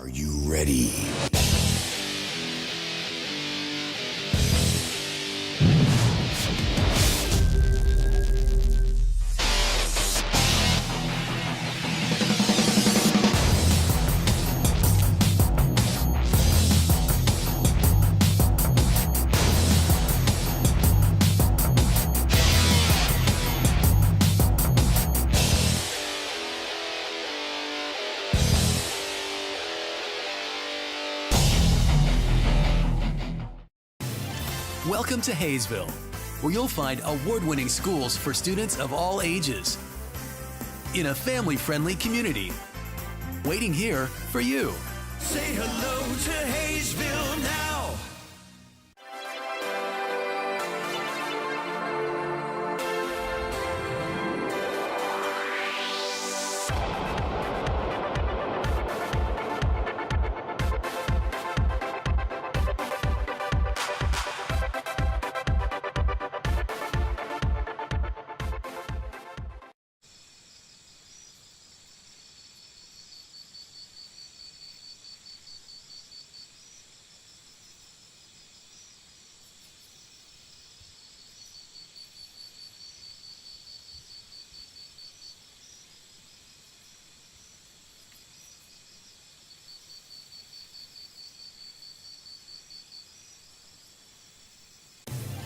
Are you ready? Welcome to Haysville, where you'll find award-winning schools for students of all ages in a family-friendly community. Waiting here for you. Say hello to Haysville now.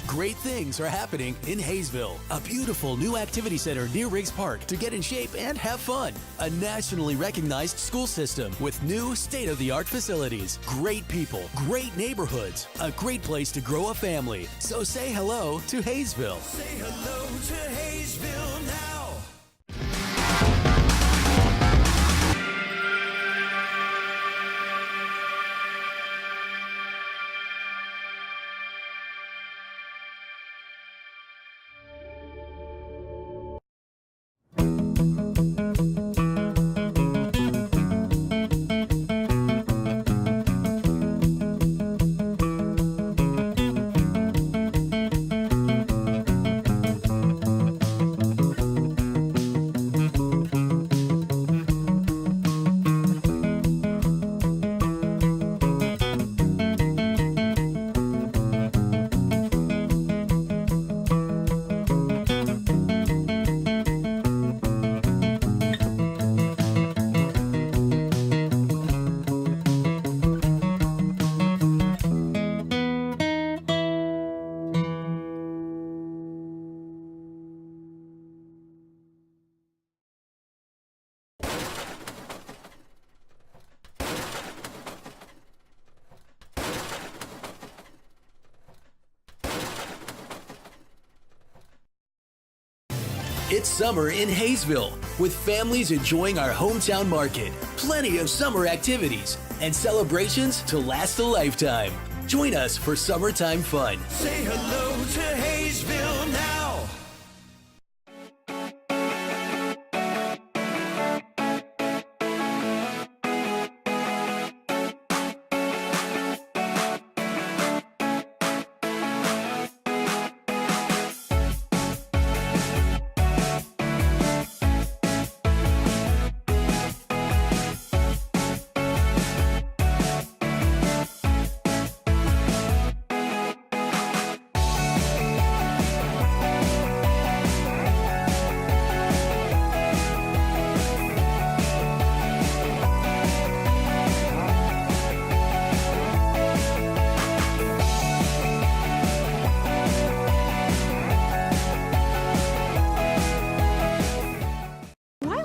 Great things are happening in Haysville. A beautiful new activity center near Riggs Park to get in shape and have fun. A nationally recognized school system with new state-of-the-art facilities. Great people, great neighborhoods, a great place to grow a family. So say hello to Haysville. Say hello to Haysville now. It's summer in Haysville, with families enjoying our hometown market. Plenty of summer activities and celebrations to last a lifetime. Join us for summertime fun. Say hello to Haysville now.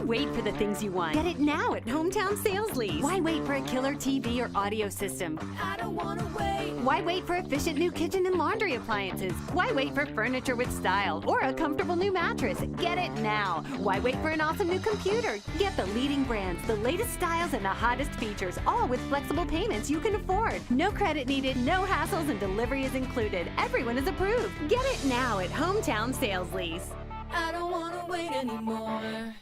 Wait for the things you want. Get it now at Hometown Sales Lease. Why wait for a killer TV or audio system? I don't want to wait. Why wait for efficient new kitchen and laundry appliances? Why wait for furniture with style or a comfortable new mattress? Get it now. Why wait for an awesome new computer? Get the leading brands, the latest styles, and the hottest features, all with flexible payments you can afford. No credit needed, no hassles, and delivery is included. Everyone is approved. Get it now at Hometown Sales Lease. I don't want to wait anymore.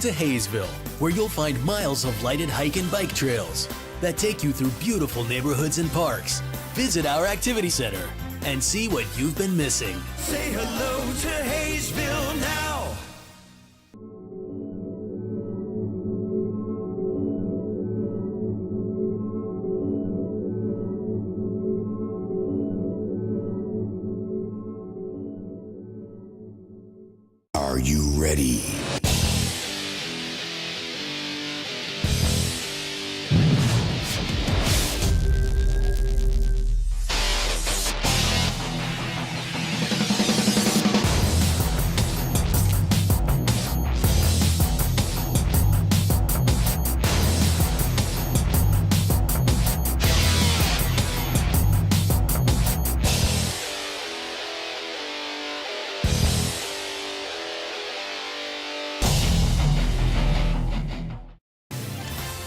to Haysville, where you'll find miles of lighted hike and bike trails that take you through beautiful neighborhoods and parks. Visit our activity center and see what you've been missing. Say hello to Haysville now. Are you ready?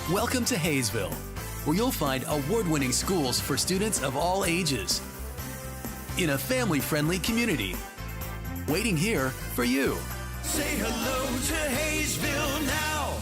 Welcome to Haysville, where you'll find award-winning schools for students of all ages in a family-friendly community. Waiting here for you. Say hello to Haysville now.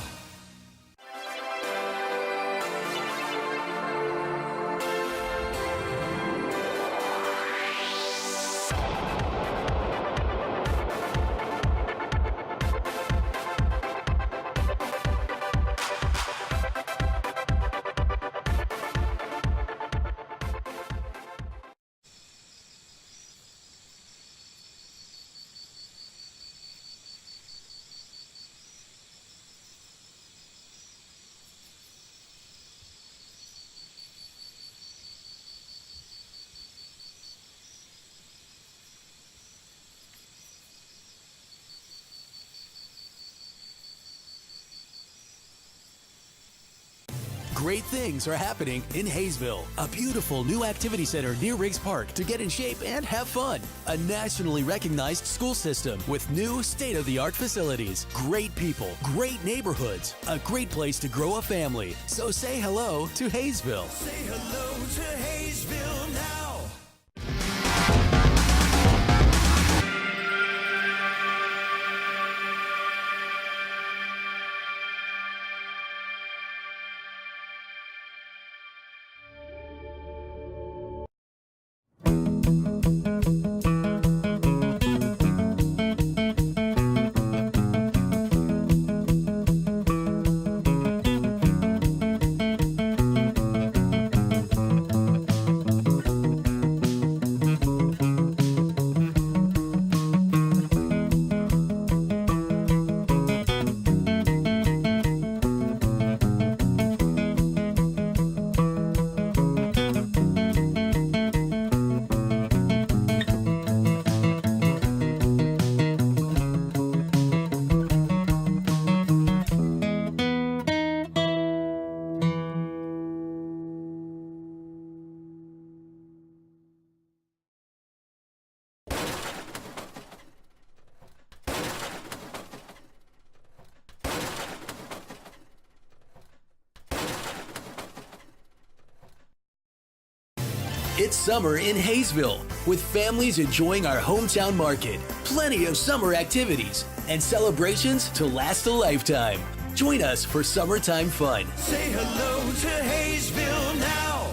Great things are happening in Haysville, a beautiful new activity center near Riggs Park to get in shape and have fun. A nationally recognized school system with new state-of-the-art facilities, great people, great neighborhoods, a great place to grow a family. So say hello to Haysville. Say hello to Haysville now. It's summer in Haysville, with families enjoying our hometown market, plenty of summer activities, and celebrations to last a lifetime. Join us for summertime fun. Say hello to Haysville now.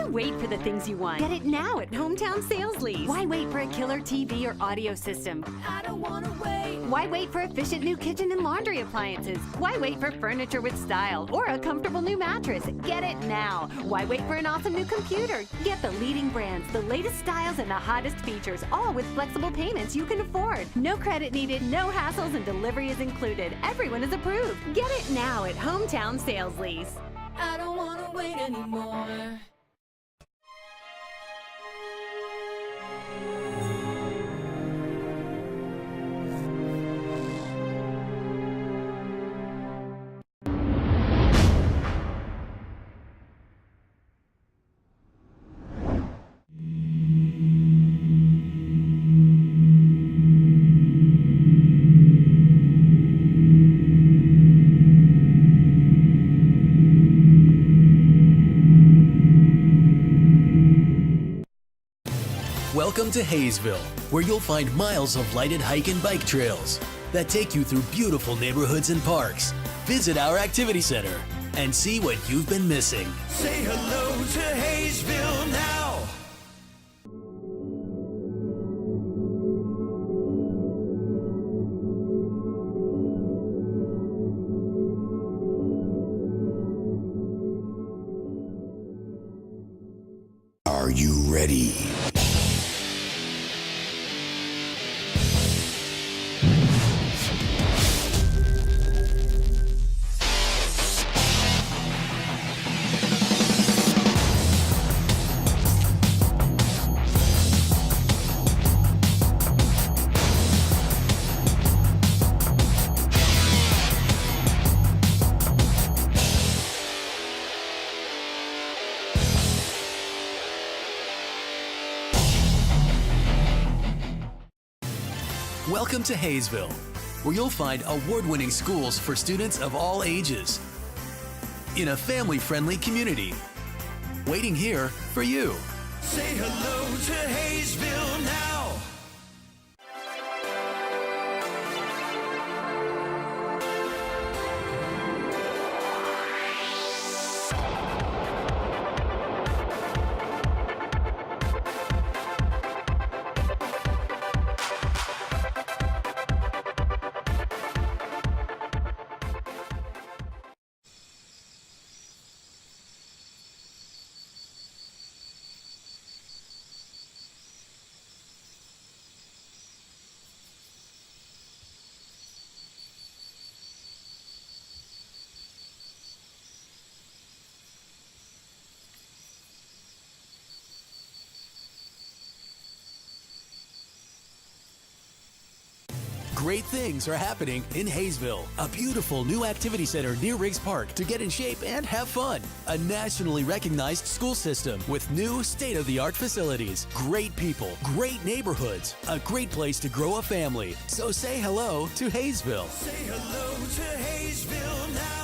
wait for the things you want? Get it now at Hometown Sales Lease. Why wait for a killer TV or audio system? I don't wanna wait. Why wait for efficient new kitchen and laundry appliances? Why wait for furniture with style or a comfortable new mattress? Get it now. Why wait for an awesome new computer? Get the leading brands, the latest styles, and the hottest features, all with flexible payments you can afford. No credit needed, no hassles, and delivery is included. Everyone is approved. Get it now at Hometown Sales Lease. I don't wanna wait anymore. Welcome to Haysville, where you'll find miles of lighted hike and bike trails that take you through beautiful neighborhoods and parks. Visit our activity center and see what you've been missing. Say hello to Haysville now. Are you ready? Welcome to Haysville, where you'll find award-winning schools for students of all ages in a family-friendly community. Waiting here for you. Say hello to Haysville now. Great things are happening in Haysville, a beautiful new activity center near Riggs Park to get in shape and have fun. A nationally recognized school system with new state-of-the-art facilities, great people, great neighborhoods, a great place to grow a family. So say hello to Haysville. Say hello to Haysville now.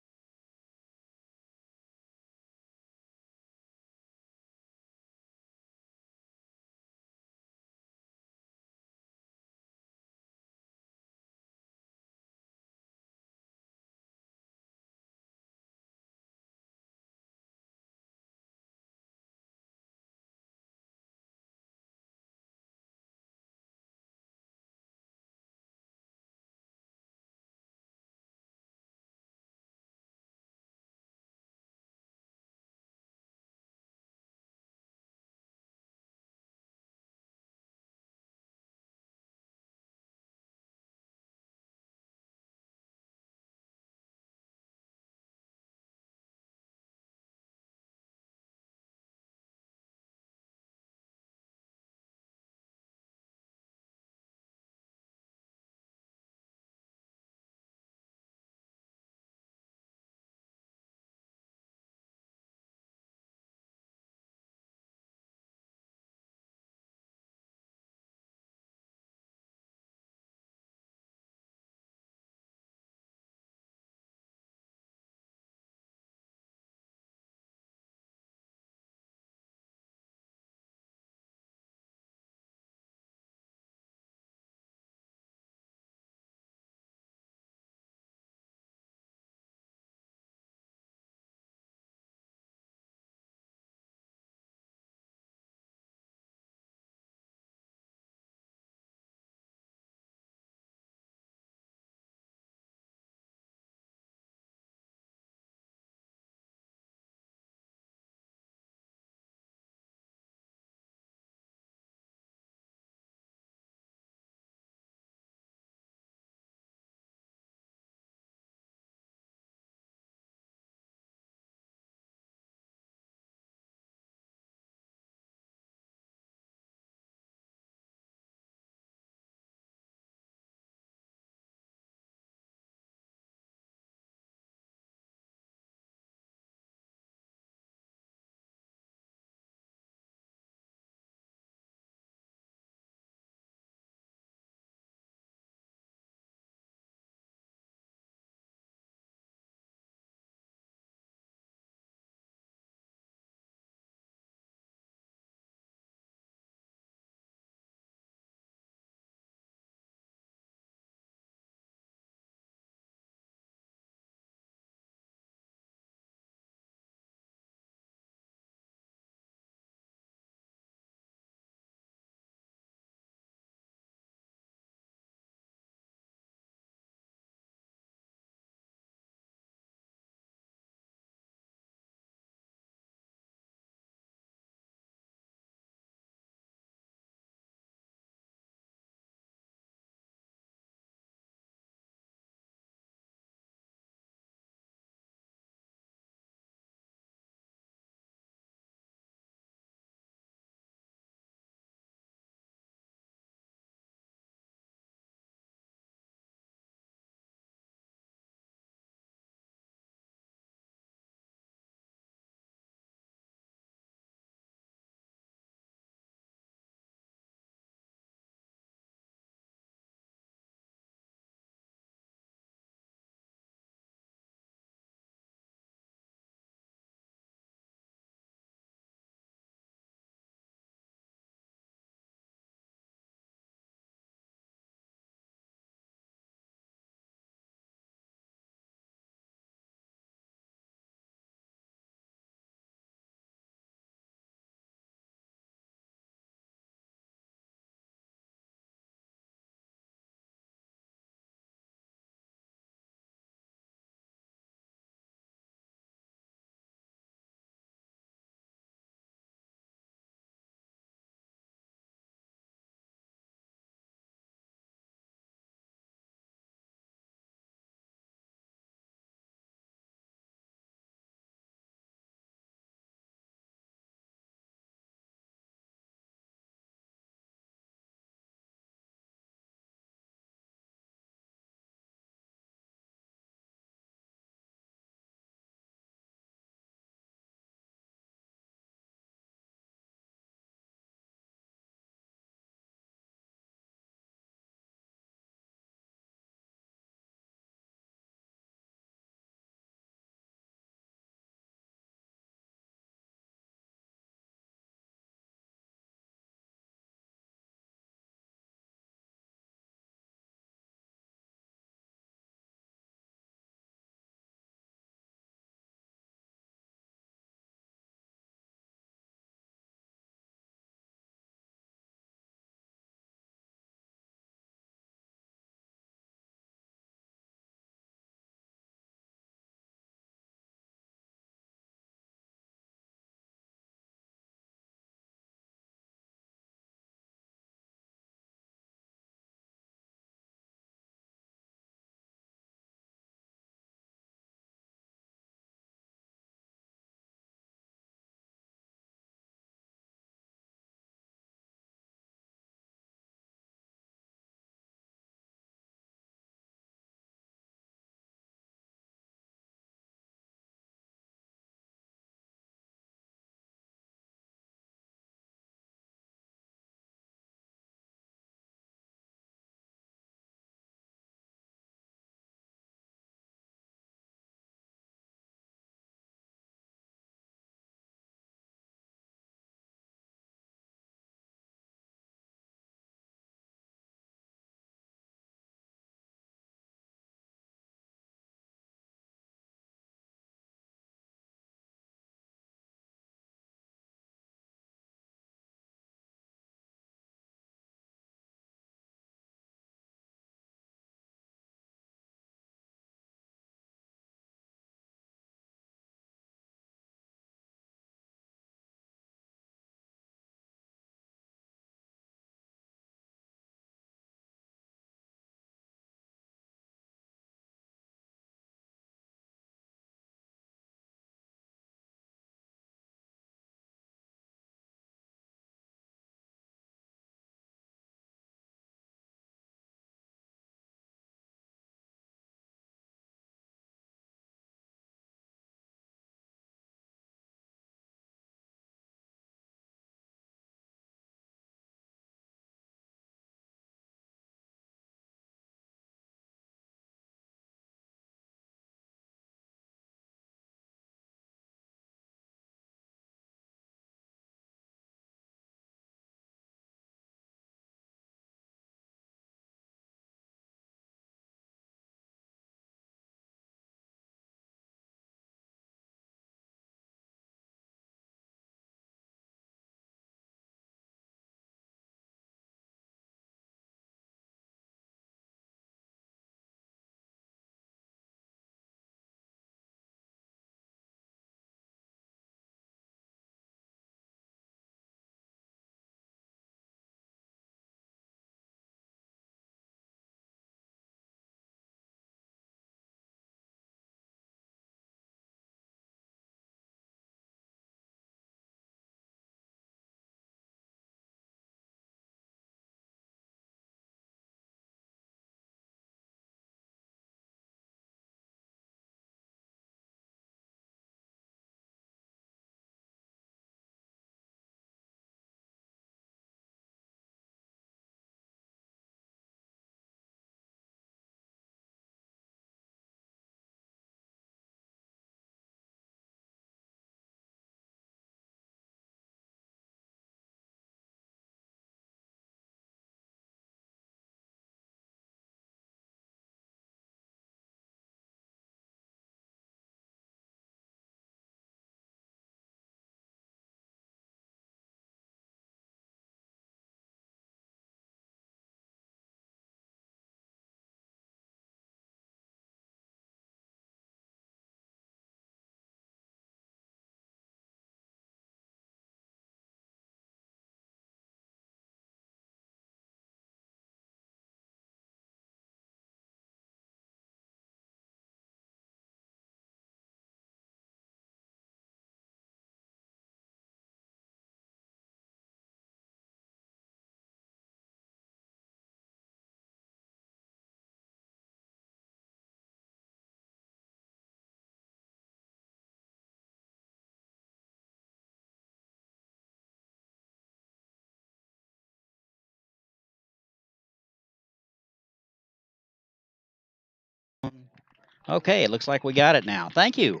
Okay, it looks like we got it now. Thank you.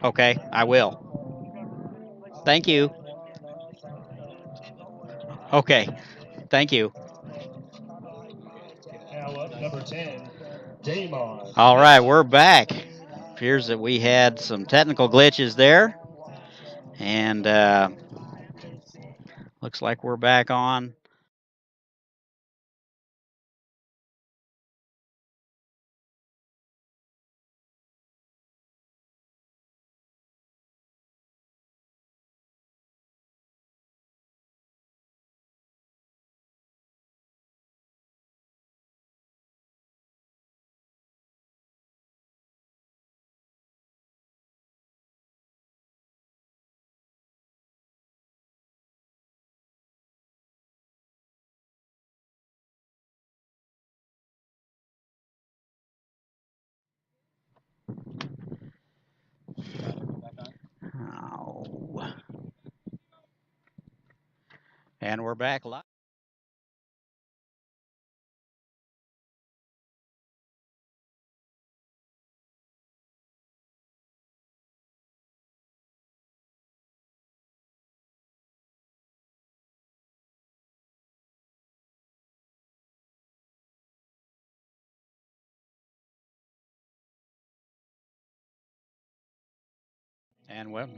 Okay, I will. Thank you. Okay, thank you. Now up number 10, Damon. All right, we're back. Appears that we had some technical glitches there. And looks like we're back on. Oh. And we're back live. And well,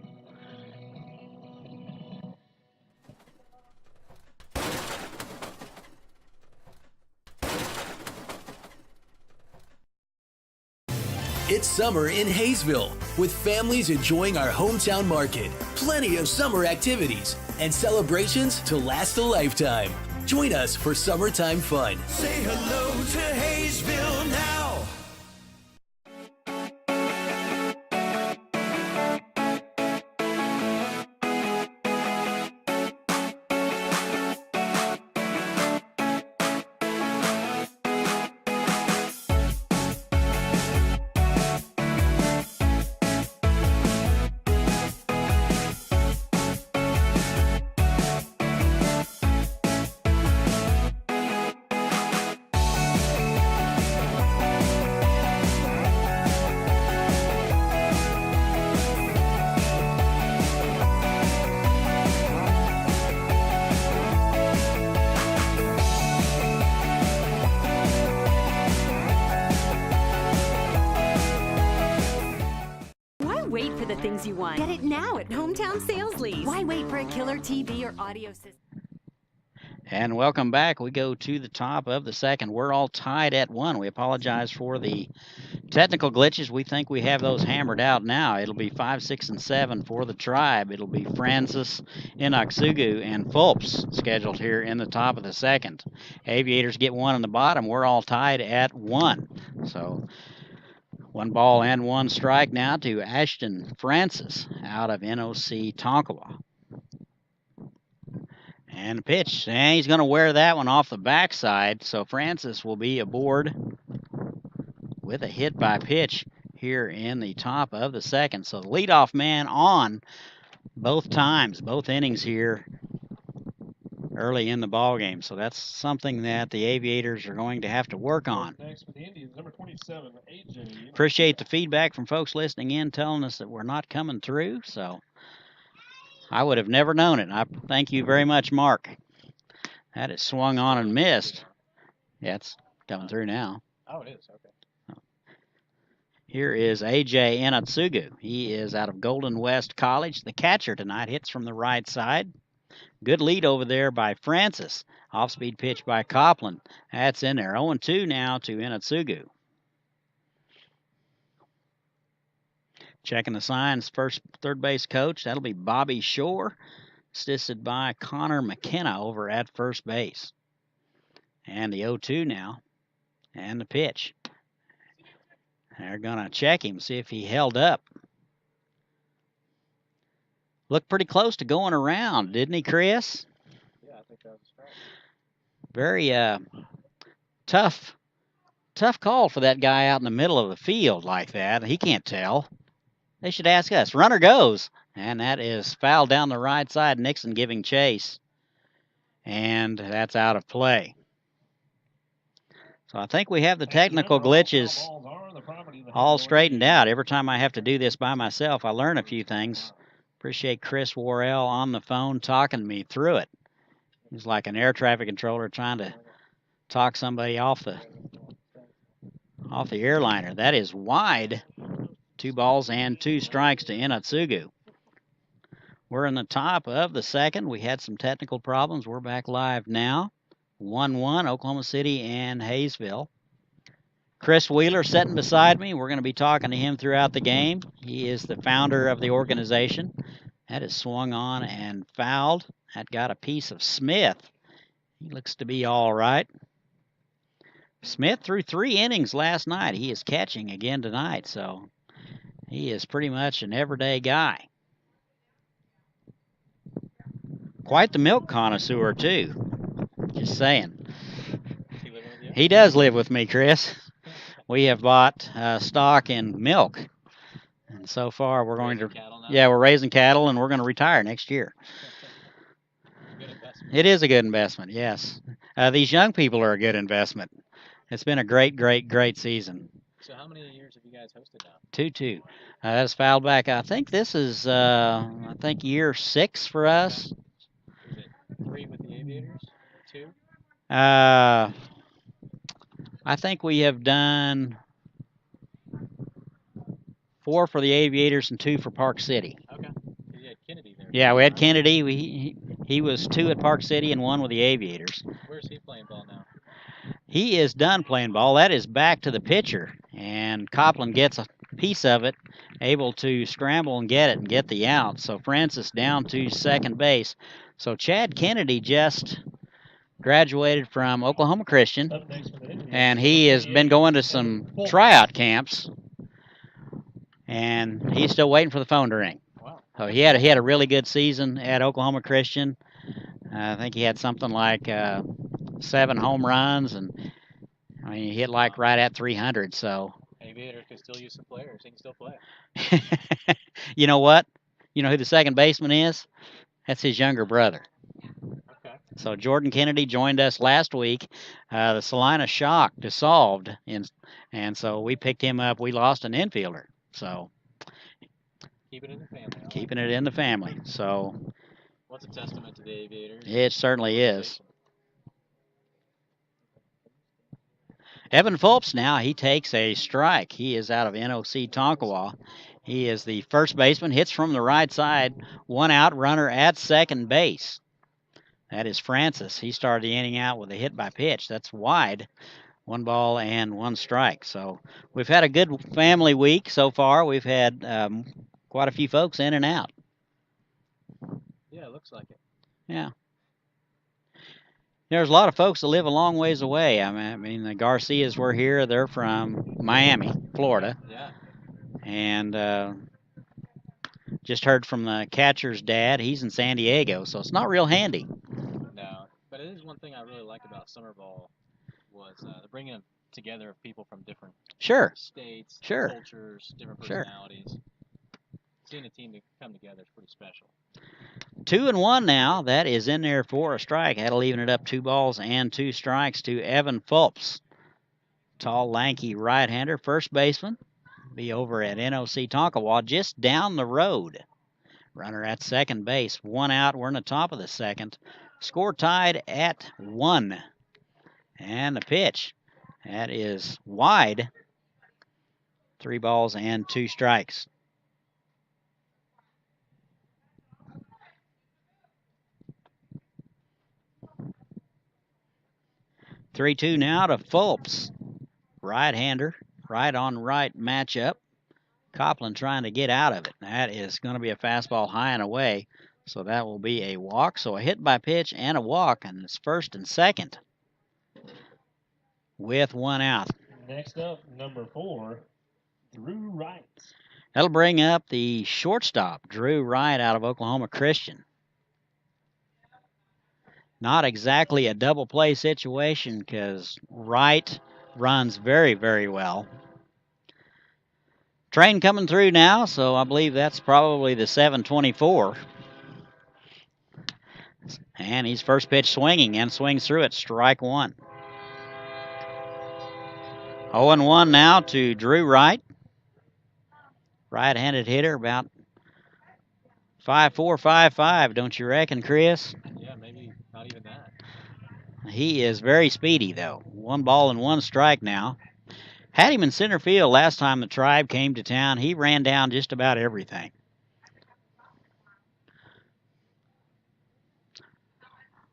It's summer in Haysville, with families enjoying our hometown market, plenty of summer activities, and celebrations to last a lifetime. Join us for summertime fun. Say hello to Haysville now. Why wait for the things you want? Get it now at Hometown Sales Lease. Why wait for a killer TV or audio system? and welcome back. We go to the top of the second. We're all tied at 1. We apologize for the technical glitches. We think we have those hammered out now. It'll be 5, 6, and 7 for the Tribe. It'll be Francis, Inoksugu, and Fulps scheduled here in the top of the second. Aviators get 1 in the bottom. We're all tied at 1. So 1 ball and 1 strike now to Ashton Francis out of NOC Tonkawa. And the pitch, and he's going to wear that one off the backside, so Francis will be aboard with a hit by pitch here in the top of the second. So the leadoff man on both times, both innings here early in the ball game. So that's something that the Aviators are going to have to work on. Next for the Indians, number 27, AJ. Appreciate the feedback from folks listening in, telling us that we're not coming through. So I would have never known it. I thank you very much, Mark. That is swung on and missed. Yeah, it's coming through now. Oh, it is. Okay. Here is AJ Inatsugu. He is out of Golden West College. The catcher tonight hits from the right side. Good lead over there by Francis. Off-speed pitch by Copland. That's in there. 0-2 now to Inatsugu. Checking the signs, third base coach. That'll be Bobby Shore, assisted by Connor McKenna over at first base. And the 0-2 now. And the pitch. They're going to check him, see if he held up. Looked pretty close to going around, didn't he, Chris? Yeah, I think that was strike. Very tough call for that guy out in the middle of the field like that. He can't tell. They should ask us. Runner goes. And that is fouled down the right side. Nixon giving chase. And that's out of play. So I think we have the technical glitches all straightened out. Every time I have to do this by myself, I learn a few things. Appreciate Chris Worrell on the phone talking me through it. He's like an air traffic controller trying to talk somebody off the airliner. That is wide. 2 balls and 2 strikes to Inatsugu. We're in the top of the second. We had some technical problems. We're back live now. 1-1, Oklahoma City and Haysville. Chris Wheeler sitting beside me. We're going to be talking to him throughout the game. He is the founder of the organization. That is swung on and fouled. That got a piece of Smith. He looks to be all right. Smith threw 3 innings last night. He is catching again tonight, so he is pretty much an everyday guy. Quite the milk connoisseur, too. Just saying. He does live with me, Chris. We have bought stock in milk. And so far, we're going to... Yeah, we're raising cattle, and we're going to retire next year. It is a good investment, yes. These young people are a good investment. It's been a great, great, great season. So how many years have you guys hosted now? 2-2. That's fouled back. I think this is, year 6 for us. Is it 3 with the Aviators? 2? I think we have done 4 for the Aviators and 2 for Park City. Okay. You had Kennedy there. Yeah, we had Kennedy. He was 2 at Park City and 1 with the Aviators. Where's he playing ball now? He is done playing ball. That is back to the pitcher. And Copland gets a piece of it, able to scramble and get it and get the out. So Francis down to second base. So Chad Kennedy just graduated from Oklahoma Christian, and he has been going to some tryout camps, and he's still waiting for the phone to ring. Wow. So he had a really good season at Oklahoma Christian. I think he had something like 7 home runs, and I mean he hit like right at 300. So Aviator could still use some players. He can still play. You know what? You know who the second baseman is? That's his younger brother. Okay. So Jordan Kennedy joined us last week. The Salina Shock dissolved, and so we picked him up. We lost an infielder, so Keep it in the family. keeping it in the family. So What's a testament to the Aviators? it certainly is. Evan Fulps now, he takes a strike. He is out of NOC Tonkawa. He is the first baseman, hits from the right side, 1 out, runner at second base. That is Francis. He started the inning out with a hit by pitch. That's wide. 1 ball and 1 strike. So we've had a good family week so far. We've had quite a few folks in and out. Yeah, it looks like it. Yeah. There's a lot of folks that live a long ways away. I mean the Garcias were here. They're from Miami, Florida. Yeah. And just heard from the catcher's dad. He's in San Diego, so it's not real handy. No, but it is one thing I really like about summer ball was the bringing together of people from different states, Sure. cultures, different Sure. personalities. Seeing a team come together is pretty special. 2-1 now. That is in there for a strike. That'll even it up 2 balls and 2 strikes to Evan Fulps. Tall, lanky right-hander, first baseman. Be over at NOC Tonkawa, just down the road. Runner at second base. 1 out. We're in the top of the second. Score tied at 1. And the pitch. That is wide. 3 balls and 2 strikes. Three-two now to Fulps. Right-hander. Right on right matchup. Copland trying to get out of it. That is going to be a fastball high and away. So that will be a walk. So a hit by pitch and a walk. And it's first and second. With 1 out. Next up, number 4, Drew Wright. That'll bring up the shortstop, Drew Wright, out of Oklahoma Christian. Not exactly a double play situation because Wright runs very, very well. Train coming through now, so I believe that's probably the 724. And he's first pitch swinging and swings through it, strike 1. 0-1 now to Drew Wright. Right-handed hitter, about 5'4", 5'5", don't you reckon, Chris? Yeah, maybe not even that. He is very speedy, though. 1 ball and 1 strike now. Had him in center field last time the Tribe came to town. He ran down just about everything.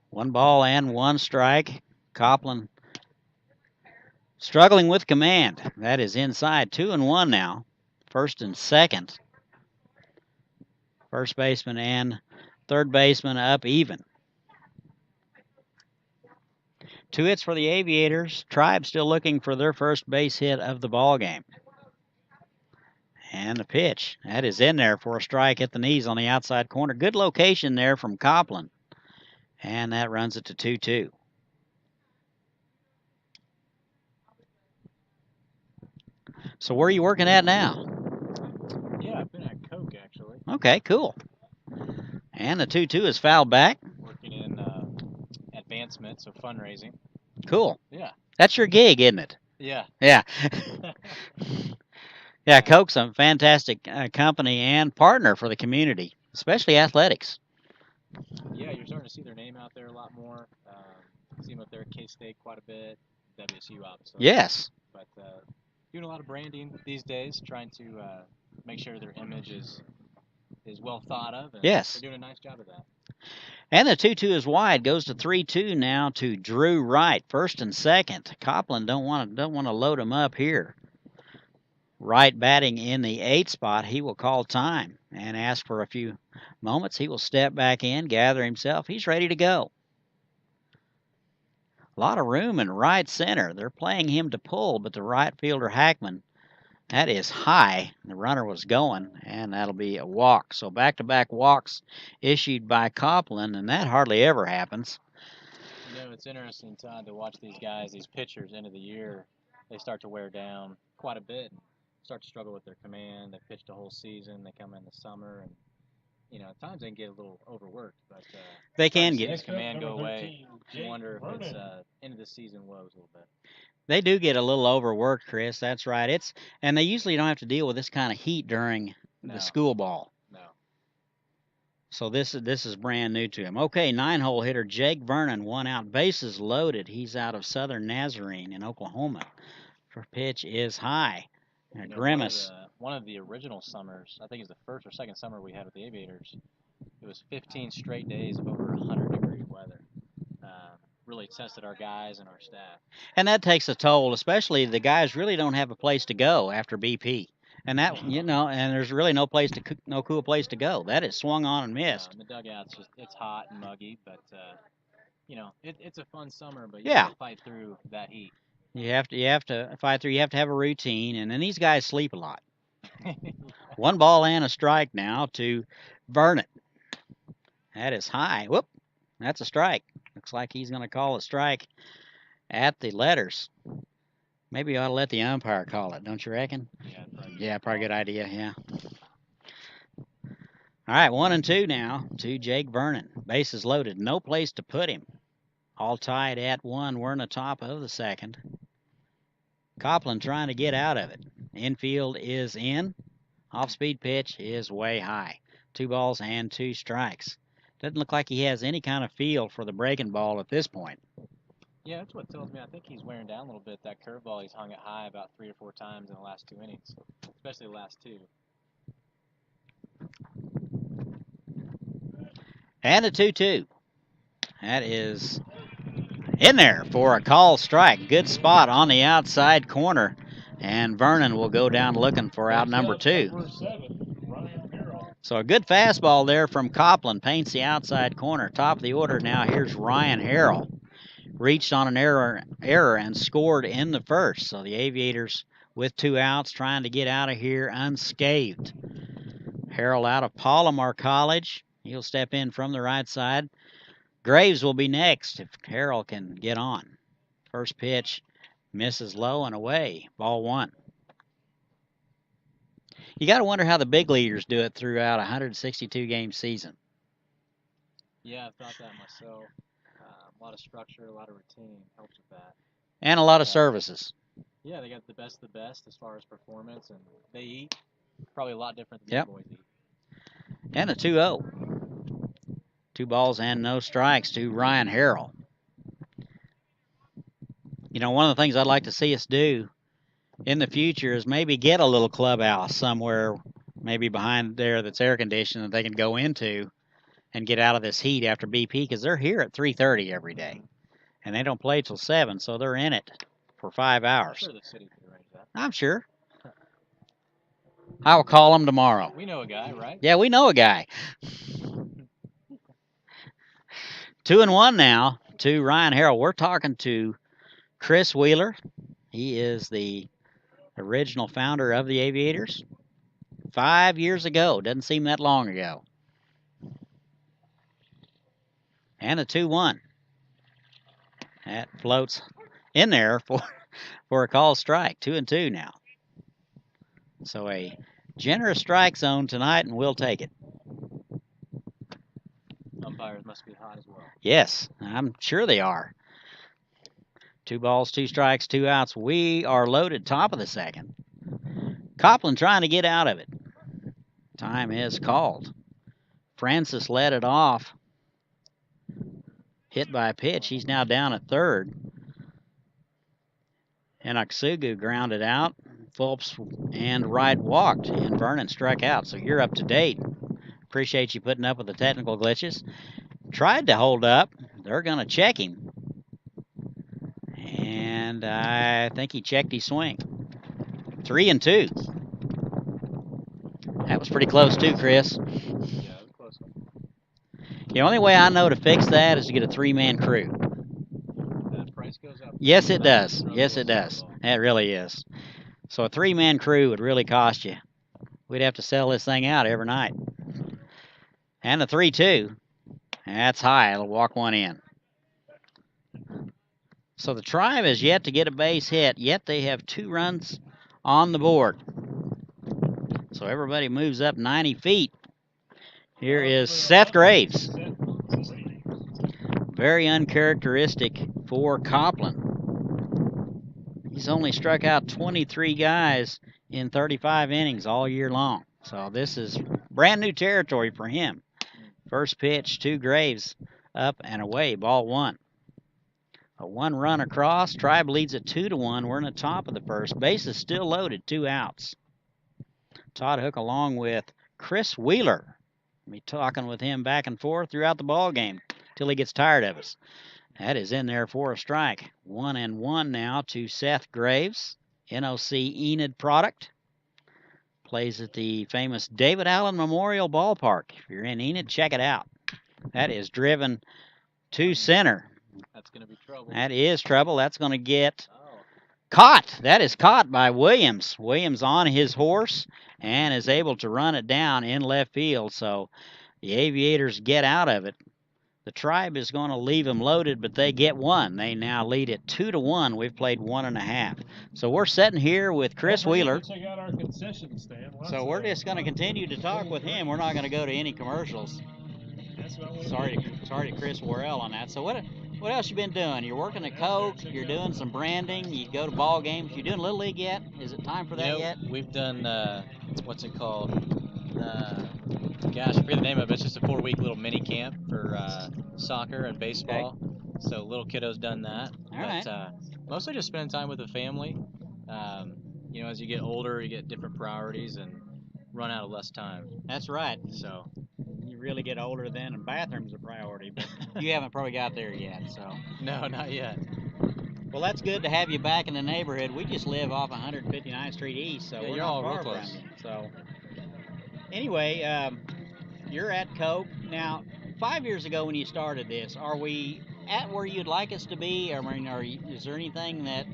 One ball and 1 strike. Copeland struggling with command. That is inside. 2-1 now. First and second. First baseman and third baseman up even. 2 hits for the Aviators. Tribe still looking for their first base hit of the ball game. And the pitch. That is in there for a strike at the knees on the outside corner. Good location there from Copeland. And that runs it to 2-2. So where are you working at now? Yeah, I've been at Coke, actually. Okay, cool. And the 2-2 is fouled back. Working in advancement, so fundraising. Cool. Yeah. That's your gig, isn't it? Yeah. Yeah. Yeah, Coke's a fantastic company and partner for the community, especially athletics. Yeah, you're starting to see their name out there a lot more. See them up there at K-State quite a bit, WSU obviously. Yes. But doing a lot of branding these days, trying to make sure their image is well thought of. And yes. They're doing a nice job of that. And the 2-2 is wide, goes to 3-2 now to Drew Wright, first and second. Copeland don't want to load him up here. Wright batting in the 8 spot. He will call time and ask for a few moments. He will step back in, gather himself. He's ready to go. A lot of room in right center. They're playing him to pull, but the right fielder, Hackman, that is high. The runner was going, and that'll be a walk. So back-to-back walks issued by Copeland, and that hardly ever happens. You know, it's interesting, Todd, to watch these guys, these pitchers, end of the year. They start to wear down quite a bit. Start to struggle with their command. They pitched a whole season. They come in the summer, and at times they can get a little overworked. But they can get his command go away. You wonder if it's end of the season woes a little bit. They do get a little overworked, Chris. That's right. And they usually don't have to deal with this kind of heat during the school ball. No. So this is brand new to him. Okay, 9-hole hitter Jake Vernon, 1 out, bases loaded. He's out of Southern Nazarene in Oklahoma. For pitch is high. Grimace. One of the original summers, I think it's the first or second summer we had with the Aviators, it was 15 straight days of over 100-degree weather. Really tested our guys and our staff. And that takes a toll, especially the guys really don't have a place to go after BP. And that, and there's really no cool place to go. That is swung on and missed. The dugout's it's hot and muggy, but, it's a fun summer, but you yeah. have to fight through that heat. You have to fight through. You have to have a routine, and then these guys sleep a lot. 1 ball and a strike now to Vernon. That is high. Whoop, that's a strike. Looks like he's going to call a strike at the letters. Maybe you ought to let the umpire call it, don't you reckon? Yeah, probably a good idea. Yeah. All right, 1-2 now to Jake Vernon. Bases loaded. No place to put him. All tied at 1. We're in the top of the second. Copeland trying to get out of it. Infield is in. Off-speed pitch is way high. 2 balls and 2 strikes. Doesn't look like he has any kind of feel for the breaking ball at this point. Yeah, that's what tells me. I think he's wearing down a little bit. That curveball, he's hung it high about 3 or 4 times in the last 2 innings, especially the last 2. And a 2-2. That is in there for a call strike. Good spot on the outside corner. And Vernon will go down looking for out number 2. So a good fastball there from Copeland. Paints the outside corner. Top of the order now. Here's Ryan Harrell. Reached on an error and scored in the first. So the Aviators with 2 outs trying to get out of here unscathed. Harrell out of Palomar College. He'll step in from the right side. Graves will be next if Harrell can get on. First pitch misses low and away. Ball 1. You got to wonder how the big leaguers do it throughout a 162-game season. Yeah, I thought that myself. A lot of structure, a lot of routine helps with that. And a lot of services. Yeah, they got the best of the best as far as performance, and they eat probably a lot different than Yep. the boys eat. And a 2-0. 2 balls and no strikes to Ryan Harrell. You know, one of the things I'd like to see us do in the future is maybe get a little clubhouse somewhere, maybe behind there that's air conditioned that they can go into and get out of this heat after BP, because they're here at 3:30 every day, and they don't play till 7, so they're in it for 5 I'm hours. sure the city could arrange that. I'm sure. I will call them tomorrow. We know a guy, right? Yeah, we know a guy. 2-1 now to Ryan Harrell. We're talking to Chris Wheeler. He is the original founder of the Aviators. 5 years ago. Doesn't seem that long ago. And a 2-1. That floats in there for a call strike. 2-2 now. So a generous strike zone tonight, and we'll take it. Umpires must be hot as well. Yes, I'm sure they are. 2 balls, 2 strikes, 2 outs. We are loaded top of the second. Copland trying to get out of it. Time is called. Francis led it off. Hit by a pitch. He's now down at third. And Aksugu grounded out. Phillips and Wright walked, and Vernon struck out. So you're up to date. Appreciate you putting up with the technical glitches. Tried to hold up. They're going to check him. And I think he checked his swing. 3-2. That was pretty close too, Chris. Yeah, it was a close one. The only way I know to fix that is to get a 3-man crew. That price goes up. Yes, it does. Yes, it does. It really is. So a 3-man crew would really cost you. We'd have to sell this thing out every night. And the 3-2. That's high. It'll walk one in. So the Tribe has yet to get a base hit, yet they have 2 runs on the board. So everybody moves up 90 feet. Here is Seth Graves. Very uncharacteristic for Copland. He's only struck out 23 guys in 35 innings all year long. So this is brand new territory for him. First pitch to Graves, up and away, ball 1. A 1 run across. Tribe leads at 2-1. We're in the top of the first. Base is still loaded, 2 outs. Todd Hook along with Chris Wheeler. We'll be talking with him back and forth throughout the ball game till he gets tired of us. That is in there for a strike. 1-1 now to Seth Graves. NOC Enid product. Plays at the famous David Allen Memorial Ballpark. If you're in Enid, check it out. That is driven to center. That's going to be trouble. That is trouble. That's going to get caught. That is caught by Williams. Williams on his horse and is able to run it down in left field. So the Aviators get out of it. The Tribe is going to leave them loaded, but they get 1. They now lead at 2-1. We've played 1.5. So we're sitting here with Chris Wheeler. Check out our concession stand. So we're just going to continue to talk with him. We're not going to go to any commercials. Sorry to Chris Worrell on that. So what else you been doing? You're working at Coke. You're doing some branding. You go to ball games. You doing Little League yet? Is it time for that yet? We've done what's it called? Gosh, I forget the name of it. It's just a 4-week little mini camp for soccer and baseball. Okay. So little kiddos done that. All right. Mostly just spending time with the family. You know, as you get older, you get different priorities and run out of less time. That's right. So you really get older then, and bathrooms are a priority, but you haven't probably got there yet. So no, not yet. Well, that's good to have you back in the neighborhood. We just live off 159th Street East, so yeah, we're you're not all far real close. from you. So anyway, you're at Coke now. 5 years ago when you started this, are we at where you'd like us to be? I mean, is there anything that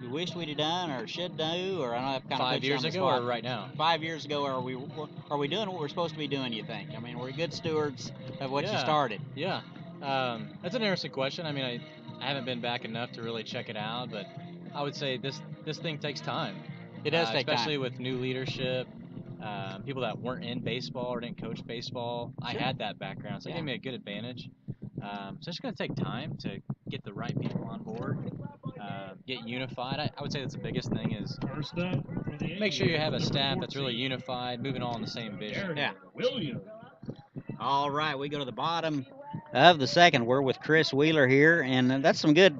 you wish we'd have done or should do? Or I know I've kind of 5 put you years on the ago spot. or right now? 5 years ago, are we doing what we're supposed to be doing? You think? I mean, we're good stewards of what you Yeah. started. Yeah, that's an interesting question. I mean, I haven't been back enough to really check it out, but I would say this thing takes time. It does take especially time. with new leadership, people that weren't in baseball or didn't coach baseball. I Sure. had that background, so it Yeah. gave me a good advantage. So it's going to take time to get the right people on board. get unified. I would say that's the biggest thing is First up for the make sure you have a Aviators, staff number that's really 14, unified, moving all in the same vision. Yeah. Williams. All right, we go to the bottom of the second. We're with Chris Wheeler here, and that's some good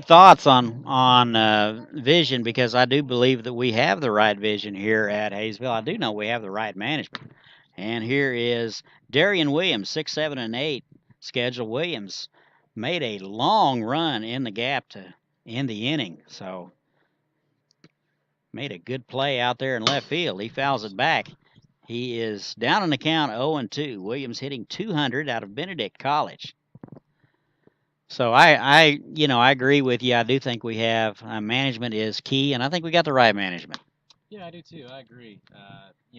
thoughts on vision, because I do believe that we have the right vision here at Haysville. I do know we have the right management. And here is Darian Williams, 6, 7, and 8. Schedule Williams made a long run in the gap to end the inning, so made a good play out there in left field. He fouls it back. He is down in the count 0-2. Williams hitting 200 out of Benedict College. So I agree with you. I do think we have management is key, and I think we got the right management. Yeah, I do too. I agree.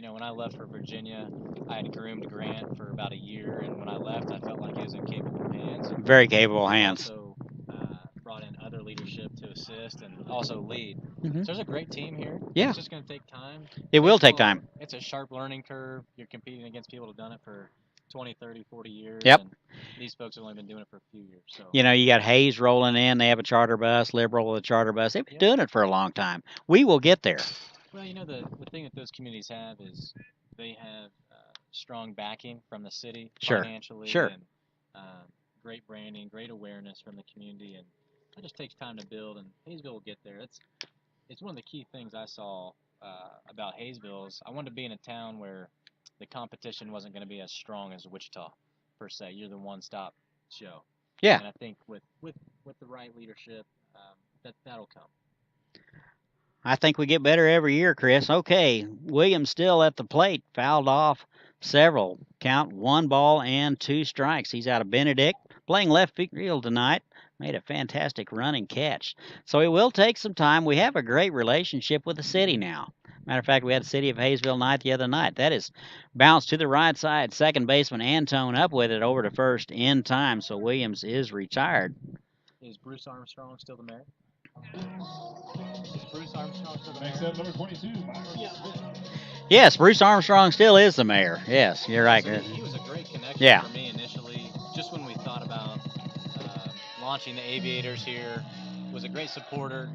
When I left for Virginia, I had groomed Grant for about a year, and when I left, I felt like he was in capable hands. Very capable hands. Also, brought in other leadership to assist and also lead. Mm-hmm. So there's a great team here. Yeah. It's just going to take time. It will take time. It's a sharp learning curve. You're competing against people who've done it for 20, 30, 40 years. Yep. And these folks have only been doing it for a few years. So You got Hayes rolling in. They have a charter bus. Liberal with a charter bus. They've been doing it for a long time. We will get there. Well, the thing that those communities have is they have strong backing from the city financially. Sure. And great branding, great awareness from the community, and it just takes time to build. And Haysville will get there. It's one of the key things I saw about Haysville is I wanted to be in a town where the competition wasn't going to be as strong as Wichita, per se. You're the one-stop show. Yeah. And I think with the right leadership, that'll come. I think we get better every year, Chris. Okay, Williams still at the plate, fouled off several. Count 1 ball and 2 strikes. He's out of Benedict, playing left field tonight. Made a fantastic running catch. So it will take some time. We have a great relationship with the city now. Matter of fact, we had the City of Haysville night the other night. That is bounced to the right side. Second baseman Antone up with it over to first in time. So Williams is retired. Is Bruce Armstrong still the mayor? Is Bruce Armstrong still the mayor? Next up, number 22. Yes, Bruce Armstrong still is the mayor. Yes, you're right. He was a great connection for me initially. Just when we thought about launching the Aviators here, was a great supporter.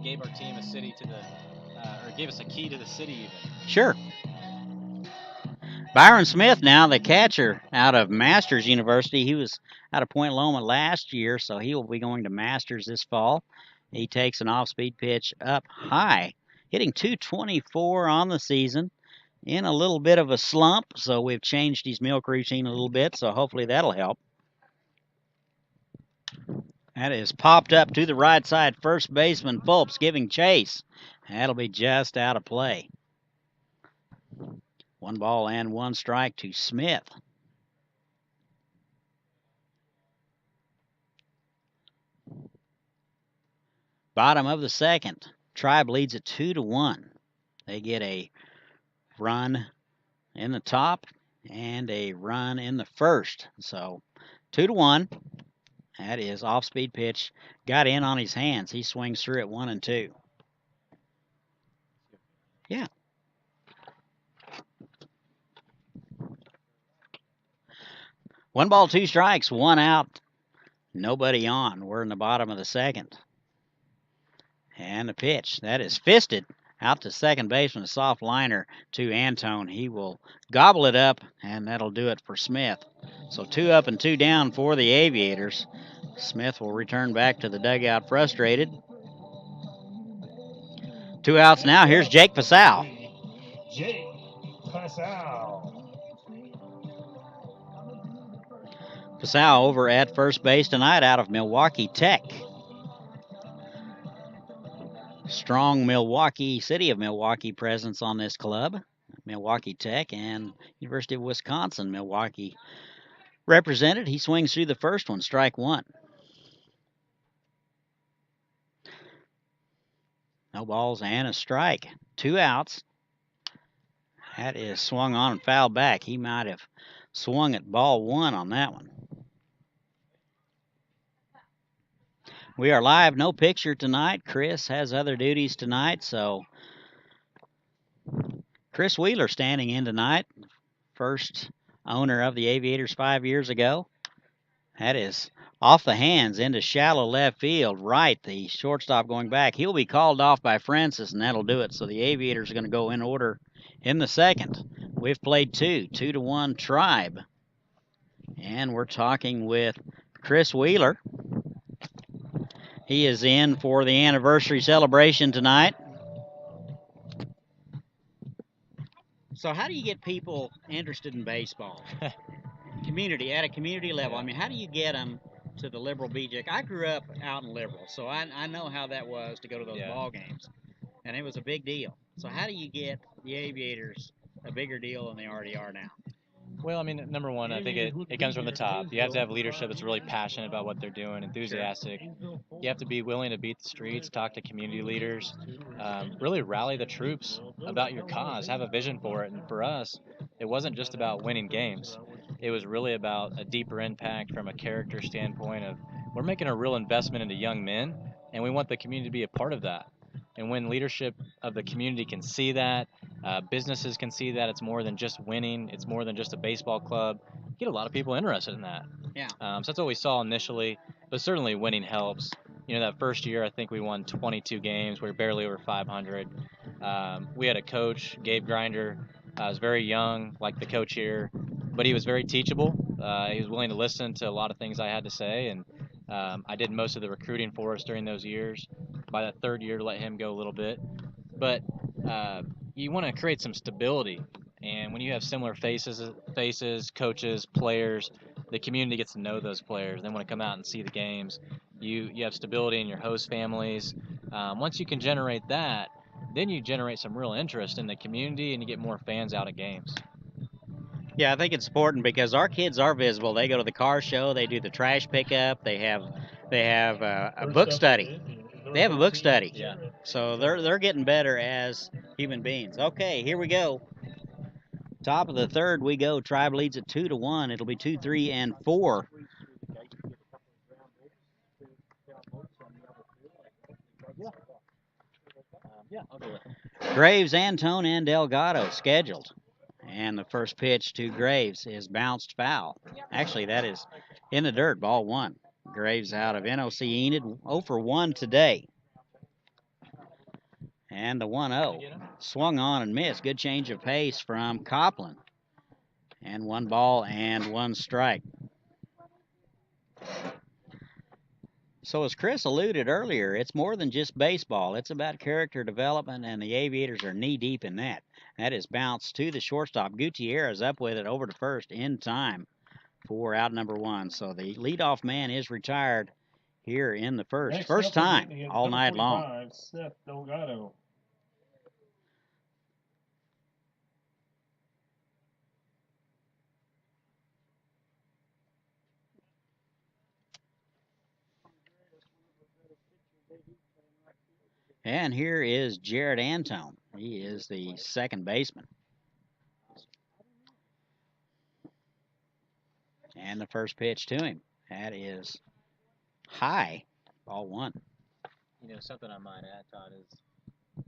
Gave our team gave us a key to the city even. Sure. Byron Smith now, the catcher out of Masters University. He was out of Point Loma last year, so he will be going to Masters this fall. He takes an off-speed pitch up high, hitting 224 on the season. In a little bit of a slump, so we've changed his milk routine a little bit, so hopefully that'll help. That is popped up to the right side. First baseman Fulps giving chase. That'll be just out of play. 1 ball and 1 strike to Smith. Bottom of the second. Tribe leads it 2-1. They get a run in the top and a run in the first. So 2-1. That is off-speed pitch. Got in on his hands. He swings through at 1-2. Yeah. One ball, 2 strikes, 1 out. Nobody on. We're in the bottom of the second. And the pitch. That is fisted out to second baseman. A soft liner to Antone. He will gobble it up, and that'll do it for Smith. So 2 up and 2 down for the Aviators. Smith will return back to the dugout frustrated. 2 outs now. Here's Jake Pasau. Jake Pasau. Pasau over at first base tonight out of Milwaukee Tech. Strong Milwaukee, City of Milwaukee presence on this club. Milwaukee Tech and University of Wisconsin, Milwaukee represented. He swings through the first one, strike 1. No balls and a strike. 2 outs. That is swung on and fouled back. He might have swung at ball 1 on that one. We are live, no picture tonight. Chris has other duties tonight, so Chris Wheeler standing in tonight. First owner of the Aviators 5 years ago. That is off the hands into shallow left field. Right, the shortstop going back. He'll be called off by Francis, and that'll do it. So the Aviators are going to go in order in the second. We've played 2-1 Tribe. And we're talking with Chris Wheeler. He is in for the anniversary celebration tonight. So how do you get people interested in baseball? At a community level. I mean, how do you get them to the Liberal BJ? I grew up out in Liberal, so I know how that was to go to those ball games, and it was a big deal. So how do you get the Aviators a bigger deal than they already are now? Well, I mean, number one, I think it comes from the top. You have to have leadership that's really passionate about what they're doing, enthusiastic. You have to be willing to beat the streets, talk to community leaders, really rally the troops about your cause, have a vision for it. And for us, it wasn't just about winning games. It was really about a deeper impact from a character standpoint of we're making a real investment into young men, and we want the community to be a part of that. And when leadership of the community can see that, businesses can see that it's more than just winning, it's more than just a baseball club, get a lot of people interested in that. Yeah. So that's what we saw initially, but certainly winning helps. You know, that first year, I think we won 22 games. We were barely over 500. We had a coach, Gabe Grinder, was very young, like the coach here, but he was very teachable. He was willing to listen to a lot of things I had to say, and I did most of the recruiting for us during those years. By that third year, let him go a little bit. But you want to create some stability, and when you have similar faces, coaches, players, the community gets to know those players. They want to come out and see the games. You have stability in your host families. Once you can generate that, then you generate some real interest in the community, and you get more fans out at games. Yeah, I think it's important because our kids are visible. They go to the car show. They do the trash pickup. They have a book study. They have a book study. Yeah. So they're getting better as human beings. Okay, here we go. Top of the third we go. Tribe leads at 2-1. It'll be 2, 3, and 4. I'll do it. Graves, Antone, and Delgado scheduled. And the first pitch to Graves is bounced foul. Actually, that is in the dirt, ball 1. Graves out of NOC Enid, 0 for 1 today. And the 1-0. Swung on and missed. Good change of pace from Copland. And 1 ball and 1 strike. So as Chris alluded earlier, it's more than just baseball. It's about character development, and the Aviators are knee-deep in that. That is bounced to the shortstop. Gutierrez up with it over to first in time for out number 1. So the leadoff man is retired here in the first. Next First up time is all number night long. 45, Seth Delgado. And here is Jared Antone. He is the second baseman. And the first pitch to him. That is high, ball 1. You know, something I might add, Todd, is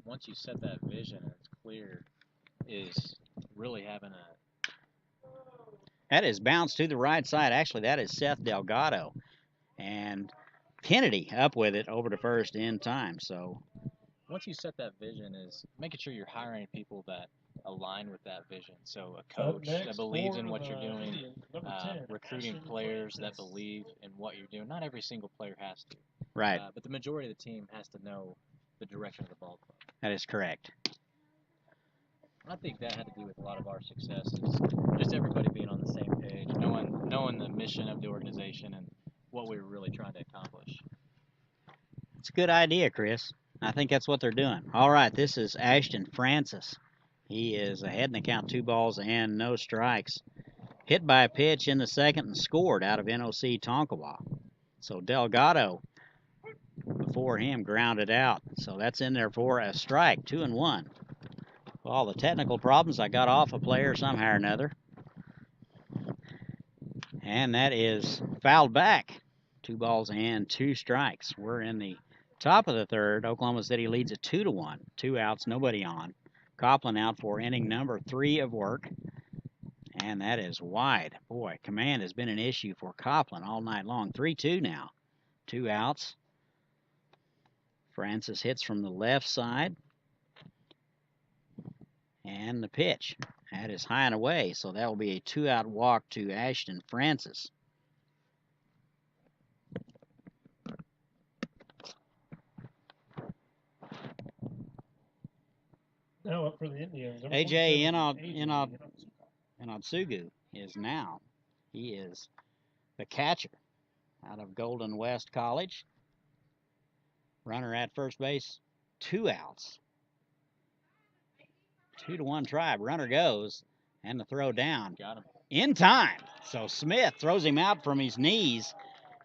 once you set that vision and it's clear, is really having a... That is bounced to the right side. Actually, that is Seth Delgado. And Kennedy up with it over to first in time. So once you set that vision, is making sure you're hiring people that align with that vision. So a coach that believes in what you're doing, recruiting players that believe in what you're doing. Not every single player has to. Right. But the majority of the team has to know the direction of the ball club. That is correct. I think that had to do with a lot of our successes. Just everybody being on the same page, knowing the mission of the organization and what we were really trying to accomplish. It's a good idea, Chris. I think that's what they're doing. All right, this is Ashton Francis. He is ahead in the count, 2 balls and no strikes. Hit by a pitch in the second and scored out of NOC Tonkawa. So Delgado, before him, grounded out. So that's in there for a strike, 2-1. Well, all the technical problems, I got off a player somehow or another. And that is fouled back. 2 balls and 2 strikes. We're in the top of the third. Oklahoma City leads at 2-1. 2 outs, nobody on. Copland out for inning number 3 of work. And that is wide. Boy, command has been an issue for Copland all night long. 3-2 now. 2 outs. Francis hits from the left side. And the pitch. That is high and away, so that will be a 2-out walk to Ashton Francis. Now up for the Indians. AJ Inotsugu is now. He is the catcher out of Golden West College. Runner at first base, 2 outs. 2-1 Tribe. Runner goes, and the throw down. Got him. In time. So Smith throws him out from his knees,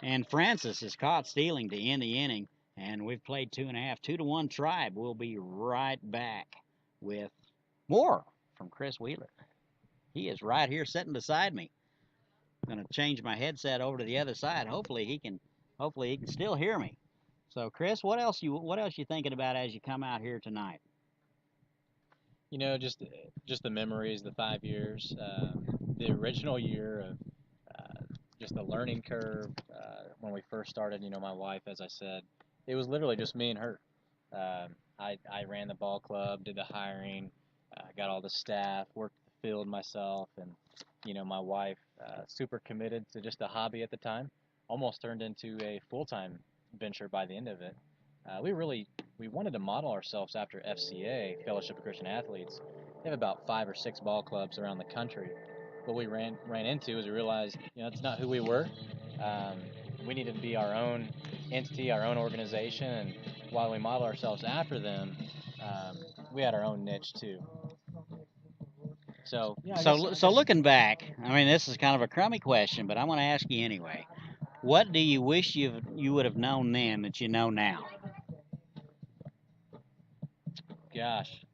and Francis is caught stealing to end the inning. And we've played 2.5. 2-1 Tribe. We'll be right back with more from Chris Wheeler. He is right here sitting beside me. I'm going to change my headset over to the other side. Hopefully he can still hear me. So Chris, what else you thinking about as you come out here tonight? You know, just the memories, the 5 years, the original year of just the learning curve. When we first started, you know, my wife, as I said, it was literally just me and her. I ran the ball club, did the hiring, got all the staff, worked the field myself, and you know, my wife, super committed to just a hobby at the time, almost turned into a full-time venture by the end of it. We wanted to model ourselves after FCA, Fellowship of Christian Athletes. They have about 5 or 6 ball clubs around the country. What we ran into is we realized, you know, it's not who we were. We needed to be our own entity, our own organization, and while we model ourselves after them, we had our own niche too. So looking back, I mean, this is kind of a crummy question, but I want to ask you anyway. What do you wish you would have known then that you know now? Gosh,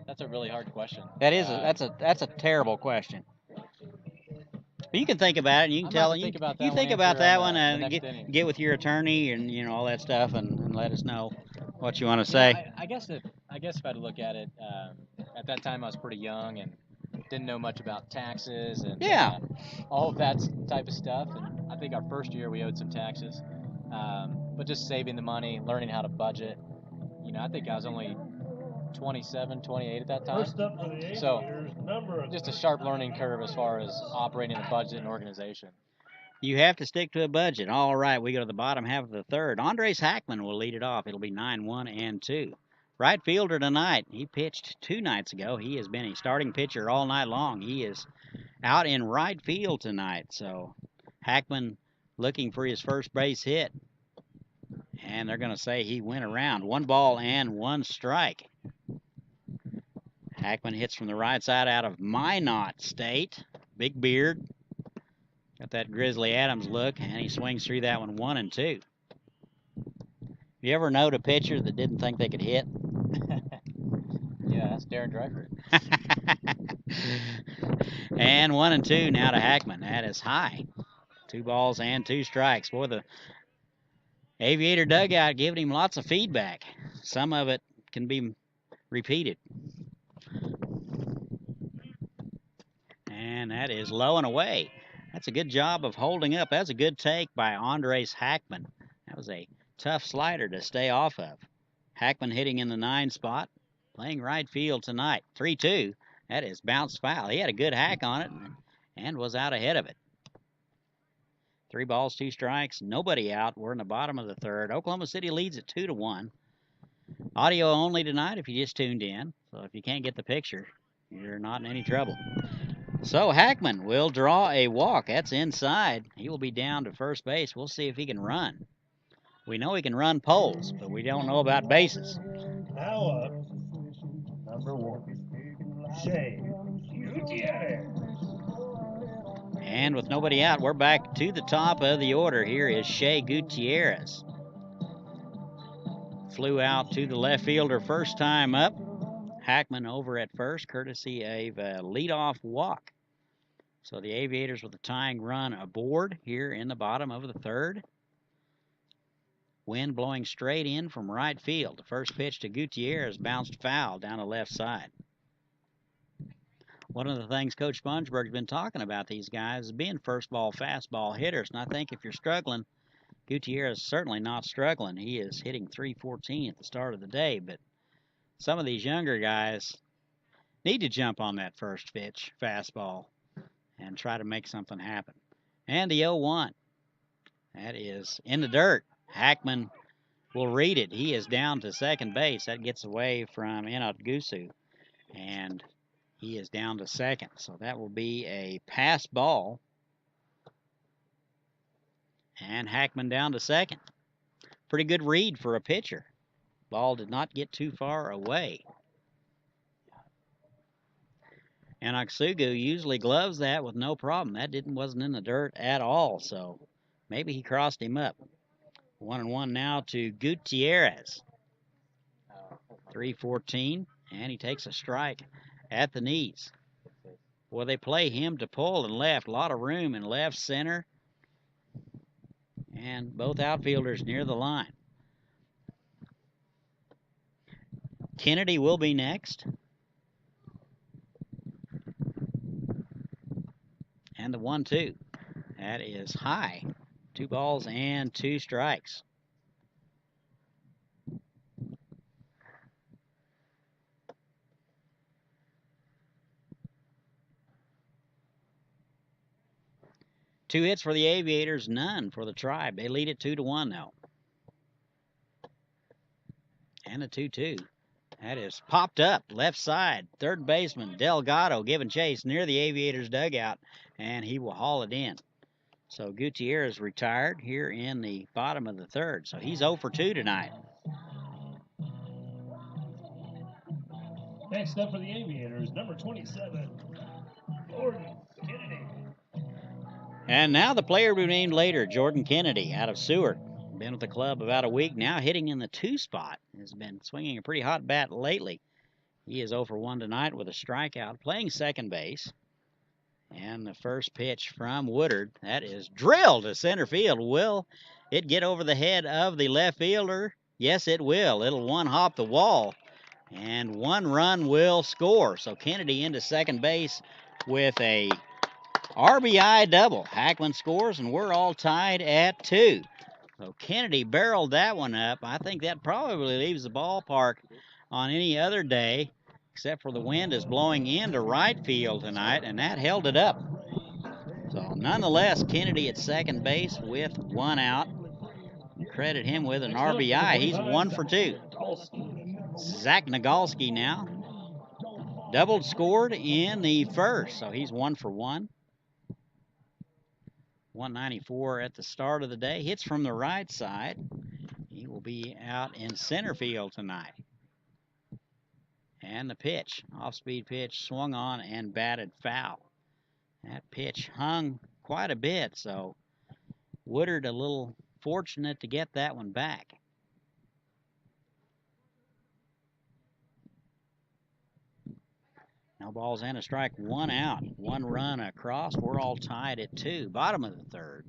that's a really hard question. That's a terrible question. But you can think about it, and you can tell. You think about that one, and get with your attorney, and you know all that stuff, and let us know what you want to say. I guess if I had to look at it, at that time I was pretty young and didn't know much about taxes and all of that type of stuff. And I think our first year we owed some taxes, but just saving the money, learning how to budget. You know, I think I was only 27, 28 at that time. First up for the Aviators, So number just a sharp learning curve as far as operating a budget and organization. You have to stick to a budget. All right, we go to the bottom half of the third. Andres Hackman will lead it off. It'll be 9-1-2. Right fielder tonight. He pitched 2 nights ago. He has been a starting pitcher all night long. He is out in right field tonight. So Hackman looking for his first base hit. And they're going to say he went around. 1 ball and 1 strike. Hackman hits from the right side out of Minot State. Big beard. Got that Grizzly Adams look, and he swings through that one 1-2. You ever know a pitcher that didn't think they could hit? Yeah, that's Darren Dreifert. And 1-2 now to Hackman. That is high. 2 balls and 2 strikes. Boy, the Aviator dugout giving him lots of feedback. Some of it can be repeated. And that is low and away. That's a good job of holding up. That's a good take by Andres Hackman. That was a tough slider to stay off of. Hackman hitting in the 9 spot, playing right field tonight. 3-2. That is bounced foul. He had a good hack on it and was out ahead of it. 3 balls, 2 strikes, nobody out. We're in the bottom of the third. Oklahoma City leads at 2-1. Audio only tonight if you just tuned in. So if you can't get the picture, you're not in any trouble. So Hackman will draw a walk. That's inside. He will be down to first base. We'll see if he can run. We know he can run poles, but we don't know about bases. now up, number 1, Shea Gutierrez. And with nobody out, we're back to the top of the order. Here is Shea Gutierrez. Flew out to the left fielder first time up. Hackman over at first, courtesy of a leadoff walk. So the Aviators with a tying run aboard here in the bottom of the third. Wind blowing straight in from right field. The first pitch to Gutierrez bounced foul down the left side. One of the things Coach Spongeburg's been talking about these guys is being first ball, fastball hitters. And I think if you're struggling, Gutierrez is certainly not struggling. He is hitting .314 at the start of the day. But some of these younger guys need to jump on that first pitch, fastball, and try to make something happen. And the 0-1. That is in the dirt. Hackman will read it. He is down to second base. That gets away from Gusu. And he is down to second. So that will be a pass ball. And Hackman down to second. Pretty good read for a pitcher. Ball did not get too far away. And Oxugu usually gloves that with no problem. That wasn't in the dirt at all. So maybe he crossed him up. 1-1 now to Gutierrez. 3-14, and he takes a strike at the knees. Well, they play him to pull and left. A lot of room in left center. And both outfielders near the line. Kennedy will be next. And the 1-2. That is high. 2 balls and 2 strikes. Two hits for the Aviators, none for the Tribe. They lead it 2-1 now. And a 2-2. That is popped up left side. Third baseman Delgado giving chase near the Aviators dugout, and he will haul it in. So Gutierrez retired here in the bottom of the third. So he's 0 for 2 tonight. Next up for the Aviators, number 27, Jordan Kennedy. And now the player to be named later, Jordan Kennedy out of Seward. Been with the club about a week now, hitting in the 2 spot. Has been swinging a pretty hot bat lately. He is 0 for 1 tonight with a strikeout, playing second base. And the first pitch from Woodard, that is drilled to center field. Will it get over the head of the left fielder? Yes, it will. It'll one-hop the wall, and 1 run will score. So Kennedy into second base with a RBI double. Hackman scores, and we're all tied at 2. So Kennedy barreled that one up. I think that probably leaves the ballpark on any other day, except for the wind is blowing into right field tonight, and that held it up. So nonetheless, Kennedy at second base with 1 out. Credit him with an RBI. He's 1 for 2. Zach Nagalski now. Doubled scored in the first, so he's 1 for 1. 194 at the start of the day. Hits from the right side. He will be out in center field tonight. And the pitch, off-speed pitch, swung on and batted foul. That pitch hung quite a bit, so Woodard a little fortunate to get that one back. No balls and a strike, 1 out, 1 run across. We're all tied at 2, bottom of the third.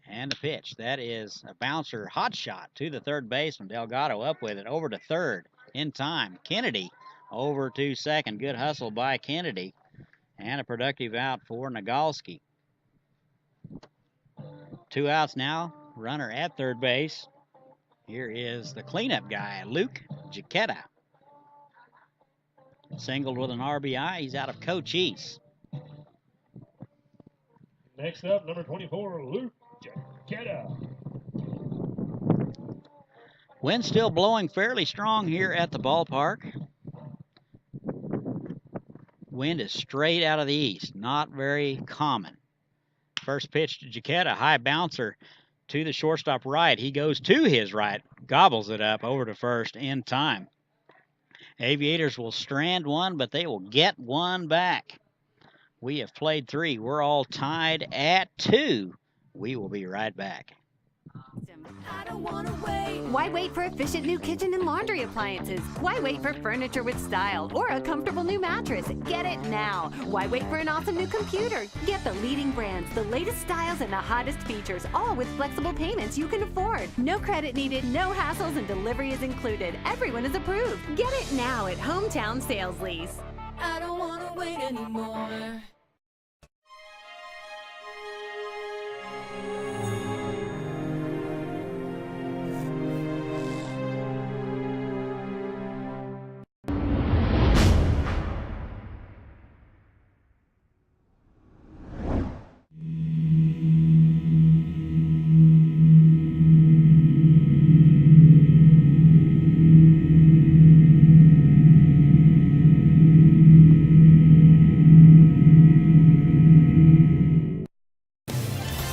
And the pitch, that is a bouncer hot shot to the third baseman. Delgado up with it, over to third in time. Kennedy over to second. Good hustle by Kennedy. And a productive out for Nagalski. 2 outs now, runner at third base. Here is the cleanup guy, Luke Giacchetta. Singled with an RBI, he's out of Cochise. Next up, number 24, Luke Giacchetta. Wind still blowing fairly strong here at the ballpark. Wind is straight out of the east, not very common. First pitch to Giacchetta, high bouncer to the shortstop right. He goes to his right, gobbles it up over to first in time. Aviators will strand one, but they will get one back. We have played 3. We're all tied at 2. We will be right back. I don't wanna wait. Why wait for efficient new kitchen and laundry appliances? Why wait for furniture with style or a comfortable new mattress? Get it now. Why wait for an awesome new computer? Get the leading brands, the latest styles, and the hottest features, all with flexible payments you can afford. No credit needed, no hassles, and delivery is included. Everyone is approved. Get it now at Hometown Sales Lease. I don't wanna wait anymore.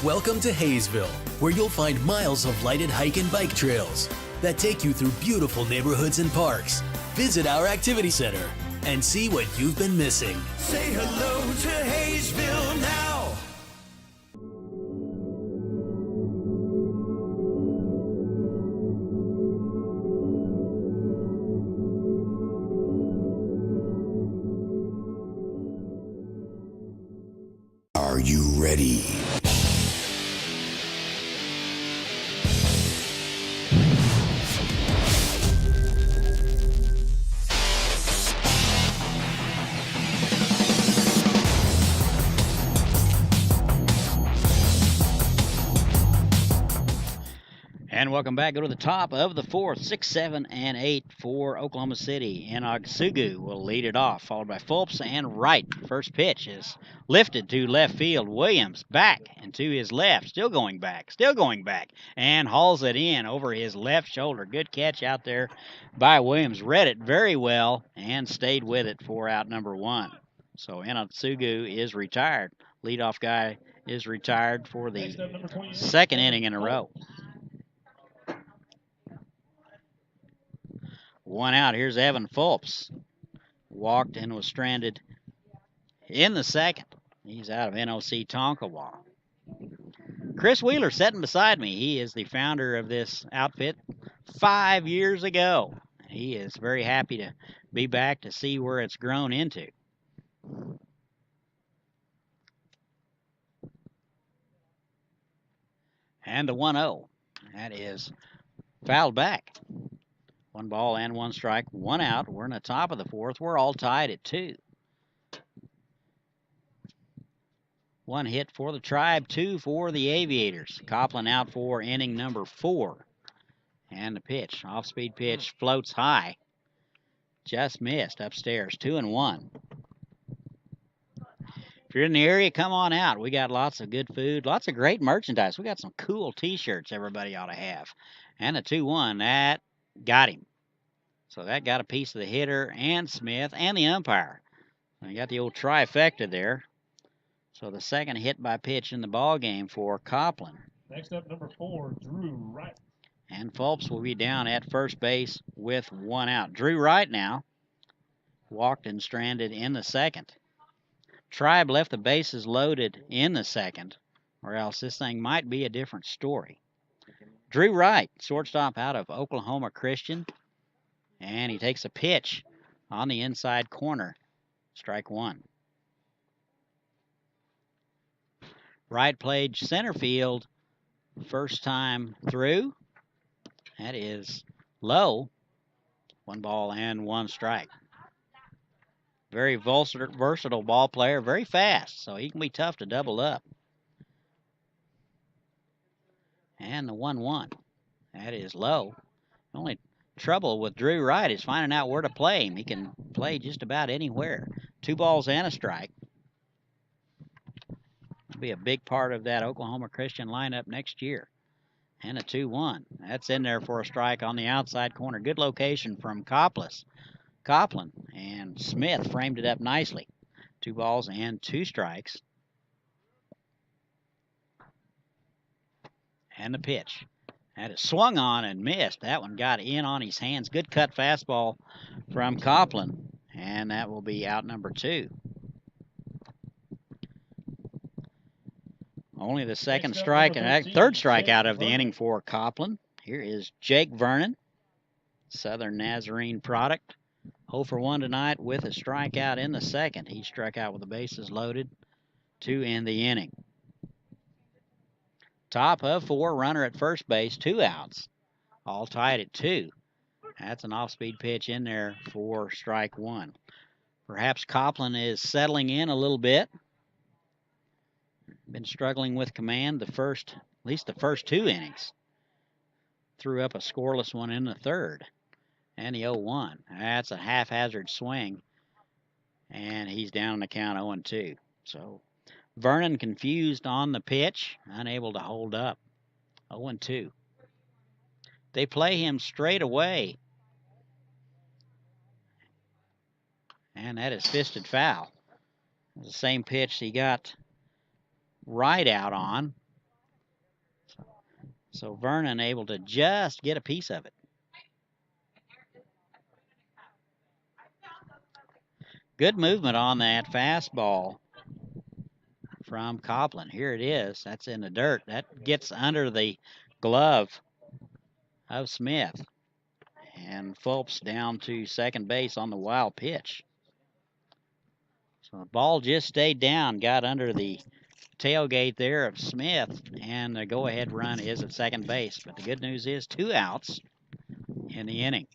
Welcome to Haysville, where you'll find miles of lighted hike and bike trails that take you through beautiful neighborhoods and parks. Visit our activity center and see what you've been missing. Say hello to Haysville now. Are you ready? And welcome back. Go to the top of the fourth. 6, 7, and 8 for Oklahoma City. And Ogsugu will lead it off, followed by Fulps and Wright. First pitch is lifted to left field. Williams back and to his left. Still going back, and hauls it in over his left shoulder. Good catch out there by Williams. Read it very well and stayed with it for out number 1. So Ogsugu is retired. Leadoff guy is retired for the second inning in a row. 1 out. Here's Evan Fulps. Walked and was stranded in the second. He's out of NOC Tonkawa. Chris Wheeler sitting beside me. He is the founder of this outfit 5 years ago. He is very happy to be back to see where it's grown into. And the 1-0. That is fouled back. 1 ball and 1 strike, 1 out. We're in the top of the fourth. We're all tied at 2. 1 hit for the Tribe, 2 for the Aviators. Copeland out for inning number 4. And the pitch, off-speed pitch, floats high. Just missed upstairs, 2-1. If you're in the area, come on out. We got lots of good food, lots of great merchandise. We got some cool T-shirts everybody ought to have. And the 2-1, that got him. So that got a piece of the hitter and Smith and the umpire. So you got the old trifecta there. So the second hit by pitch in the ball game for Copeland. Next up, number 4, Drew Wright. And Fulps will be down at first base with 1 out. Drew Wright now walked and stranded in the second. Tribe left the bases loaded in the second, or else this thing might be a different story. Drew Wright, shortstop out of Oklahoma Christian, and he takes a pitch on the inside corner. Strike 1. Wright played center field first time through. That is low. 1 ball and 1 strike. Very versatile ball player, very fast, so he can be tough to double up. And the 1-1. That is low. The only trouble with Drew Wright is finding out where to play him. He can play just about anywhere. 2 balls and a strike. He'll be a big part of that Oklahoma Christian lineup next year. And a 2-1. That's in there for a strike on the outside corner. Good location from Copeland, and Smith framed it up nicely. 2 balls and 2 strikes. And the pitch. That is swung on and missed. That one got in on his hands. Good cut fastball from Copeland, and that will be out number 2. Only the second Next up, strike number and 13, third Jake strikeout of the Vernon. inning for Copland. Here is Jake Vernon, Southern Nazarene product. 0 for 1 tonight with a strikeout in the second. He struck out with the bases loaded to end the inning. Top of 4, runner at first base, 2 outs. All tied at 2. That's an off-speed pitch in there for strike 1. Perhaps Copland is settling in a little bit. Been struggling with command at least the first 2 innings. Threw up a scoreless one in the third. And the 0-1. That's a haphazard swing. And he's down in the count 0-2. So Vernon confused on the pitch, unable to hold up. 0-2. They play him straight away. And that is fisted foul. The same pitch he got right out on. So Vernon able to just get a piece of it. Good movement on that fastball from Copland. Here it is. That's in the dirt. That gets under the glove of Smith. And Fulps down to second base on the wild pitch. So the ball just stayed down, got under the tailgate there of Smith, and the go-ahead run is at second base. But the good news is 2 outs in the inning.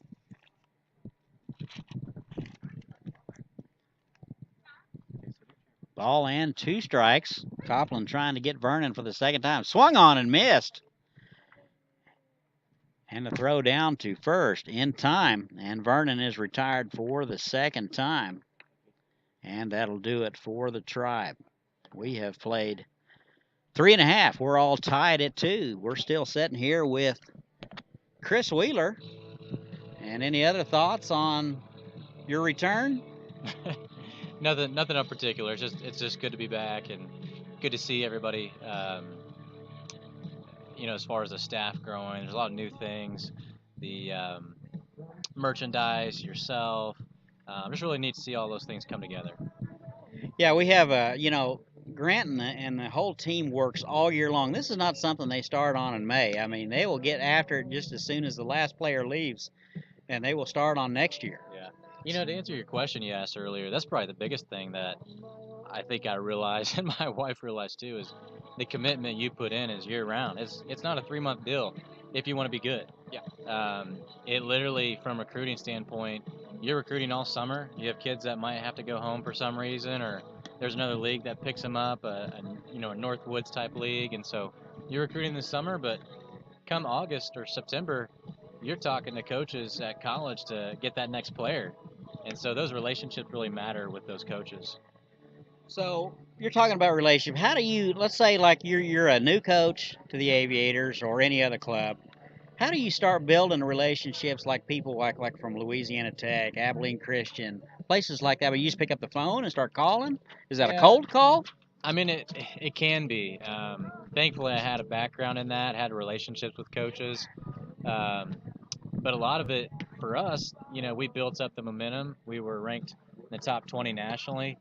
Ball and 2 strikes. Copland trying to get Vernon for the second time. Swung on and missed. And the throw down to first in time. And Vernon is retired for the second time. And that'll do it for the Tribe. We have played 3.5. We're all tied at 2. We're still sitting here with Chris Wheeler. And any other thoughts on your return? Nothing in particular. It's just good to be back and good to see everybody. As far as the staff growing, there's a lot of new things. The merchandise, yourself. Just really neat to see all those things come together. Yeah, we have Grant and the whole team works all year long. This is not something they start on in May. I mean, they will get after it just as soon as the last player leaves, and they will start on next year. Yeah. To answer your question you asked earlier, that's probably the biggest thing that I think I realized, and my wife realized too, is the commitment you put in is year-round. It's not a 3-month deal if you want to be good. Yeah. It literally, from a recruiting standpoint, you're recruiting all summer. You have kids that might have to go home for some reason, or there's another league that picks them up, a Northwoods type league, and so you're recruiting this summer, but come August or September, you're talking to coaches at college to get that next player. And so those relationships really matter with those coaches. So you're talking about relationship. How do you, let's say like you're a new coach to the Aviators or any other club, how do you start building relationships like people like from Louisiana Tech, Abilene Christian, places like that? But you just pick up the phone and start calling? Is that a cold call? I mean, it can be. Thankfully, I had a background in that, had relationships with coaches. But a lot of it, for us, we built up the momentum. We were ranked in the top 20 nationally.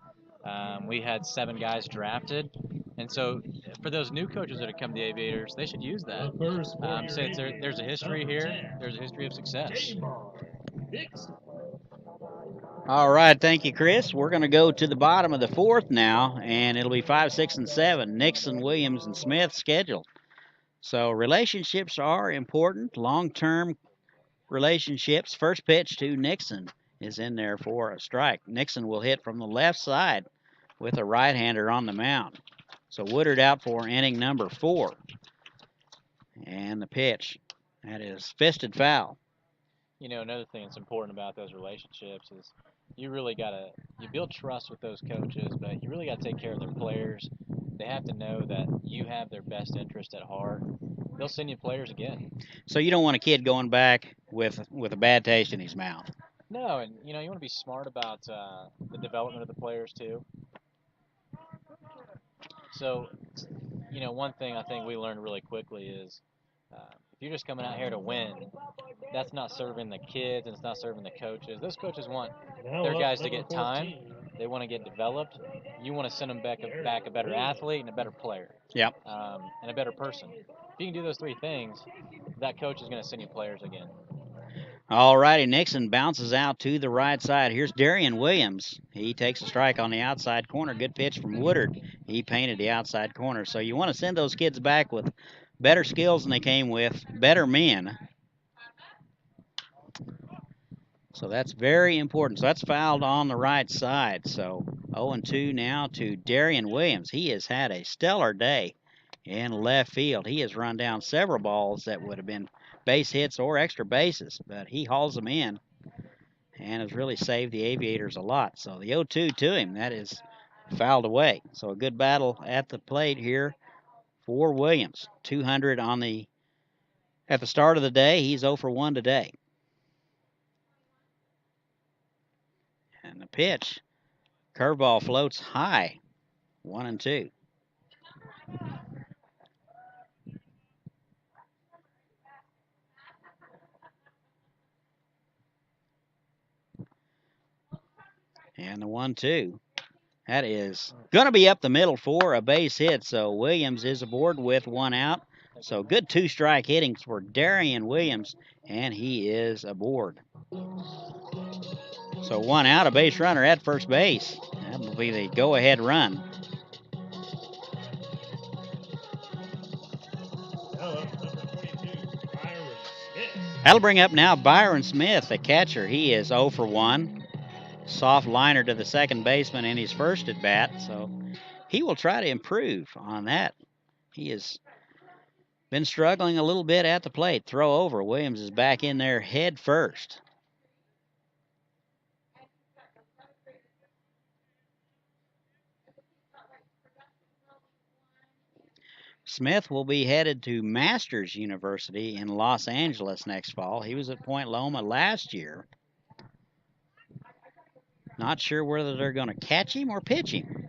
We had 7 guys drafted. And so for those new coaches that have come to the Aviators, they should use that. Since there's a history here, there's a history of success. All right, thank you, Chris. We're going to go to the bottom of the 4th now, and it'll be 5, 6, and 7. Nixon, Williams, and Smith scheduled. So relationships are important, long-term relationships. First pitch to Nixon is in there for a strike. Nixon will hit from the left side with a right-hander on the mound. So Woodard out for inning number 4. And the pitch, that is fisted foul. Another thing that's important about those relationships is you really you build trust with those coaches, but you really got to take care of their players. They have to know that you have their best interest at heart. They'll send you players again. So you don't want a kid going back with a bad taste in his mouth. No, and you want to be smart about the development of the players too. So, one thing I think we learned really quickly is if you're just coming out here to win, that's not serving the kids and it's not serving the coaches. Those coaches want their guys to get time. they want to get developed. You want to send them back a better athlete and a better player. Yep. And a better person. If you can do those three things, that coach is going to send you players again. All righty, Nixon bounces out to the right side. Here's Darian Williams. He takes a strike on the outside corner. Good pitch from Woodard. He painted the outside corner. So you want to send those kids back with better skills than they came with, better men. So that's very important. So that's fouled on the right side. So 0-2 now to Darian Williams. He has had a stellar day in left field. He has run down several balls that would have been base hits or extra bases, but he hauls them in and has really saved the Aviators a lot. So the 0-2 to him, that is fouled away. So a good battle at the plate here for Williams. 200 at the start of the day. He's 0 for 1 today. And the pitch, curveball floats high. 1-2. And the 1-2. That is going to be up the middle for a base hit. So Williams is aboard with 1 out. So good 2-strike hitting for Darian Williams, and he is aboard. So 1 out, a base runner at first base. That will be the go-ahead run. That'll bring up now Byron Smith, the catcher. He is 0 for 1. Soft liner to the second baseman in his first at bat, so he will try to improve on that. He has been struggling a little bit at the plate. Throw over. Williams is back in there head first. Smith will be headed to Masters University in Los Angeles next fall. He was at Point Loma last year. Not sure whether they're going to catch him or pitch him.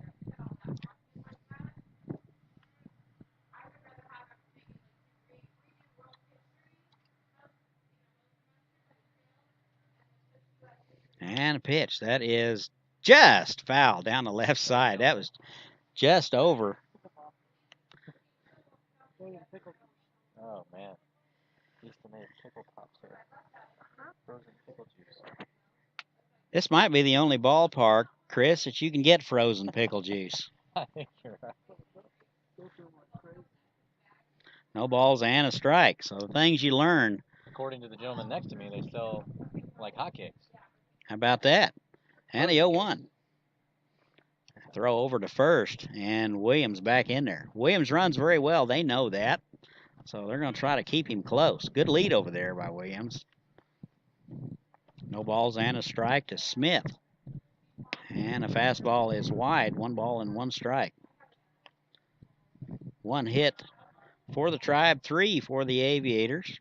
And a pitch. That is just foul down the left side. That was just over. Oh, man. Used to make pickle pops there. Frozen pickle juice. This might be the only ballpark, Chris, that you can get frozen pickle juice. I think you're right. No balls and a strike. So the things you learn. According to the gentleman next to me, they sell like hotcakes. How about that? And the 0-1. Throw over to first, and Williams back in there. Williams runs very well. They know that. So they're going to try to keep him close. Good lead over there by Williams. No balls and a strike to Smith. And a fastball is wide. 1 ball and 1 strike. 1 hit for the Tribe, 3 for the Aviators.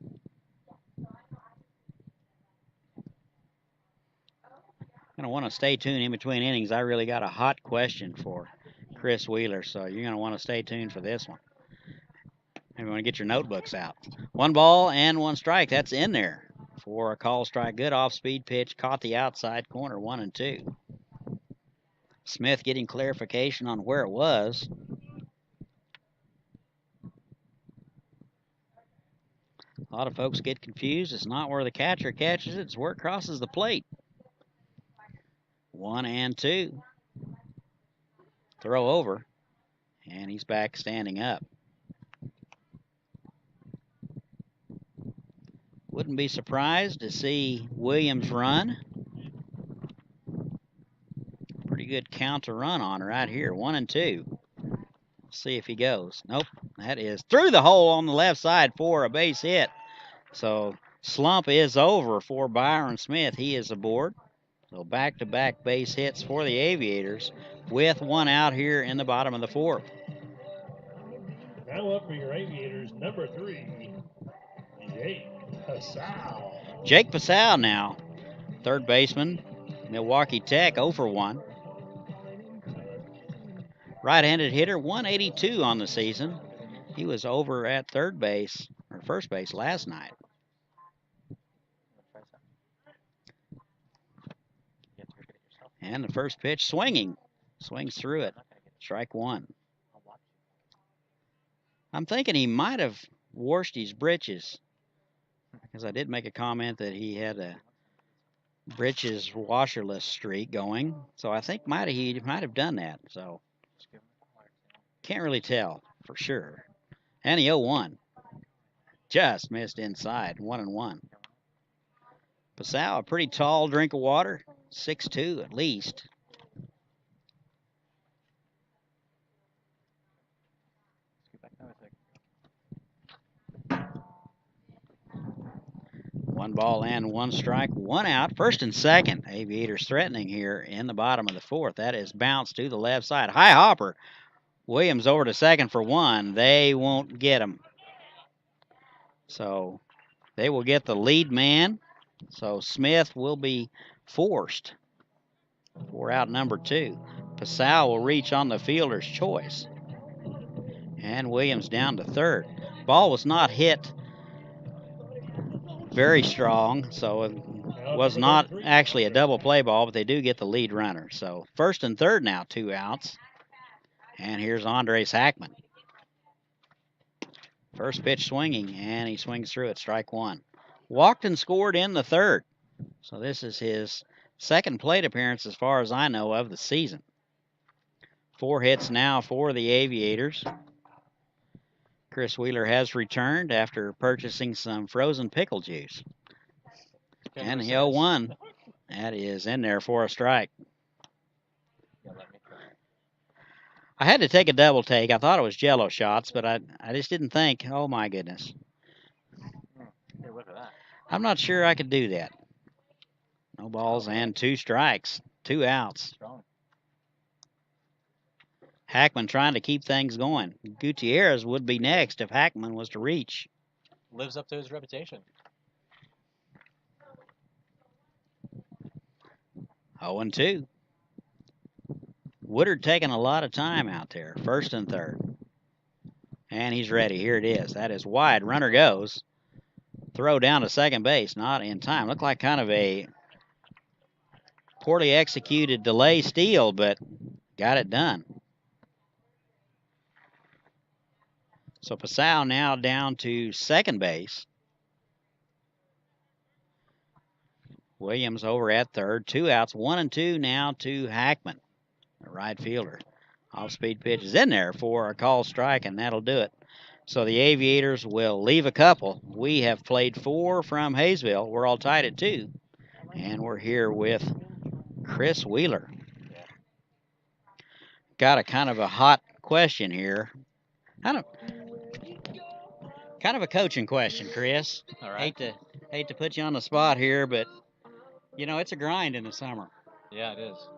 Going to want to stay tuned in between innings. I really got a hot question for Chris Wheeler, so you're going to want to stay tuned for this one. Maybe want to get your notebooks out. 1 ball and 1 strike. That's in there for a call strike. Good off-speed pitch. Caught the outside corner. 1-2. Smith getting clarification on where it was. A lot of folks get confused. It's not where the catcher catches it. It's where it crosses the plate. 1-2. Throw over. And he's back standing up. Wouldn't be surprised to see Williams run. Pretty good count to run on right here. 1-2. See if he goes. Nope. That is through the hole on the left side for a base hit. So slump is over for Byron Smith. He is aboard. So back-to-back base hits for the Aviators with 1 out here in the bottom of the 4th. Now up for your Aviators, number 3, Jake Pascal. Jake Pascal now, third baseman, Milwaukee Tech, 0 for 1. Right-handed hitter, 182 on the season. He was over at third base, or first base last night. And the first pitch swinging. Swings through it. Strike one. I'm thinking he might have washed his britches, because I did make a comment that he had a britches washerless streak going. So I think he might have done that. So can't really tell for sure. And the 0-1. Just missed inside. 1-1. Pasau, a pretty tall drink of water. 6'2" at least. One ball and one strike, one out. First and second. Aviators threatening here in the bottom of the fourth. That is bounced to the left side. High hopper. Williams over to second for one. They won't get him. So they will get the lead man. So Smith will be forced for out number two. Pasau will reach on the fielder's choice. And Williams down to third. Ball was not hit very strong, so it was not actually a double play ball, but they do get the lead runner. So first and third now, 2 outs. And here's Andres Hackman. First pitch swinging, and he swings through it, strike one. Walked and scored in the third. So this is his second plate appearance, as far as I know, of the season. 4 hits now for the Aviators. Chris Wheeler has returned after purchasing some frozen pickle juice. And the 0-1, that is in there for a strike. I had to take a double take. I thought it was Jello shots, but I just didn't think, oh my goodness. I'm not sure I could do that. No balls and 2 strikes, 2 outs. Hackman trying to keep things going. Gutierrez would be next if Hackman was to reach. Lives up to his reputation. 0-2. Woodard taking a lot of time out there. First and third. And he's ready. Here it is. That is wide. Runner goes. Throw down to second base. Not in time. Looked like kind of a poorly executed delay steal, but got it done. So Pasau now down to second base. Williams over at third. 2 outs. 1-2 now to Hackman, the right fielder. Off-speed pitch is in there for a call strike, and that'll do it. So the Aviators will leave a couple. We have played 4 from Haysville. We're all tied at 2. And we're here with Chris Wheeler. Got a kind of a hot question here. Kind of a coaching question, Chris. All right. Hate to put you on the spot here, but you know it's a grind in the summer. Yeah, it is.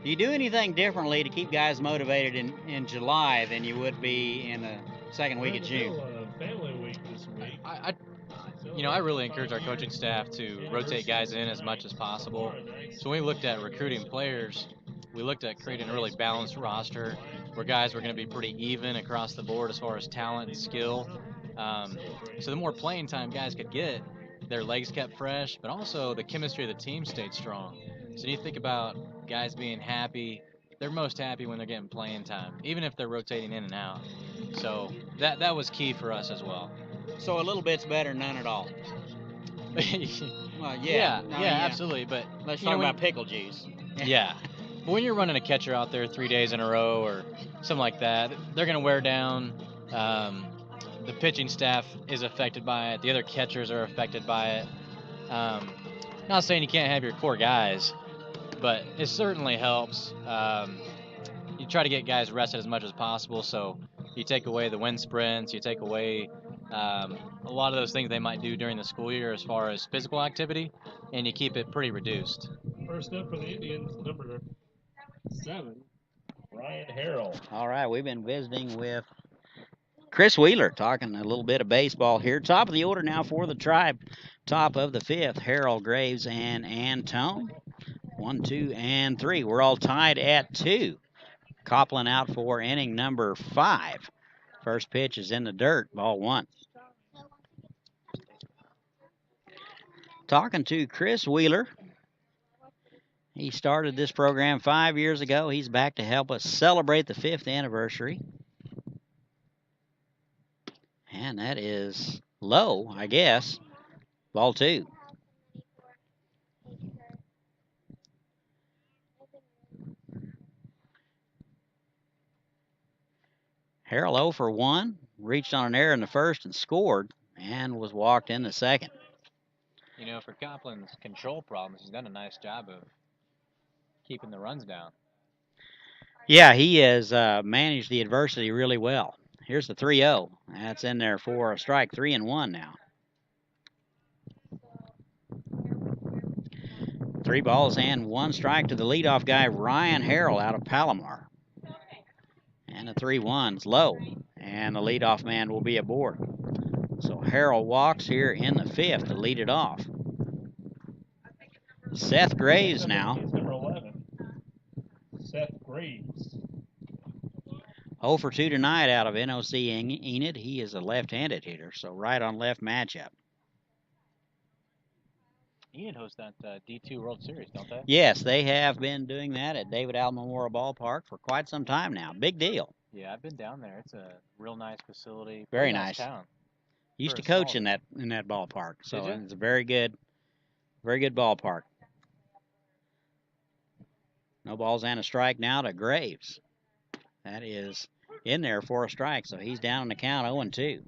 Do you do anything differently to keep guys motivated in July than you would be in the second week of June? Family week this week. I really encourage our coaching staff to rotate guys in as much as possible. So when we looked at recruiting players, we looked at creating a really balanced roster where guys were going to be pretty even across the board as far as talent and skill. So the more playing time guys could get, their legs kept fresh, but also the chemistry of the team stayed strong. So you think about guys being happy, they're most happy when they're getting playing time, even if they're rotating in and out. So that was key for us as well. So a little bit's better than none at all. Well, yeah, absolutely. But let's talk about pickle juice. Yeah. But when you're running a catcher out there 3 days in a row or something like that, they're going to wear down. The pitching staff is affected by it. The other catchers are affected by it. Not saying you can't have your core guys, but it certainly helps. You try to get guys rested as much as possible, so you take away the wind sprints, you take away a lot of those things they might do during the school year as far as physical activity, and you keep it pretty reduced. First up for the Indians, number 7, Ryan Harrell. All right, we've been visiting with Chris Wheeler, talking a little bit of baseball here. Top of the order now for the Tribe. Top of the 5th, Harold Graves and Antone. 1, 2, and 3. We're all tied at 2. Copeland out for inning number 5. First pitch is in the dirt, ball 1. Talking to Chris Wheeler. He started this program 5 years ago. He's back to help us celebrate the 5th anniversary. And that is low, I guess. Ball 2. Harrell 0 for 1. Reached on an error in the first and scored, and was walked in the second. You know, for Copland's control problems, he's done a nice job of keeping the runs down. Yeah, he has managed the adversity really well. Here's the 3-0. That's in there for a strike. 3-1 now. 3 balls and 1 strike to the leadoff guy, Ryan Harrell, out of Palomar. And the 3-1's low, and the leadoff man will be aboard. So Harrell walks here in the 5th to lead it off. Seth Graves now. He's number 11. Seth Graves. 0 for 2 tonight out of NOC Enid. He is a left-handed hitter, so right on left matchup. Enid hosts that D2 World Series, don't they? Yes, they have been doing that at David Allen Memorial Ballpark for quite some time now. Big deal. Yeah, I've been down there. It's a real nice facility. Very Pretty nice. town. Used For to a coach small in that ballpark, so Did you? it's a very good ballpark. No balls and a strike now to Graves. That is in there for a strike, so he's down on the count 0-2.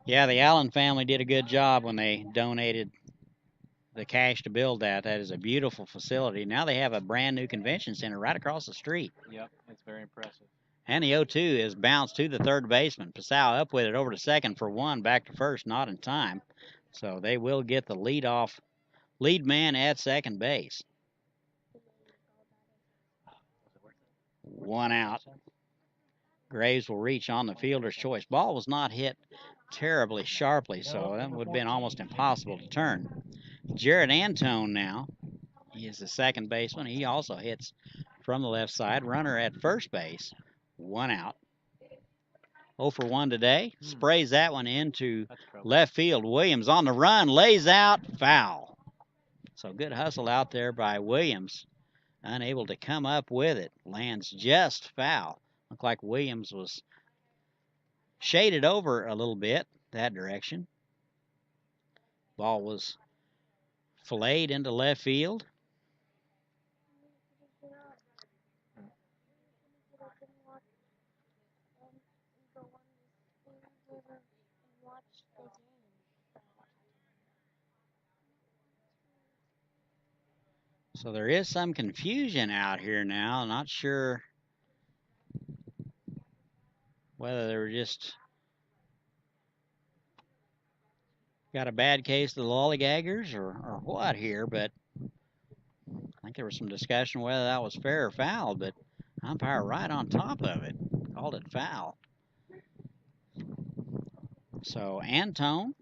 Yeah, the Allen family did a good job when they donated the cash to build that. That is a beautiful facility. Now they have a brand new convention center right across the street. Yep, it's very impressive. And the 0-2 is bounced to the third baseman. Pasau up with it over to second for 1, back to first, not in time. So they will get the lead man at second base. 1 out. Graves will reach on the fielder's choice. Ball was not hit terribly sharply, so that would have been almost impossible to turn. Jared Antone now. He is the second baseman. He also hits from the left side. Runner at first base. 1 out. 0 for 1 today. Sprays that one into left field. Williams on the run. Lays out. Foul. So good hustle out there by Williams. Unable to come up with it. Lands just foul. Looked like Williams was shaded over a little bit that direction. Ball was filleted into left field. So there is some confusion out here now. Not sure whether they were just got a bad case of the lollygaggers or what here, but I think there was some discussion whether that was fair or foul, but umpire right on top of it called it foul. So Antone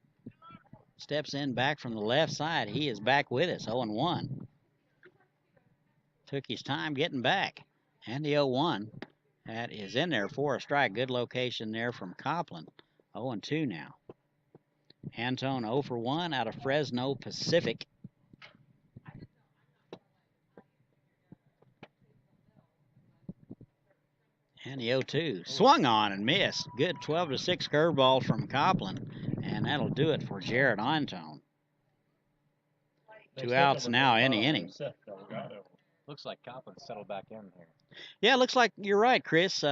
steps in back from the left side. He is back with us, 0-1. Took his time getting back. And the 0-1. That is in there for a strike. Good location there from Copland. 0-2 now. Antone 0 for 1 out of Fresno Pacific. And the 0-2. Swung on and missed. Good 12-6 curveball from Copland. And that'll do it for Jared Antone. 2 outs now in the inning. Looks like Copland settled back in here. Yeah, looks like you're right, Chris.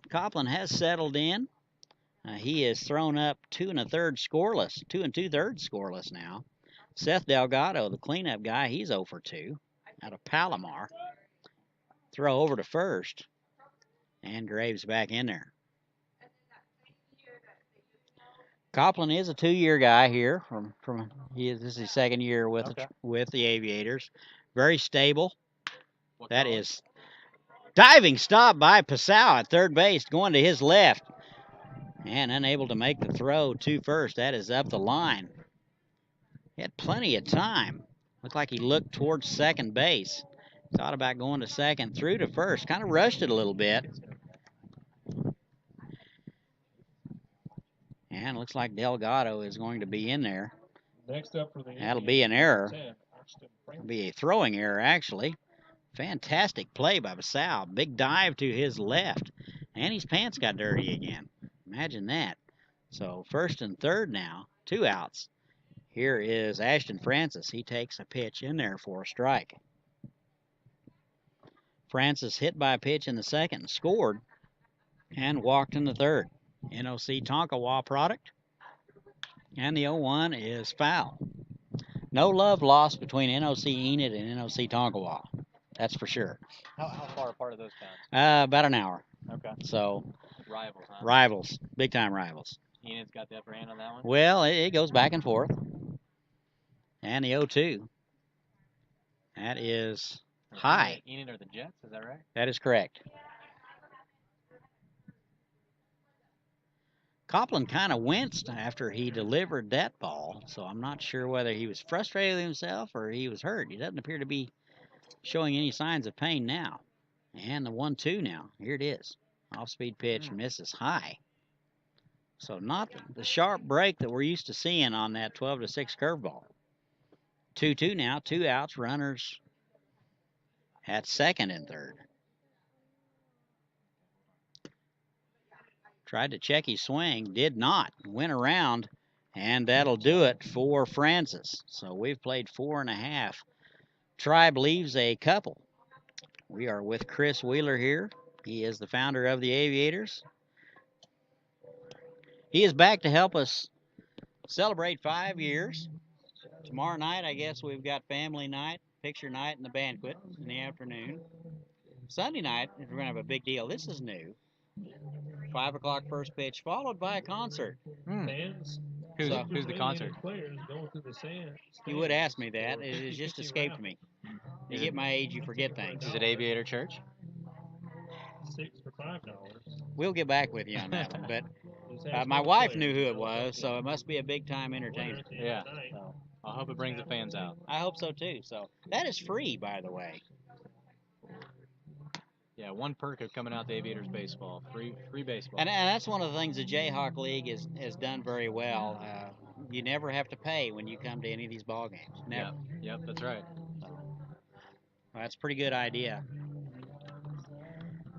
Copland has settled in. He has thrown up 2 2/3 scoreless now. Seth Delgado, the cleanup guy, he's 0 for 2 out of Palomar. Throw over to first. And Graves back in there. Copland is a 2-year guy here. This is his second year with the Aviators. Very stable. That is diving stop by Pasau at third base, going to his left. And unable to make the throw to first. That is up the line. He had plenty of time. Looked like he looked towards second base. Thought about going to second, through to first. Kind of rushed it a little bit. And looks like Delgado is going to be in there. Next up for the That'll be an error. It'll be a throwing error, actually. Fantastic play by Basal. Big dive to his left. And his pants got dirty again. Imagine that. So 1st and 3rd now. 2 outs. Here is Ashton Francis. He takes a pitch in there for a strike. Francis hit by a pitch in the 2nd, scored, and walked in the 3rd. NOC Tonkawa product. And the 0-1 is foul. No love lost between NOC Enid and NOC Tonkawa. That's for sure. How far apart are those towns? About an hour. Okay. So, Rivals, huh? rivals. Big time rivals. Enid's got the upper hand on that one? Well, it goes back and forth. And the 0-2. That is high. Enid are the Jets, is that right? That is correct. Copland kind of winced after he delivered that ball, so I'm not sure whether he was frustrated with himself or he was hurt. He doesn't appear to be showing any signs of pain now. And the 1-2 now. Here it is. Off-speed pitch misses high. So not the sharp break that we're used to seeing on that 12-6 curveball. 2-2 now. 2 outs. Runners at 2nd and 3rd. Tried to check his swing. Did not. Went around. And that'll do it for Francis. So we've played 4.5. Tribe leaves a couple. We are with Chris Wheeler here. He is the founder of the Aviators. He is back to help us celebrate 5 years. Tomorrow night, I guess we've got family night, picture night, and the banquet in the afternoon. Sunday night, we're going to have a big deal. This is new. 5 o'clock first pitch, followed by a concert. Fans, Who's the concert? players going through the sand. You would ask me that. It has just escaped me. You get my age, you forget things. Is it Aviator Church? 6 for $5. We'll get back with you on that one. But my wife knew who it was, so it must be a big-time entertainment. Yeah. So I hope it brings the fans out. I hope so, too. So that is free, by the way. Yeah, one perk of coming out to Aviators baseball, free baseball. And that's one of the things the Jayhawk League has done very well. You never have to pay when you come to any of these ball games. Never. Yep, that's right. Well, that's a pretty good idea.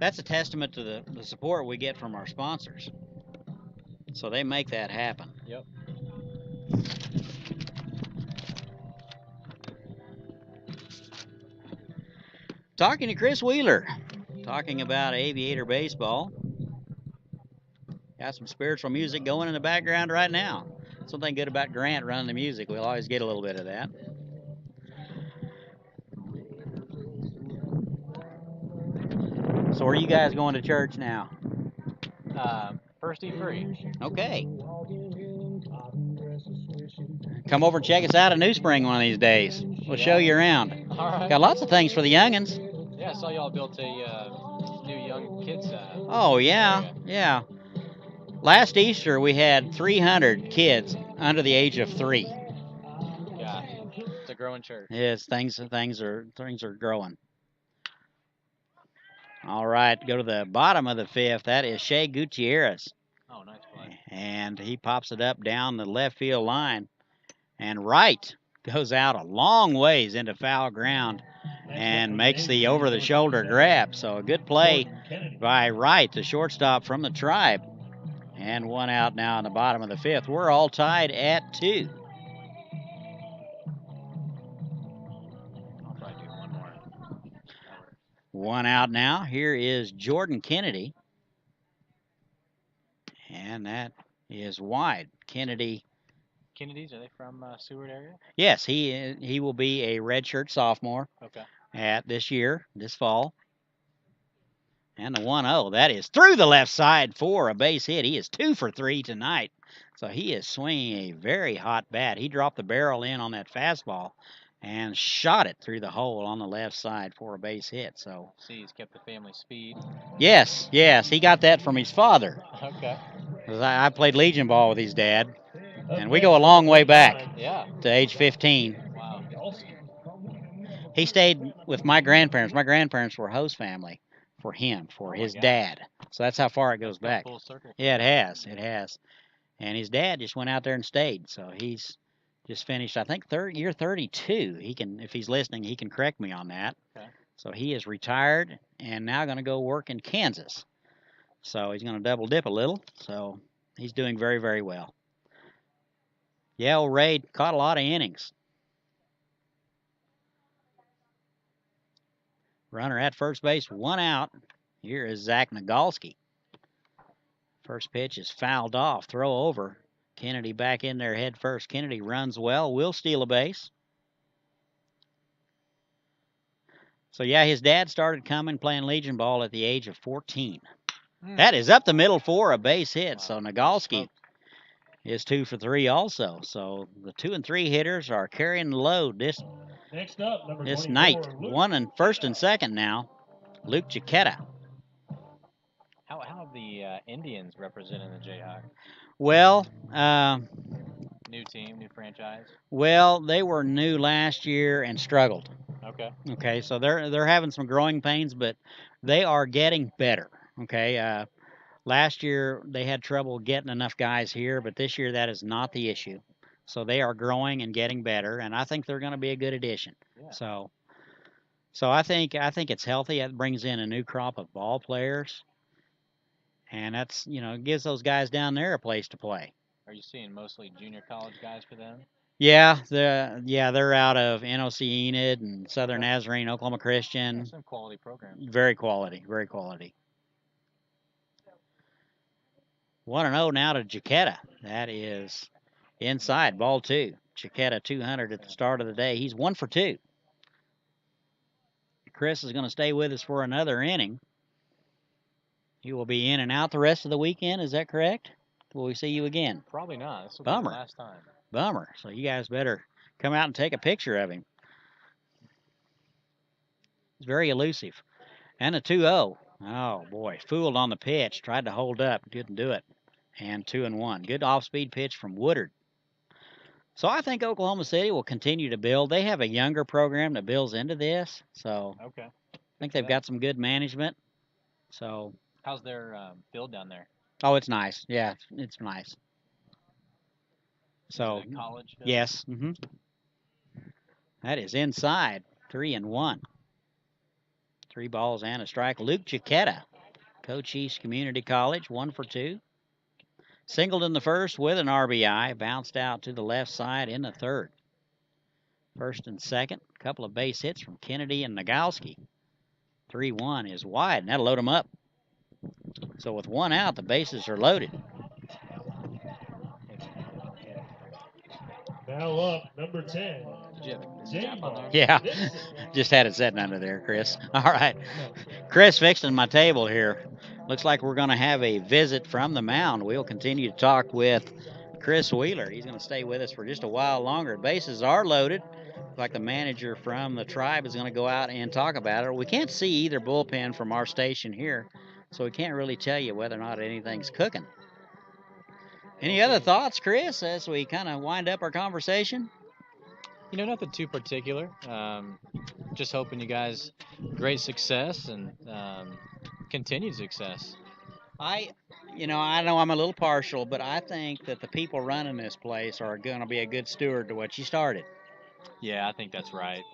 That's a testament to the support we get from our sponsors. So they make that happen. Yep. Talking to Chris Wheeler, talking about Aviator baseball. Got some spiritual music going in the background right now. Something good about Grant running the music. We'll always get a little bit of that. So are you guys going to church now? First eat free. Okay. Come over and check us out at New Spring one of these days. We'll show you around. All right. Got lots of things for the youngins. Yeah, I saw y'all built a new young kids. Oh, yeah, yeah. Last Easter, we had 300 kids under the age of 3. Yeah, it's a growing church. Yes, things are growing. All right, go to the bottom of the 5th. That is Shea Gutierrez. Oh, nice play. And he pops it up down the left field line. And Wright goes out a long ways into foul ground and makes the over-the-shoulder grab. So a good play by Wright, the shortstop from the Tribe. And 1 out now in the bottom of the 5th. We're all tied at 2. I'll probably do one more. 1 out now. Here is Jordan Kennedy. And that is wide. Kennedy. Kennedys, are they from Seward area? Yes, he will be a redshirt sophomore Okay. at this fall. And the 1-0, that is through the left side for a base hit. He is 2 for 3 tonight. So he is swinging a very hot bat. He dropped the barrel in on that fastball and shot it through the hole on the left side for a base hit. So See, he's kept the family speed. yes, he got that from his father. Okay. 'Cause I played Legion ball with his dad, and we go a long way back Yeah. to age 15. Wow. He stayed with my grandparents. My grandparents were a host family for him, for his God. dad. So that's how far it goes Come back. Full circle. Yeah, it has. And his dad just went out there and stayed. So he's Just finished, I think, year 32. He can, if he's listening, he can correct me on that. Okay. So he is retired and now going to go work in Kansas. So he's going to double dip a little. So he's doing very, very well. Yeah, old Ray caught a lot of innings. Runner at first base, 1 out. Here is Zach Nagalski. First pitch is fouled off. Throw over. Kennedy back in there head first. Kennedy runs well, will steal a base. So, yeah, his dad started coming playing Legion ball at the age of 14. That is up the middle for a base hit. So, Nagalski is 2 for 3 also. So, the 2 and 3 hitters are carrying the load Next up, number this 24, night. Luke 1 and first and second now. Luke Chiquetta. How have the Indians represented the Jayhawk? Well, New team, new franchise. well, they were new last year and struggled. Okay. Okay, so they're having some growing pains, but they are getting better. Okay, last year they had trouble getting enough guys here, but this year that is not the issue. So they are growing and getting better, and I think they're going to be a good addition. Yeah. So I think it's healthy. It brings in a new crop of ball players, and that's gives those guys down there a place to play. Are you seeing mostly junior college guys for them? Yeah, they're out of NOC Enid and Southern Nazarene, Oklahoma Christian. Yeah, some quality programs. Very quality, very quality. 1-0 now to Chiquetta. That is inside, ball 2. Chiquetta 200 at the start of the day. He's 1 for 2. Chris is going to stay with us for another inning. He will be in and out the rest of the weekend. Is that correct? Will we see you again? Probably not. This will Bummer. be the last time. Bummer. So you guys better come out and take a picture of him. He's very elusive. And a 2-0. Oh, boy. Fooled on the pitch. Tried to hold up. Didn't do it. And 2-1. Good off-speed pitch from Woodard. So I think Oklahoma City will continue to build. They have a younger program that builds into this. So Okay. I think they've got some good management. So How's their field down there? oh, it's nice. Yeah, it's nice. So Is it a college field? yes. That is inside. 3-1. 3 balls and a strike. Luke Chiquetta, Cochise Community College, 1 for 2. Singled in the first with an RBI. Bounced out to the left side in the third. First and second. A couple of base hits from Kennedy and Nagalski. 3-1 is wide, and that'll load them up. So with 1 out, the bases are loaded. Now up, number 10. Did you have a snap on there? Yeah, just had it sitting under there, Chris. All right. Chris fixing my table here. Looks like we're going to have a visit from the mound. We'll continue to talk with Chris Wheeler. He's going to stay with us for just a while longer. Bases are loaded. Looks like the manager from the Tribe is going to go out and talk about it. We can't see either bullpen from our station here, so we can't really tell you whether or not anything's cooking. Any other thoughts, Chris, as we kind of wind up our conversation? Nothing too particular. Just hoping you guys great success and continued success. I know I'm a little partial, but I think that the people running this place are going to be a good steward to what you started. Yeah, I think that's right.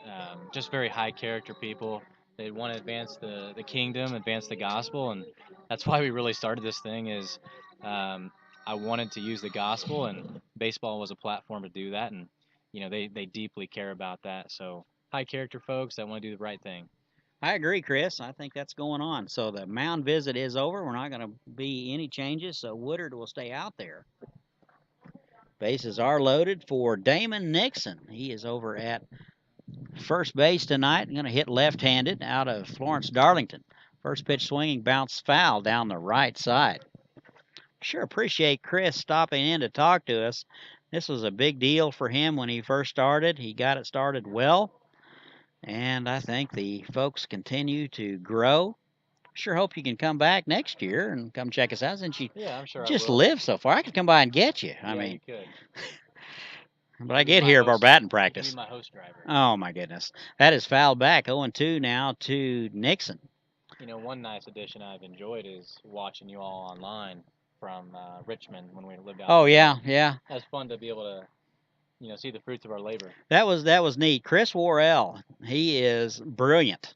Just very high character people. They want to advance the kingdom, advance the gospel, and that's why we really started this thing is I wanted to use the gospel, and baseball was a platform to do that, and they deeply care about that. So high character folks that want to do the right thing. I agree, Chris. I think that's going on. So the mound visit is over. We're not going to be any changes, so Woodard will stay out there. Bases are loaded for Damon Nixon. He is over at first base tonight. Going to hit left-handed out of Florence Darlington. First pitch swinging, bounce foul down the right side. Sure appreciate Chris stopping in to talk to us. This was a big deal for him when he first started. He got it started well, and I think the folks continue to grow. Sure hope you can come back next year and come check us out since you I'm sure just I will. live so far. I could come by and get you. I Yeah, mean, you could. but I get here for batting You practice. be my host driver. Oh, my goodness. That is fouled back. 0-2 now to Nixon. One nice addition I've enjoyed is watching you all online from Richmond when we lived out. Oh, there. yeah. It's fun to be able to see the fruits of our labor. That was neat. Chris Worrell, he is brilliant.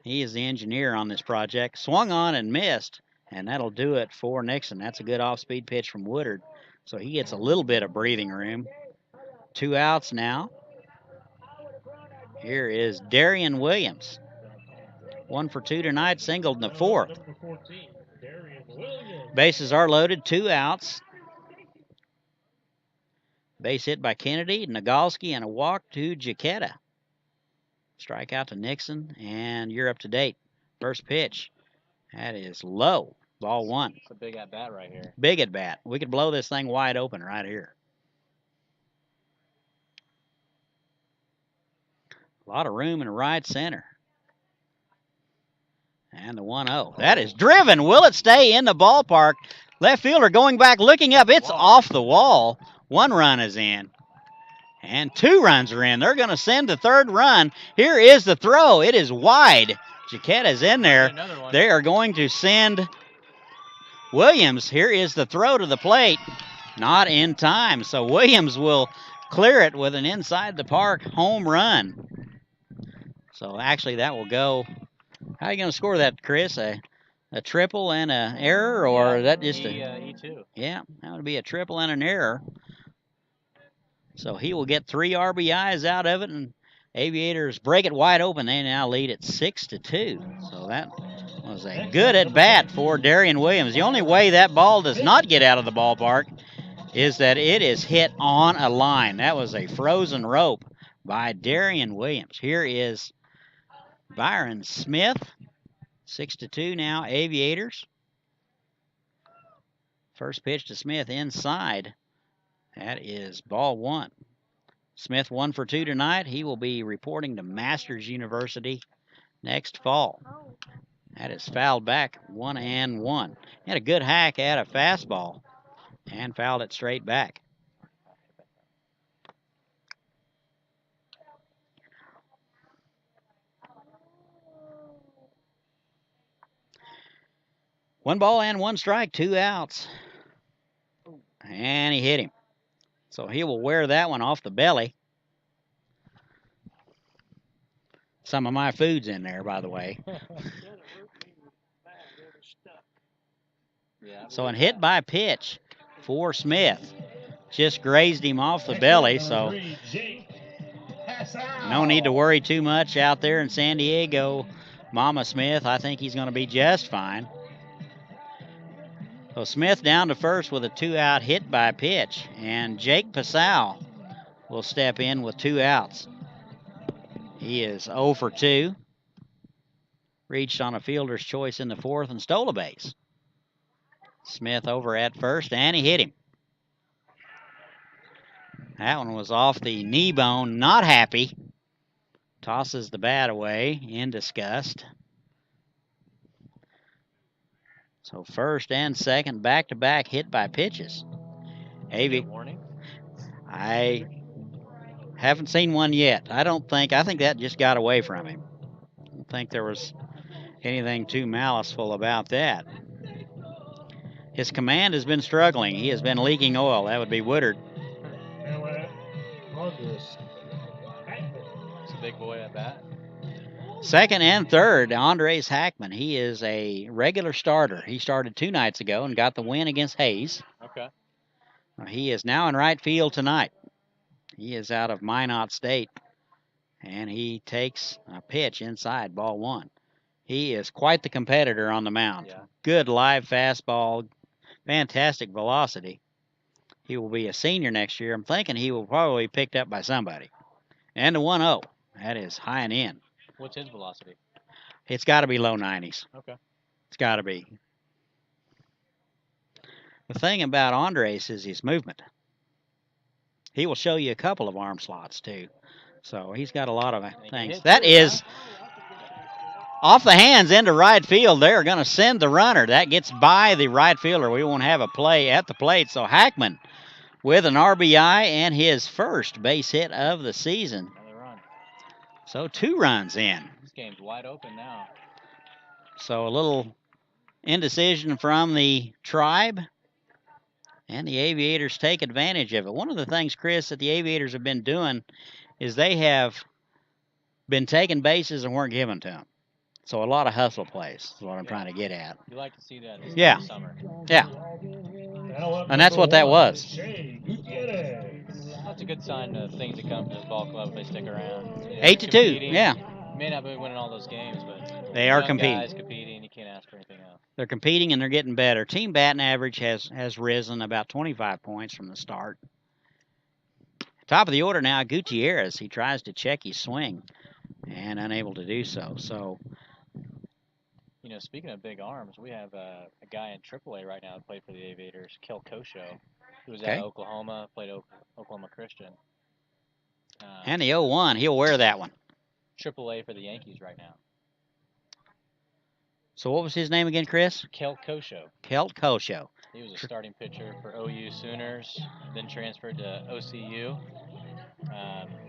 He is the engineer on this project. Swung on and missed, and that'll do it for Nixon. That's a good off-speed pitch from Woodard. So he gets a little bit of breathing room. 2 outs now. Here is Darian Williams. 1 for 2 tonight, singled in the 4th. Number 14, Darian Williams. Bases are loaded, 2 outs. Base hit by Kennedy, Nagalski, and a walk to Jaquetta. Strikeout to Nixon, and you're up to date. First pitch. That is low. Ball 1. It's a big at bat right here. Big at bat. We could blow this thing wide open right here. A lot of room in right center. And the 1-0. That is driven. Will it stay in the ballpark? Left fielder going back, looking up. It's off the wall. 1 run is in. And 2 runs are in. They're going to send the 3rd run. Here is the throw. It is wide. Jaquetta's in there. They are going to send Williams. Here is the throw to the plate. Not in time. So Williams will clear it with an inside the park home run. So actually that will go. How are you going to score that, Chris? A triple and an error, or is that just E2? Yeah, that would be a triple and an error. So he will get 3 RBIs out of it, and Aviators break it wide open. They now lead at 6-2. So that was a good at bat for Darian Williams. The only way that ball does not get out of the ballpark is that it is hit on a line. That was a frozen rope by Darian Williams. Here is Byron Smith. 6-2 now, Aviators. First pitch to Smith inside. That is ball 1. Smith 1 for 2 tonight. He will be reporting to Masters University next fall. That is fouled back 1-1. Had a good hack at a fastball and fouled it straight back. One ball and 1 strike, 2 outs. And he hit him. So he will wear that one off the belly. Some of my food's in there, by the way. So a hit by pitch for Smith. Just grazed him off the belly, so no need to worry too much out there in San Diego. Mama Smith, I think he's going to be just fine. So Smith down to first with a 2-out hit by pitch, and Jake Passau will step in with 2 outs. He is 0 for 2. Reached on a fielder's choice in the 4th and stole a base. Smith over at first, and he hit him. That one was off the knee bone, not happy. Tosses the bat away in disgust. So first and second, back-to-back hit by pitches. I haven't seen one yet. I think that just got away from him. I don't think there was anything too maliceful about that. His command has been struggling. He has been leaking oil. That would be Woodard. It's a big boy at bat. Second and third, Andres Hackman. He is a regular starter. He started 2 nights ago and got the win against Hayes. Okay. He is now in right field tonight. He is out of Minot State, and he takes a pitch inside, ball 1. He is quite the competitor on the mound. Yeah. Good live fastball, fantastic velocity. He will be a senior next year. I'm thinking he will probably be picked up by somebody. And the 1-0. That is high and in. What's his velocity? It's got to be low 90s. Okay. It's got to be. The thing about Andres is his movement. He will show you a couple of arm slots, too. So he's got a lot of things. That is off the hands into right field. They're going to send the runner. That gets by the right fielder. We won't have a play at the plate. So Hackman with an RBI and his first base hit of the season. So 2 runs in. This game's wide open now. So a little indecision from the Tribe. And the Aviators take advantage of it. One of the things, Chris, that the Aviators have been doing is they have been taking bases and weren't giving to them. So a lot of hustle plays is what I'm trying to get at. You like to see that this Yeah. time of summer. Yeah. Now up And that's what number that one, was. Shea Gutierrez. That's a good sign of things that come to the ball club if they stick around. You know, 8-2, competing. yeah. You may not be winning all those games, but They are young competing. guys competing. You can't ask for anything else. They're competing and they're getting better. Team batting average has risen about 25 points from the start. Top of the order now, Gutierrez. He tries to check his swing and unable to do so. So, You know, speaking of big arms, we have a guy in AAA right now that played for the Aviators, Kel Kosho, who was out of Oklahoma, played Oklahoma Christian. And the 0-1, he'll wear that one. AAA for the Yankees right now. So what was his name again, Chris? Kel Kosho. Kelt Kosho. He was a starting pitcher for OU Sooners, then transferred to OCU.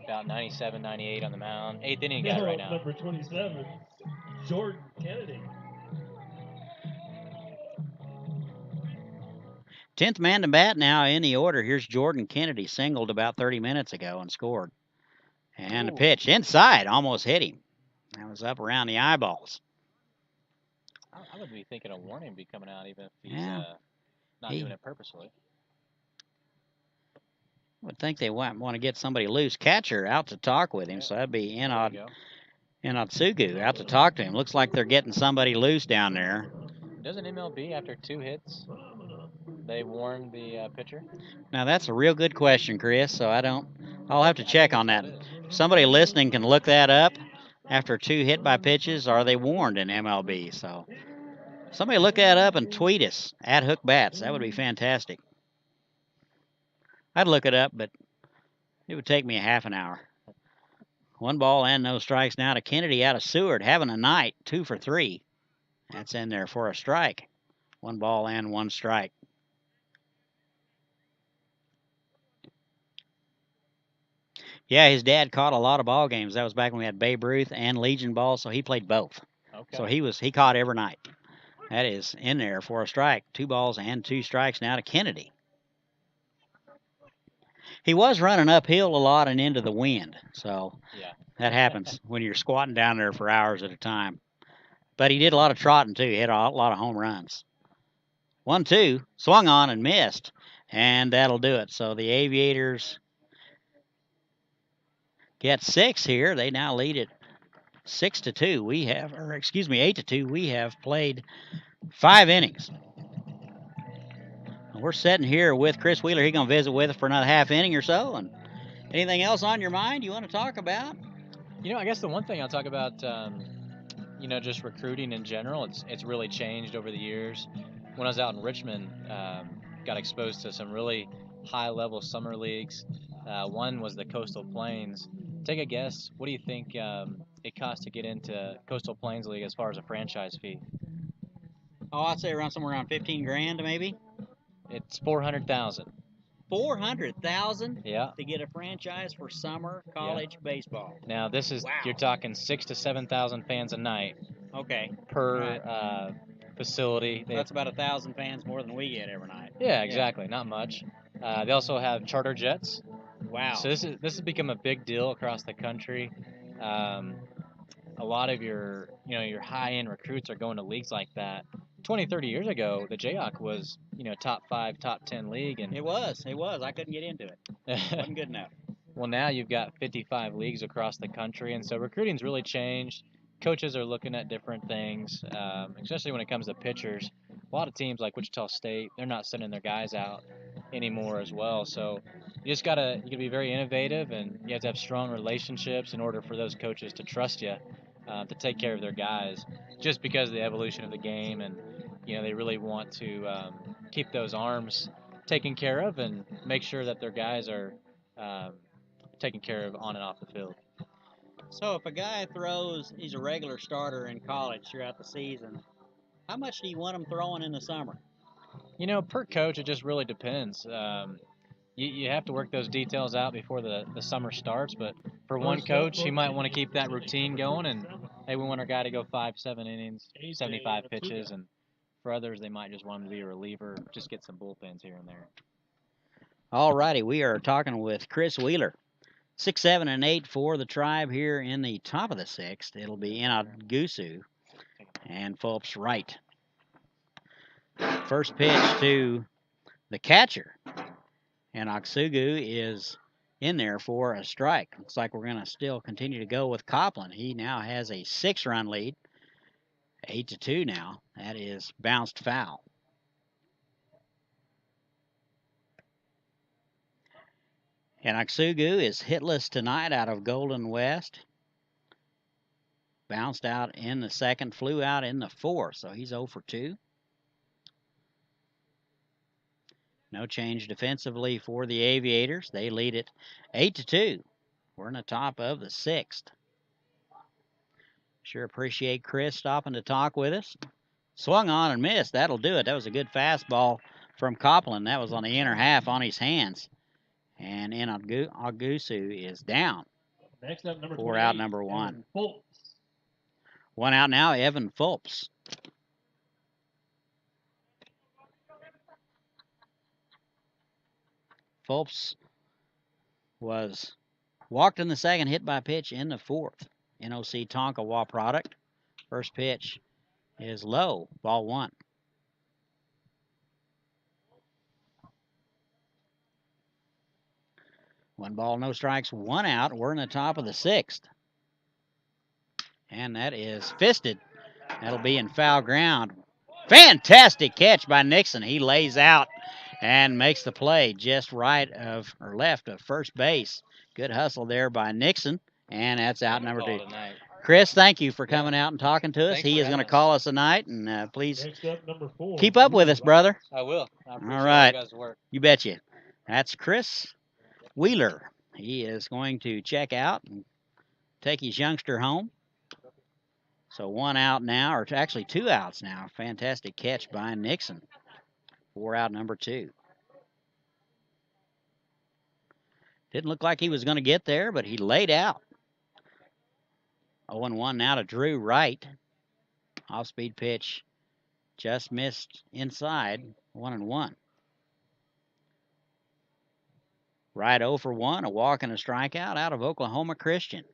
About 97, 98 on the mound. 8th inning guy right now. Number 27, Jordan Kennedy. 10th man to bat now in the order. Here's Jordan Kennedy, singled about 30 minutes ago and scored. And a pitch inside, almost hit him. That was up around the eyeballs. I would be thinking a warning would be coming out even if he's not He- doing it purposely. I would think they want to get somebody loose. Catcher out to talk with him, so that'd be Inotsugu out to talk to him. Looks like they're getting somebody loose down there. Doesn't MLB, after 2 hits, they warn the pitcher? Now, that's a real good question, Chris, so I'll have to check on that. If somebody listening can look that up. After 2 hit by pitches, are they warned in MLB? So somebody look that up and tweet us at Hook Bats. That would be fantastic. I'd look it up, but it would take me a half an hour. 1 ball and no strikes now to Kennedy out of Seward, having a night, 2 for 3. That's in there for a strike. 1 ball and 1 strike. Yeah, his dad caught a lot of ball games. That was back when we had Babe Ruth and Legion ball, so he played both. Okay. So he caught every night. That is in there for a strike. 2 balls and 2 strikes now to Kennedy. He was running uphill a lot and into the wind, so that happens when you're squatting down there for hours at a time. But he did a lot of trotting, too. He hit a lot of home runs. 1-2, swung on and missed, and that'll do it. So the Aviators get 6 here. They now lead it 6-2. 8-2. We have played 5 innings. We're sitting here with Chris Wheeler. He's going to visit with us for another half inning or so. And anything else on your mind you want to talk about? You know, I guess the one thing I'll talk about, just recruiting in general, it's really changed over the years. When I was out in Richmond, got exposed to some really high-level summer leagues. One was the Coastal Plains. Take a guess. What do you think it costs to get into Coastal Plains League as far as a franchise fee? Oh, I'd say somewhere around $15,000 maybe. It's $400,000. $400,000? Yeah. To get a franchise for summer college baseball. Now this is you're talking 6,000 to 7,000 fans a night. Okay. Per facility. That's about 1,000 fans more than we get every night. Yeah, exactly. Not much. They also have charter jets. Wow. So this has become a big deal across the country. A lot of your high-end recruits are going to leagues like that. 20, 30 years ago, the Jayhawk was, top 5, top 10 league. And It was. I couldn't get into it. Wasn't good enough. Well, now you've got 55 leagues across the country, and so recruiting's really changed. Coaches are looking at different things, especially when it comes to pitchers. A lot of teams like Wichita State, they're not sending their guys out anymore as well. So you gotta be very innovative, and you have to have strong relationships in order for those coaches to trust you to take care of their guys. Just because of the evolution of the game, and they really want to keep those arms taken care of and make sure that their guys are taken care of on and off the field. So if a guy he's a regular starter in college throughout the season, how much do you want him throwing in the summer? Per coach, it just really depends. You have to work those details out before the summer starts, but for one coach, he might want to keep that routine going, and hey, we want our guy to go 5-7 innings, 75 pitches, and for others, they might just want him to be a reliever, just get some bullpens here and there. All righty, we are talking with Chris Wheeler. 6, 7, and 8 for the Tribe here in the top of the 6th. It'll be Inagusu and Phelps right. First pitch to the catcher. And Oxugu is in there for a strike. Looks like we're going to still continue to go with Copland. He now has a 6-run lead. 8-2 now. That is bounced foul. And Oxugu is hitless tonight out of Golden West. Bounced out in the 2nd, flew out in the 4th, so he's 0 for 2. No change defensively for the Aviators. They lead it 8-2. We're in the top of the 6th. Sure appreciate Chris stopping to talk with us. Swung on and missed. That'll do it. That was a good fastball from Copland. That was on the inner half on his hands. And Agusu is down. Next up, number 4 out, number 1. 1 out now, Evan Phelps. Phelps was walked in the 2nd, hit by pitch in the 4th. NOC Tonkawa product. First pitch is low, ball 1. One ball, no strikes, 1 out. We're in the top of the 6th. And that is fisted. That'll be in foul ground. Fantastic catch by Nixon. He lays out and makes the play just right of or left of first base. Good hustle there by Nixon, and that's out number 2. Chris, thank you for coming out and talking to us. He is going to call us tonight, and please keep up with us, brother. I will. I appreciate all right. You guys' work. You betcha. That's Chris Wheeler. He is going to check out and take his youngster home. So 1 out now, or actually 2 outs now. Fantastic catch by Nixon. 4 out number 2. Didn't look like he was going to get there, but he laid out. 0-1 now to Drew Wright. Off-speed pitch just missed inside. 1-1. Wright 0 for 1, a walk and a strikeout out of Oklahoma Christian.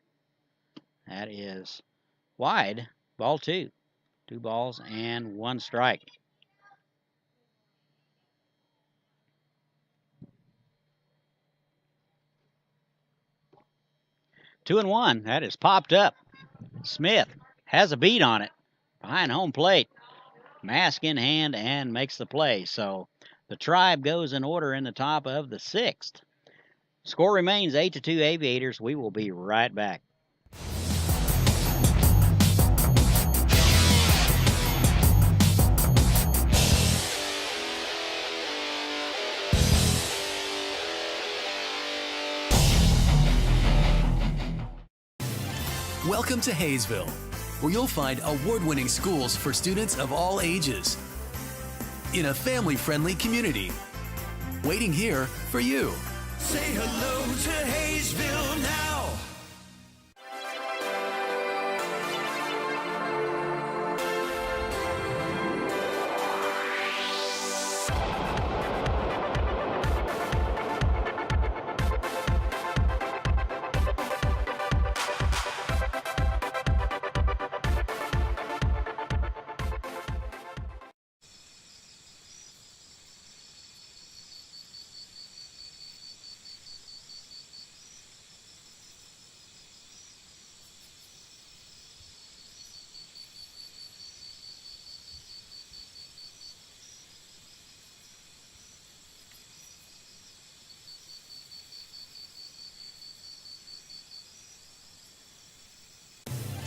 That is wide, ball 2. 2 balls and 1 strike. Two and 1. That is popped up. Smith has a beat on it behind home plate. Mask in hand and makes the play. So the Tribe goes in order in the top of the 6th. Score remains 8-2 Aviators. We will be right back. Welcome to Haysville, where you'll find award-winning schools for students of all ages in a family-friendly community. Waiting here for you. Say hello to Haysville now.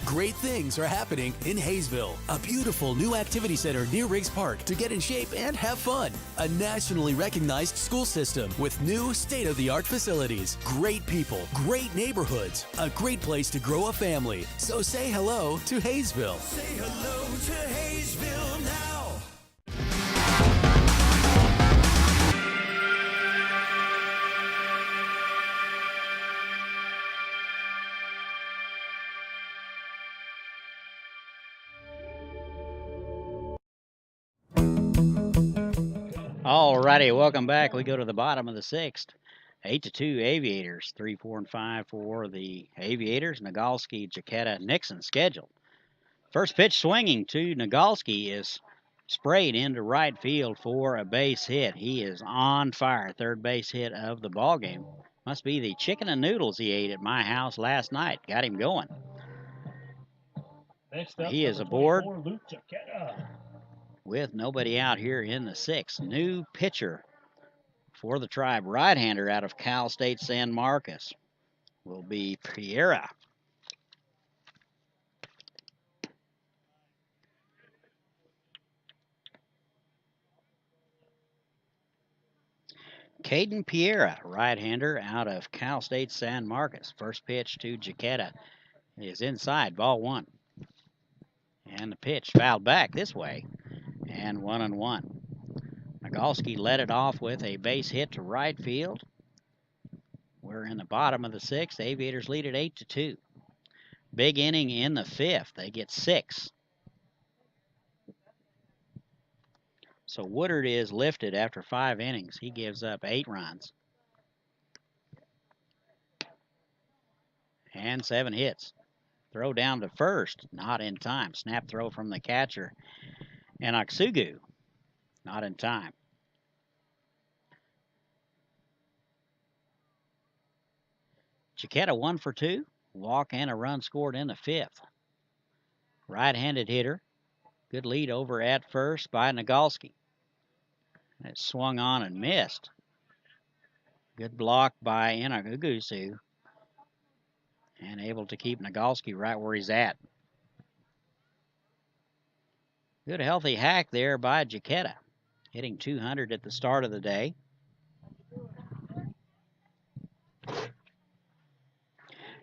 Great things are happening in Haysville. A beautiful new activity center near Riggs Park to get in shape and have fun. A nationally recognized school system with new state-of-the-art facilities. Great people, great neighborhoods, a great place to grow a family. So say hello to Haysville. Say hello to Haysville now. All righty, welcome back. We go to the bottom of the sixth. 8-2 Aviators. 3, 4, and 5 for the Aviators. Nagalski, Jaquetta, Nixon scheduled. First pitch swinging to Nagalski is sprayed into right field for a base hit. He is on fire. Third base hit of the ball game. Must be the chicken and noodles he ate at my house last night. Got him going. Next up, He is number aboard 24, Luke Jaquetta. with nobody out here in the sixth. New pitcher for the Tribe, right-hander out of Cal State San Marcos, will be Piera. Caden Piera, right-hander out of Cal State San Marcos. First pitch to Jaquetta is inside, ball one. And the pitch fouled back this way, and 1-1. Nagalski led it off with a base hit to right field. We're in the bottom of the sixth. The Aviators lead at 8-2. Big inning in the fifth. They get 6. So Woodard is lifted after 5 innings. He gives up 8 runs and 7 hits. Throw down to first, not in time. Snap throw from the catcher. And Aksugu, not in time. Jaquetta 1 for 2. Walk and a run scored in the fifth. Right-handed hitter. Good lead over at first by Nagalski. It swung on and missed. Good block by Inagugusu. And able to keep Nagalski right where he's at. Good healthy hack there by Jaquetta. Hitting 200 at the start of the day.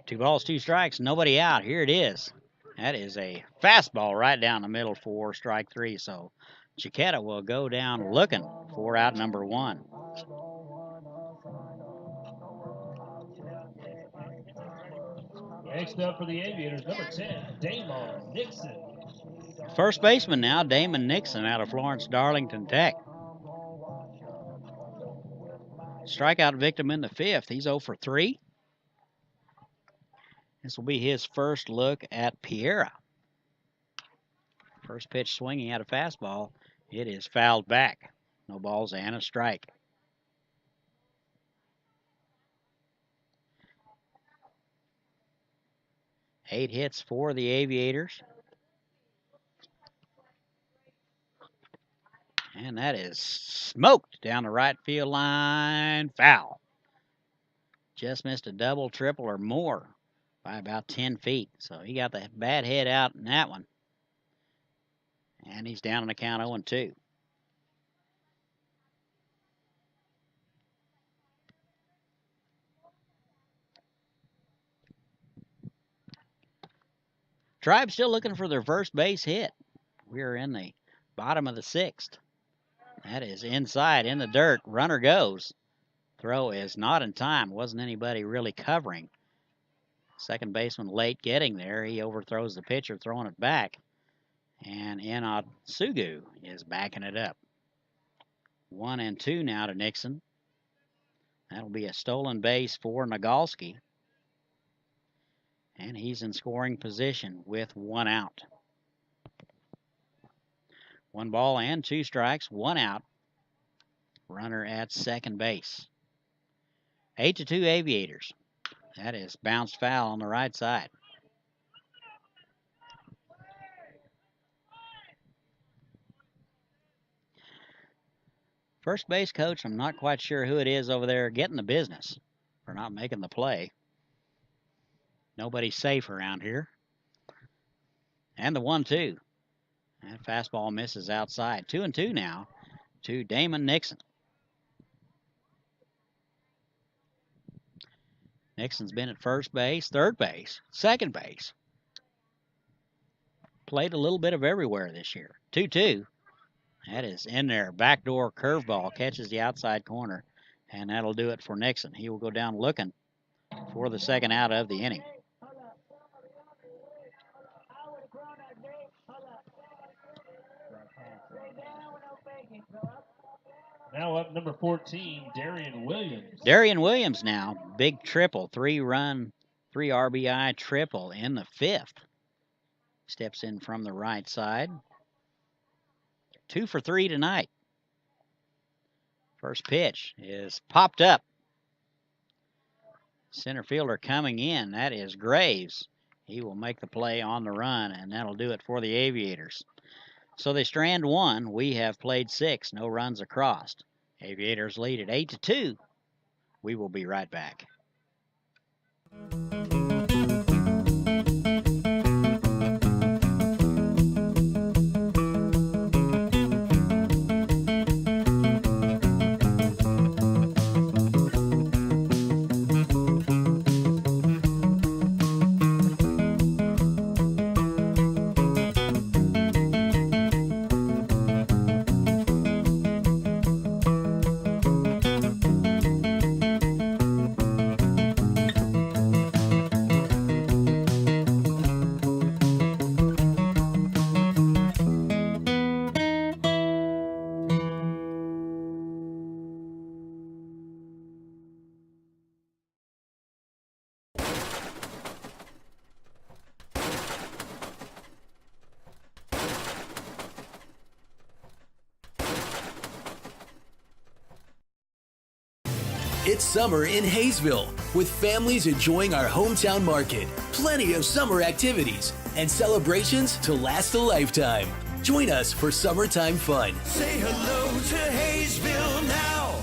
Two balls, 2 strikes, nobody out. Here it is. That is a fastball right down the middle for strike 3. So Jaquetta will go down looking for out number 1. Next up for the Aviators, number 10, Damon Nixon. First baseman now, Damon Nixon out of Florence Darlington Tech. Strikeout victim in the fifth. He's 0 for 3. This will be his first look at Piera. First pitch swinging at a fastball. It is fouled back. No balls and a strike. Eight hits for the Aviators. And that is smoked down the right field line. Foul. Just missed a double, triple, or more by about 10 feet. So he got the bad head out in that one. And he's down on the count 0-2. Tribe still looking for their first base hit. We're in the bottom of the sixth. That is inside in the dirt. Runner goes. Throw is not in time. Wasn't anybody really covering. Second baseman late getting there. He overthrows the pitcher, throwing it back. And Sugu is backing it up. 1-2 now to Nixon. That'll be a stolen base for Nagalski. And he's in scoring position with 1 out. 1 ball and 2 strikes, 1 out. Runner at second base. 8-2 Aviators. That is bounced foul on the right side. First base coach, I'm not quite sure who it is over there getting the business for not making the play. Nobody's safe around here. And the 1-2. That fastball misses outside. 2-2 now to Damon Nixon. Nixon's been at first base, third base, second base. Played a little bit of everywhere this year. 2-2. That is in there. Backdoor curveball catches the outside corner. And that'll do it for Nixon. He will go down looking for the second out of the inning. Now up number 14, Darian Williams. Darian Williams now, big triple, 3-run, 3 RBI triple in the 5th. Steps in from the right side. 2 for 3 tonight. First pitch is popped up. Center fielder coming in, that is Graves. He will make the play on the run, and that'll do it for the Aviators. So they strand 1. We have played 6. No runs across. Aviators lead at 8-2. We will be right back. It's summer in Haysville, with families enjoying our hometown market, plenty of summer activities, and celebrations to last a lifetime. Join us for summertime fun. Say hello to Haysville now.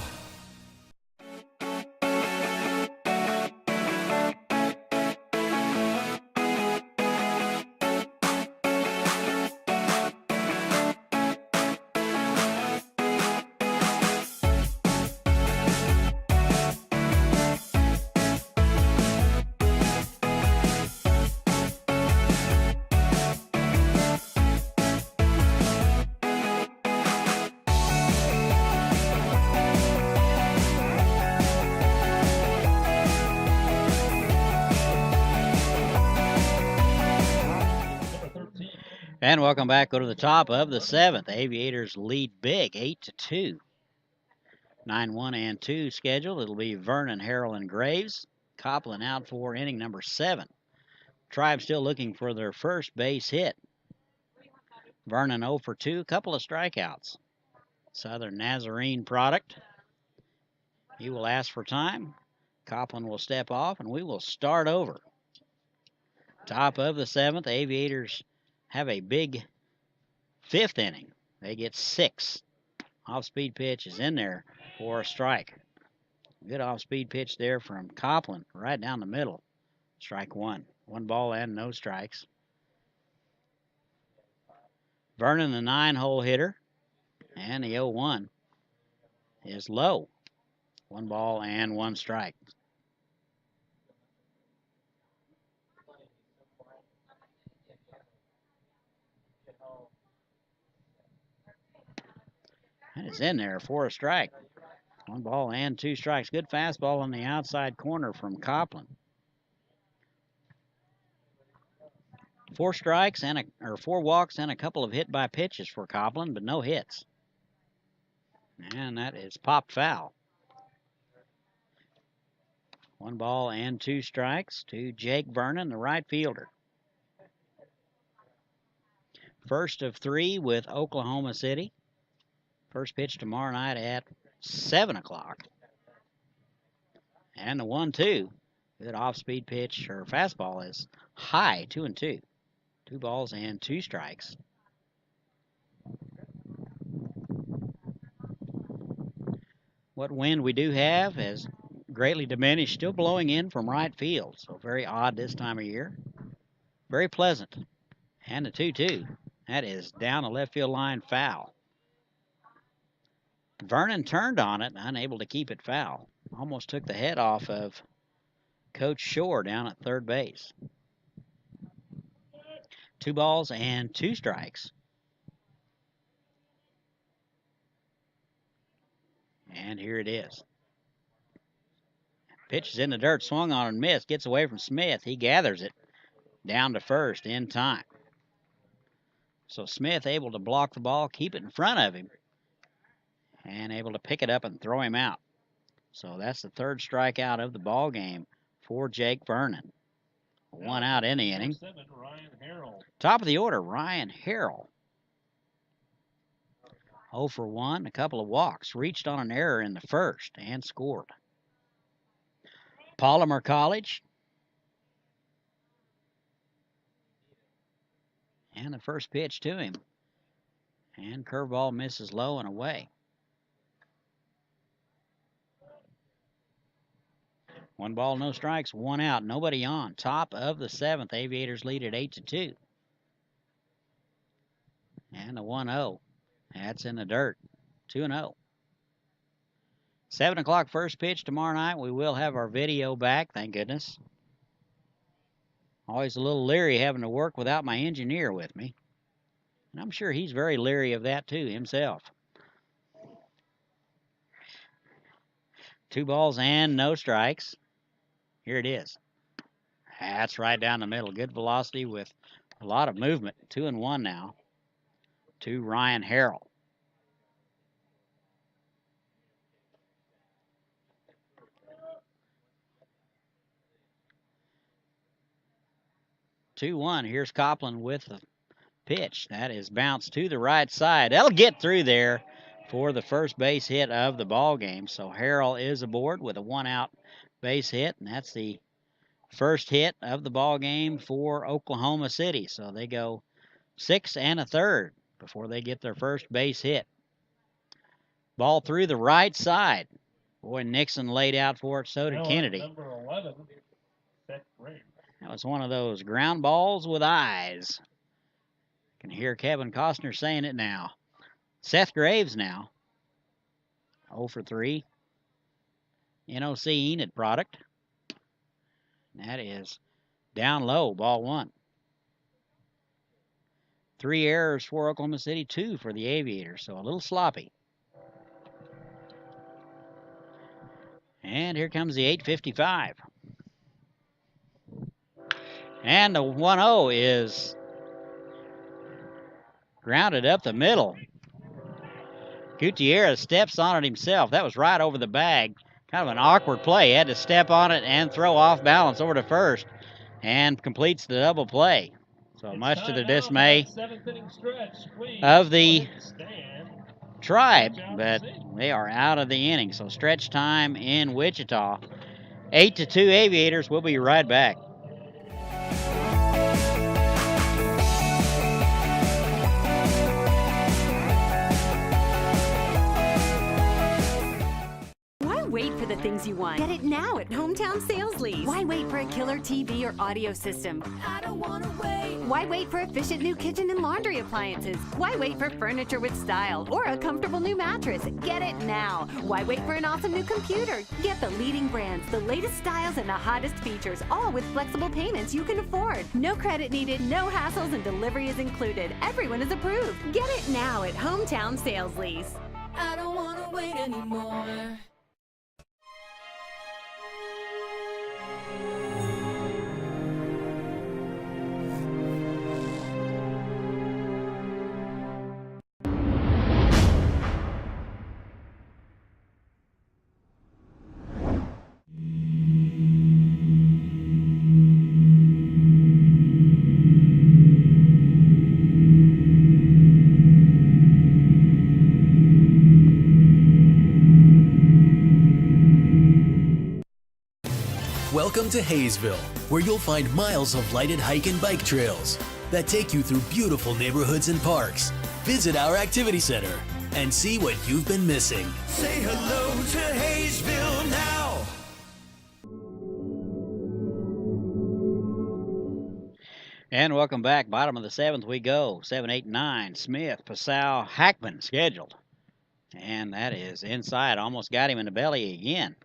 And welcome back. Go to the top of the 7th. Aviators lead big, 8-2. 9-1 and 2 scheduled. It'll be Vernon, Harrell, and Graves. Copland out for inning number 7. Tribe still looking for their first base hit. Vernon 0 for 2, couple of strikeouts. Southern Nazarene product. He will ask for time. Copland will step off, and we will start over. Top of the 7th. Aviators have a big 5th inning. They get 6. Off-speed pitch is in there for a strike. Good off-speed pitch there from Copland, right down the middle. Strike 1. 1 ball and no strikes. Vernon, the 9-hole hitter, and the 0-1 is low. 1 ball and 1 strike. That is in there for a strike. 1 ball and 2 strikes. Good fastball on the outside corner from Copland. 4 strikes and 4 walks and a couple of hit by pitches for Copland, but no hits. And that is popped foul. 1 ball and 2 strikes to Jake Vernon, the right fielder. First of 3 with Oklahoma City. First pitch tomorrow night at 7 o'clock. And the 1-2. Good off-speed pitch, or fastball, is high, 2-2. 2 balls and 2 strikes. What wind we do have has greatly diminished, still blowing in from right field. So very odd this time of year. Very pleasant. And the 2-2. That is down the left field line, foul. Vernon turned on it, unable to keep it foul. Almost took the head off of Coach Shore down at third base. 2 balls and 2 strikes. And here it is. Pitch is in the dirt, swung on and missed. Gets away from Smith. He gathers it down to first in time. So Smith able to block the ball, keep it in front of him. and able to pick it up and throw him out. So that's the third strikeout of the ball game for Jake Vernon. One out in the inning. 7, Ryan Harrell. Top of the order, Ryan Harrell. 0 for 1, a couple of walks. Reached on an error in the first and scored. Palmer College. And the first pitch to him. And curveball misses low and away. 1 ball, no strikes, 1 out, nobody on. Top of the 7th, Aviators lead at 8-2. And the 1-0. That's in the dirt. 2-0. 7 o'clock first pitch tomorrow night. We will have our video back, thank goodness. Always a little leery having to work without my engineer with me. And I'm sure he's very leery of that too himself. 2 balls and no strikes. Here it is. That's right down the middle. Good velocity with a lot of movement. 2-1 now to Ryan Harrell. Here's Copland with the pitch. That is bounced to the right side. That'll get through there for the first base hit of the ball game. So Harrell is aboard with a 1-out base hit, and that's the first hit of the ball game for Oklahoma City. So they go 6 1/3 before they get their first base hit. Ball through the right side. Boy, Nixon laid out for it, so did Kennedy. Number 11, Seth Graves. That was one of those ground balls with eyes. Can hear Kevin Costner saying it now. Seth Graves now. 0 for 3. NOC Enid product. That is down low, ball 1. 3 errors for Oklahoma City, 2 for the Aviators, so a little sloppy. And here comes the 8:55. And the 1-0 is grounded up the middle. Gutierrez steps on it himself. That was right over the bag. Kind of an awkward play. He had to step on it and throw off balance over to first and completes the double play. So much to the dismay of the Tribe, but they are out of the inning. So stretch time in Wichita. 8-2 Aviators. We'll be right back. Wait for the things you want. Get it now at Hometown Sales Lease. Why wait for a killer TV or audio system? I don't wanna wait. Why wait for efficient new kitchen and laundry appliances? Why wait for furniture with style or a comfortable new mattress? Get it now. Why wait for an awesome new computer? Get the leading brands, the latest styles, and the hottest features, all with flexible payments you can afford. No credit needed, no hassles, and delivery is included. Everyone is approved. Get it now at Hometown Sales Lease. I don't wanna wait anymore. Welcome to Haysville, where you'll find miles of lighted hike and bike trails that take you through beautiful neighborhoods and parks. Visit our activity center and see what you've been missing. Say hello to Haysville now. And welcome back. Bottom of the 7th we go. 7, 8, 9. Smith, Passau, Hackman scheduled. And that is inside. Almost got him in the belly again.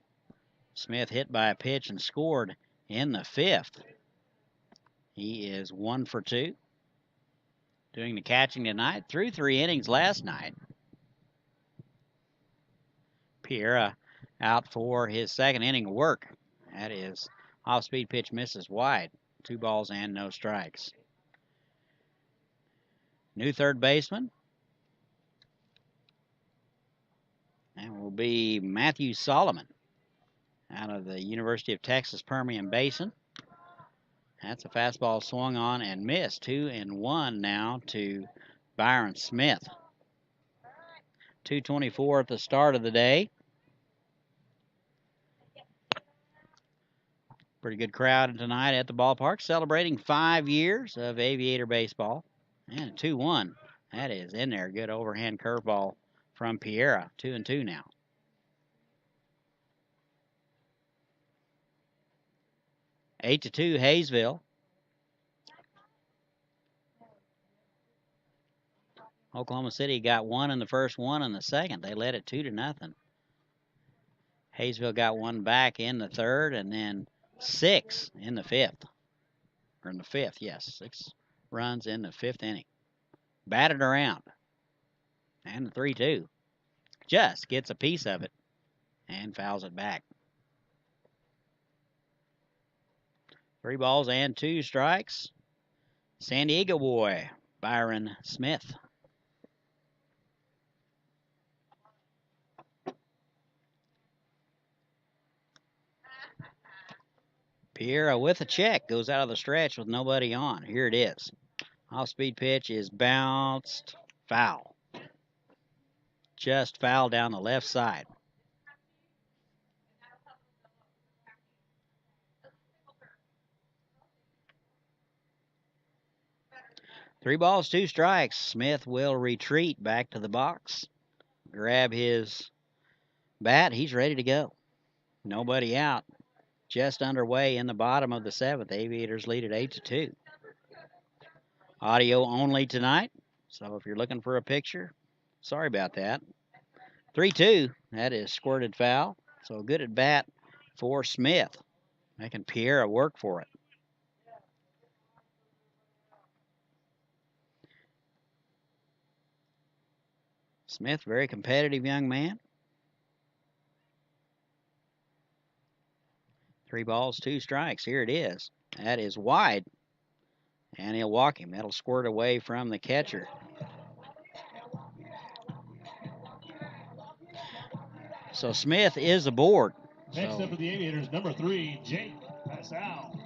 Smith hit by a pitch and scored in the 5th. He is 1 for 2. Doing the catching tonight. Threw 3 innings last night. Piera out for his 2nd inning of work. That is off-speed pitch misses wide. 2 balls and no strikes. New third baseman. And will be Matthew Solomon out of the University of Texas Permian Basin. That's a fastball swung on and missed. 2-1 now to Byron Smith. 2:24 at the start of the day. Pretty good crowd tonight at the ballpark, celebrating 5 years of Aviator baseball. And 2-1. That is in there. Good overhand curveball from Piera. 2-2 now. 8-2 Haysville. Oklahoma City got one in the first, one in the second. They led it 2-0. Haysville got one back in the third, and then 6 in the fifth. Or in the fifth, yes. 6 runs in the fifth inning. Batted around. And the 3-2. Just gets a piece of it and fouls it back. 3 balls and 2 strikes. San Diego boy, Byron Smith. Piera with a check, goes out of the stretch with nobody on. Here it is. Off-speed pitch is bounced, foul. Just foul down the left side. Three balls, 2 strikes. Smith will retreat back to the box. Grab his bat. He's ready to go. Nobody out. Just underway in the bottom of the 7th. Aviators lead at 8-2. Audio only tonight, so if you're looking for a picture, sorry about that. 3-2, that is squirted foul. So good at bat for Smith, making Piera work for it. Smith, very competitive young man. 3 balls, 2 strikes. Here it is. That is wide. And he'll walk him. That'll squirt away from the catcher. So Smith is aboard. Next up for the Aviators, number 3, Jake Passau.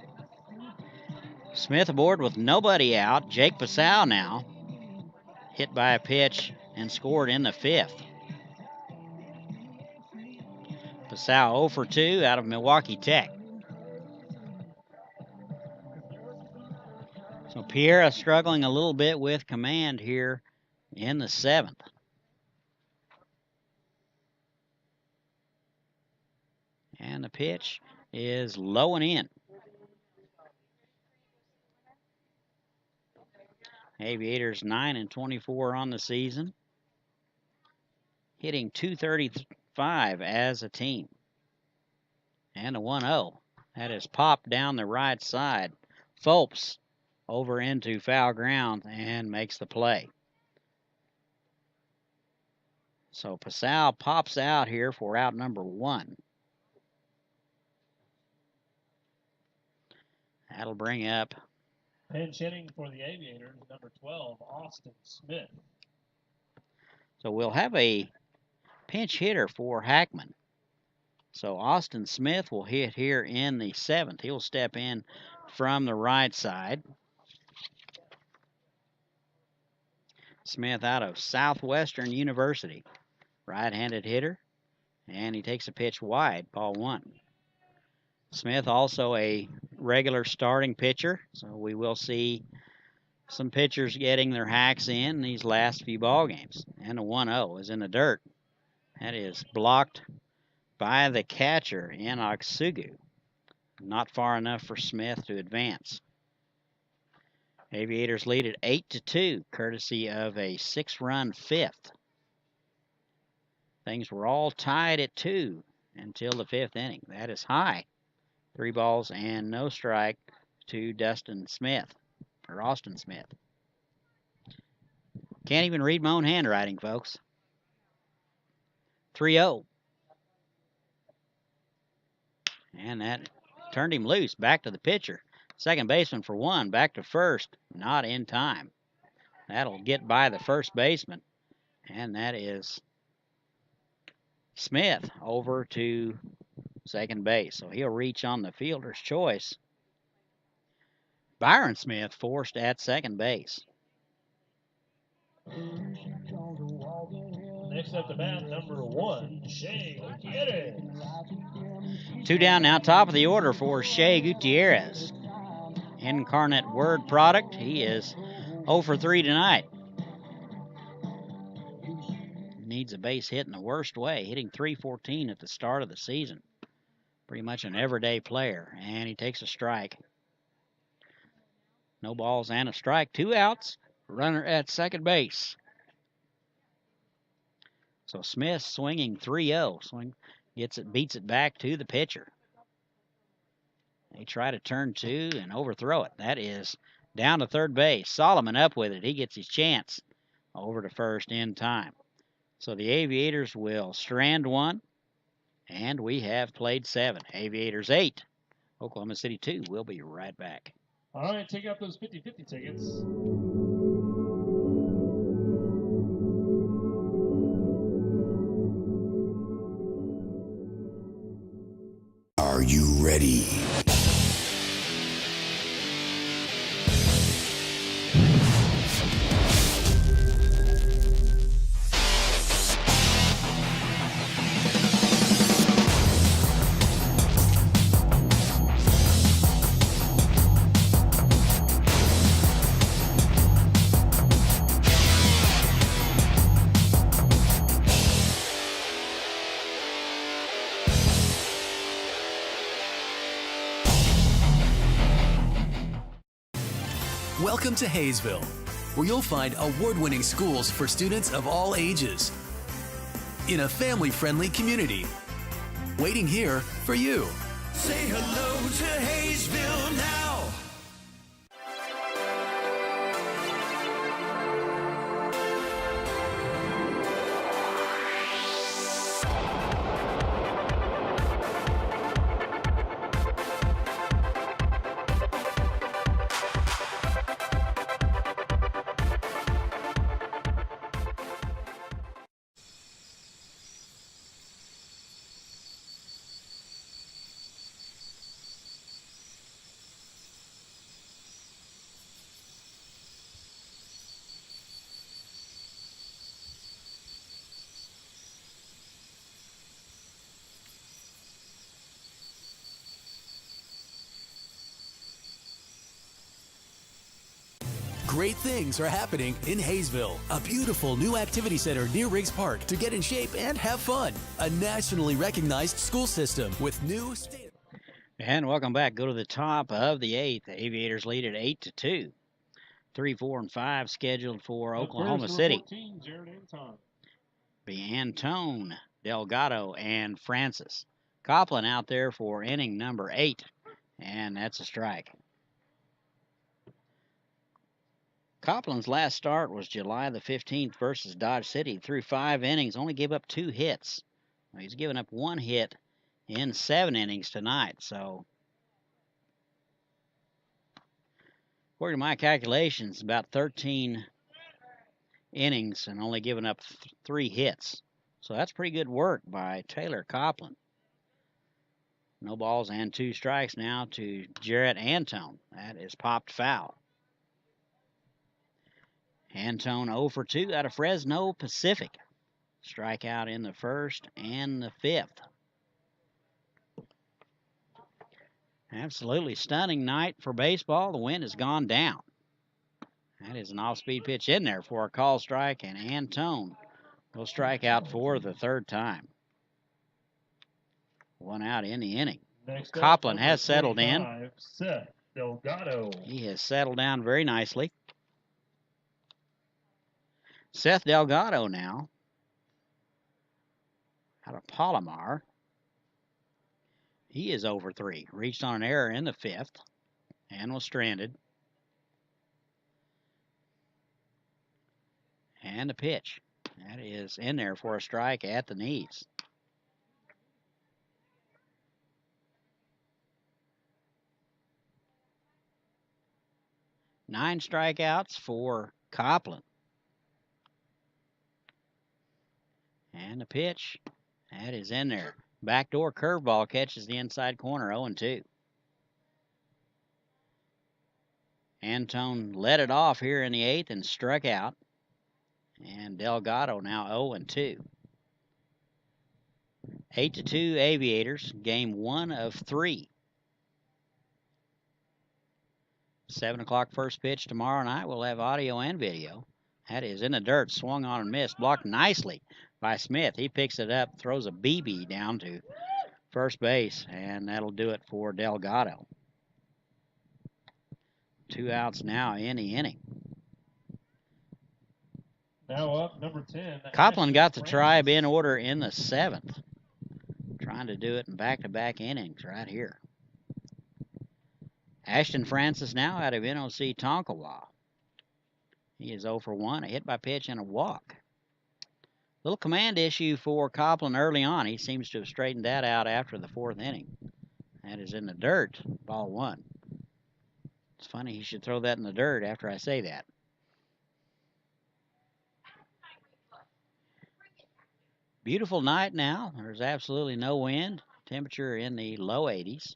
Smith aboard with nobody out. Jake Passau now hit by a pitch and scored in the 5th. Passau 0 for 2 out of Milwaukee Tech. So Piera struggling a little bit with command here in the 7th. And the pitch is low and in. Aviators 9-24 on the season, hitting .235 as a team. And a 1-0. That is popped down the right side. Phelps over into foul ground and makes the play. So Passau pops out here for out number 1. That'll bring up Pinch hitting for the Aviators, number 12, Austin Smith. So we'll have a pinch hitter for Hackman. So Austin Smith will hit here in the 7th. He'll step in from the right side. Smith out of Southwestern University. Right-handed hitter. And he takes a pitch wide, ball 1. Smith also a regular starting pitcher. So we will see some pitchers getting their hacks in these last few ball games. And the 1-0 is in the dirt. That is blocked by the catcher in Oksugu. Not far enough for Smith to advance. Aviators lead at 8-2, courtesy of a 6-run 5th. Things were all tied at 2 until the 5th inning. That is high. 3 balls and no strike to Austin Smith. Can't even read my own handwriting, folks. 3-0. And that turned him loose. Back to the pitcher. Second baseman for 1. Back to first. Not in time. That'll get by the first baseman. And that is Smith over to second base, so he'll reach on the fielder's choice. Byron Smith forced at second base. Next at the bat, number 1, Shea Gutierrez. 2 down now, top of the order for Shea Gutierrez. Incarnate Word product. He is 0 for 3 tonight. Needs a base hit in the worst way, hitting .314 at the start of the season. Pretty much an everyday player, and he takes a strike. No balls and a strike, 2 outs. Runner at second base. So Smith swinging 3-0. Beats it back to the pitcher. They try to turn 2 and overthrow it. That is down to third base. Solomon up with it. He gets his chance. Over to first in time. So the Aviators will strand 1, and we have played 7. Aviators 8, Oklahoma City 2. We'll be right back. All right, take out those 50-50 tickets. Are you ready? Welcome to Haysville, where you'll find award-winning schools for students of all ages in a family-friendly community. Waiting here for you. Say hello to Haysville now. Great things are happening in Haysville, a beautiful new activity center near Riggs Park to get in shape and have fun. A nationally recognized school system with new state. And welcome back. Go to the top of the 8th. The Aviators lead at 8-2. 3, 4, and 5 scheduled for Oklahoma City. 14, Jared Anton. Be Antone, Delgado, and Francis. Copland out there for inning number 8, and that's a strike. Copland's last start was July the 15th versus Dodge City. Through 5 innings, only gave up 2 hits. Well, he's given up 1 hit in 7 innings tonight. So, according to my calculations, about 13 innings and only given up 3 hits. So that's pretty good work by Taylor Copland. No balls and 2 strikes now to Jarrett Antone. That is popped foul. Antone 0 for 2 out of Fresno Pacific. Strikeout in the 1st and the 5th. Absolutely stunning night for baseball. The wind has gone down. That is an off-speed pitch in there for a call strike, and Antone will strike out for the 3rd time. 1 out in the inning. Copland has settled in. Seth Delgado. He has settled down very nicely. Seth Delgado now, out of Palomar. He is over 3. Reached on an error in the 5th and was stranded. And a pitch. That is in there for a strike at the knees. Nine strikeouts for Copland. And a pitch. That is in there. Backdoor curveball catches the inside corner, 0-2. Antone led it off here in the 8th and struck out. And Delgado now 0-2. 8-2 Aviators, game 1 of 3. 7 o'clock first pitch tomorrow night. We'll have audio and video. That is in the dirt, swung on and missed, blocked nicely by Smith. He picks it up, throws a BB down to first base, and that'll do it for Delgado. 2 outs now in the inning. Now up, number 10. Copland got the tribe in order in the 7th. Trying to do it in back-to-back innings right here. Ashton Francis now out of NOC Tonkawa. He is 0 for 1, a hit by pitch and a walk. Little command issue for Copland early on. He seems to have straightened that out after the 4th inning. That is in the dirt, ball 1. It's funny he should throw that in the dirt after I say that. Beautiful night now. There's absolutely no wind. Temperature in the low 80s.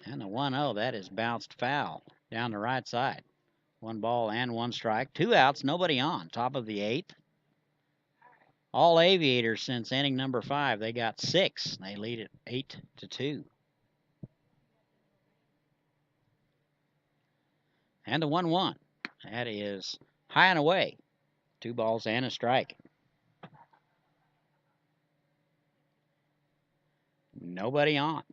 And the 1-0, that is bounced foul down the right side. 1 ball and 1 strike. 2 outs, nobody on. Top of the 8th. All Aviators since inning number 5. They got 6. They lead it 8-2. And the 1-1. That is high and away. 2 balls and a strike. Nobody on.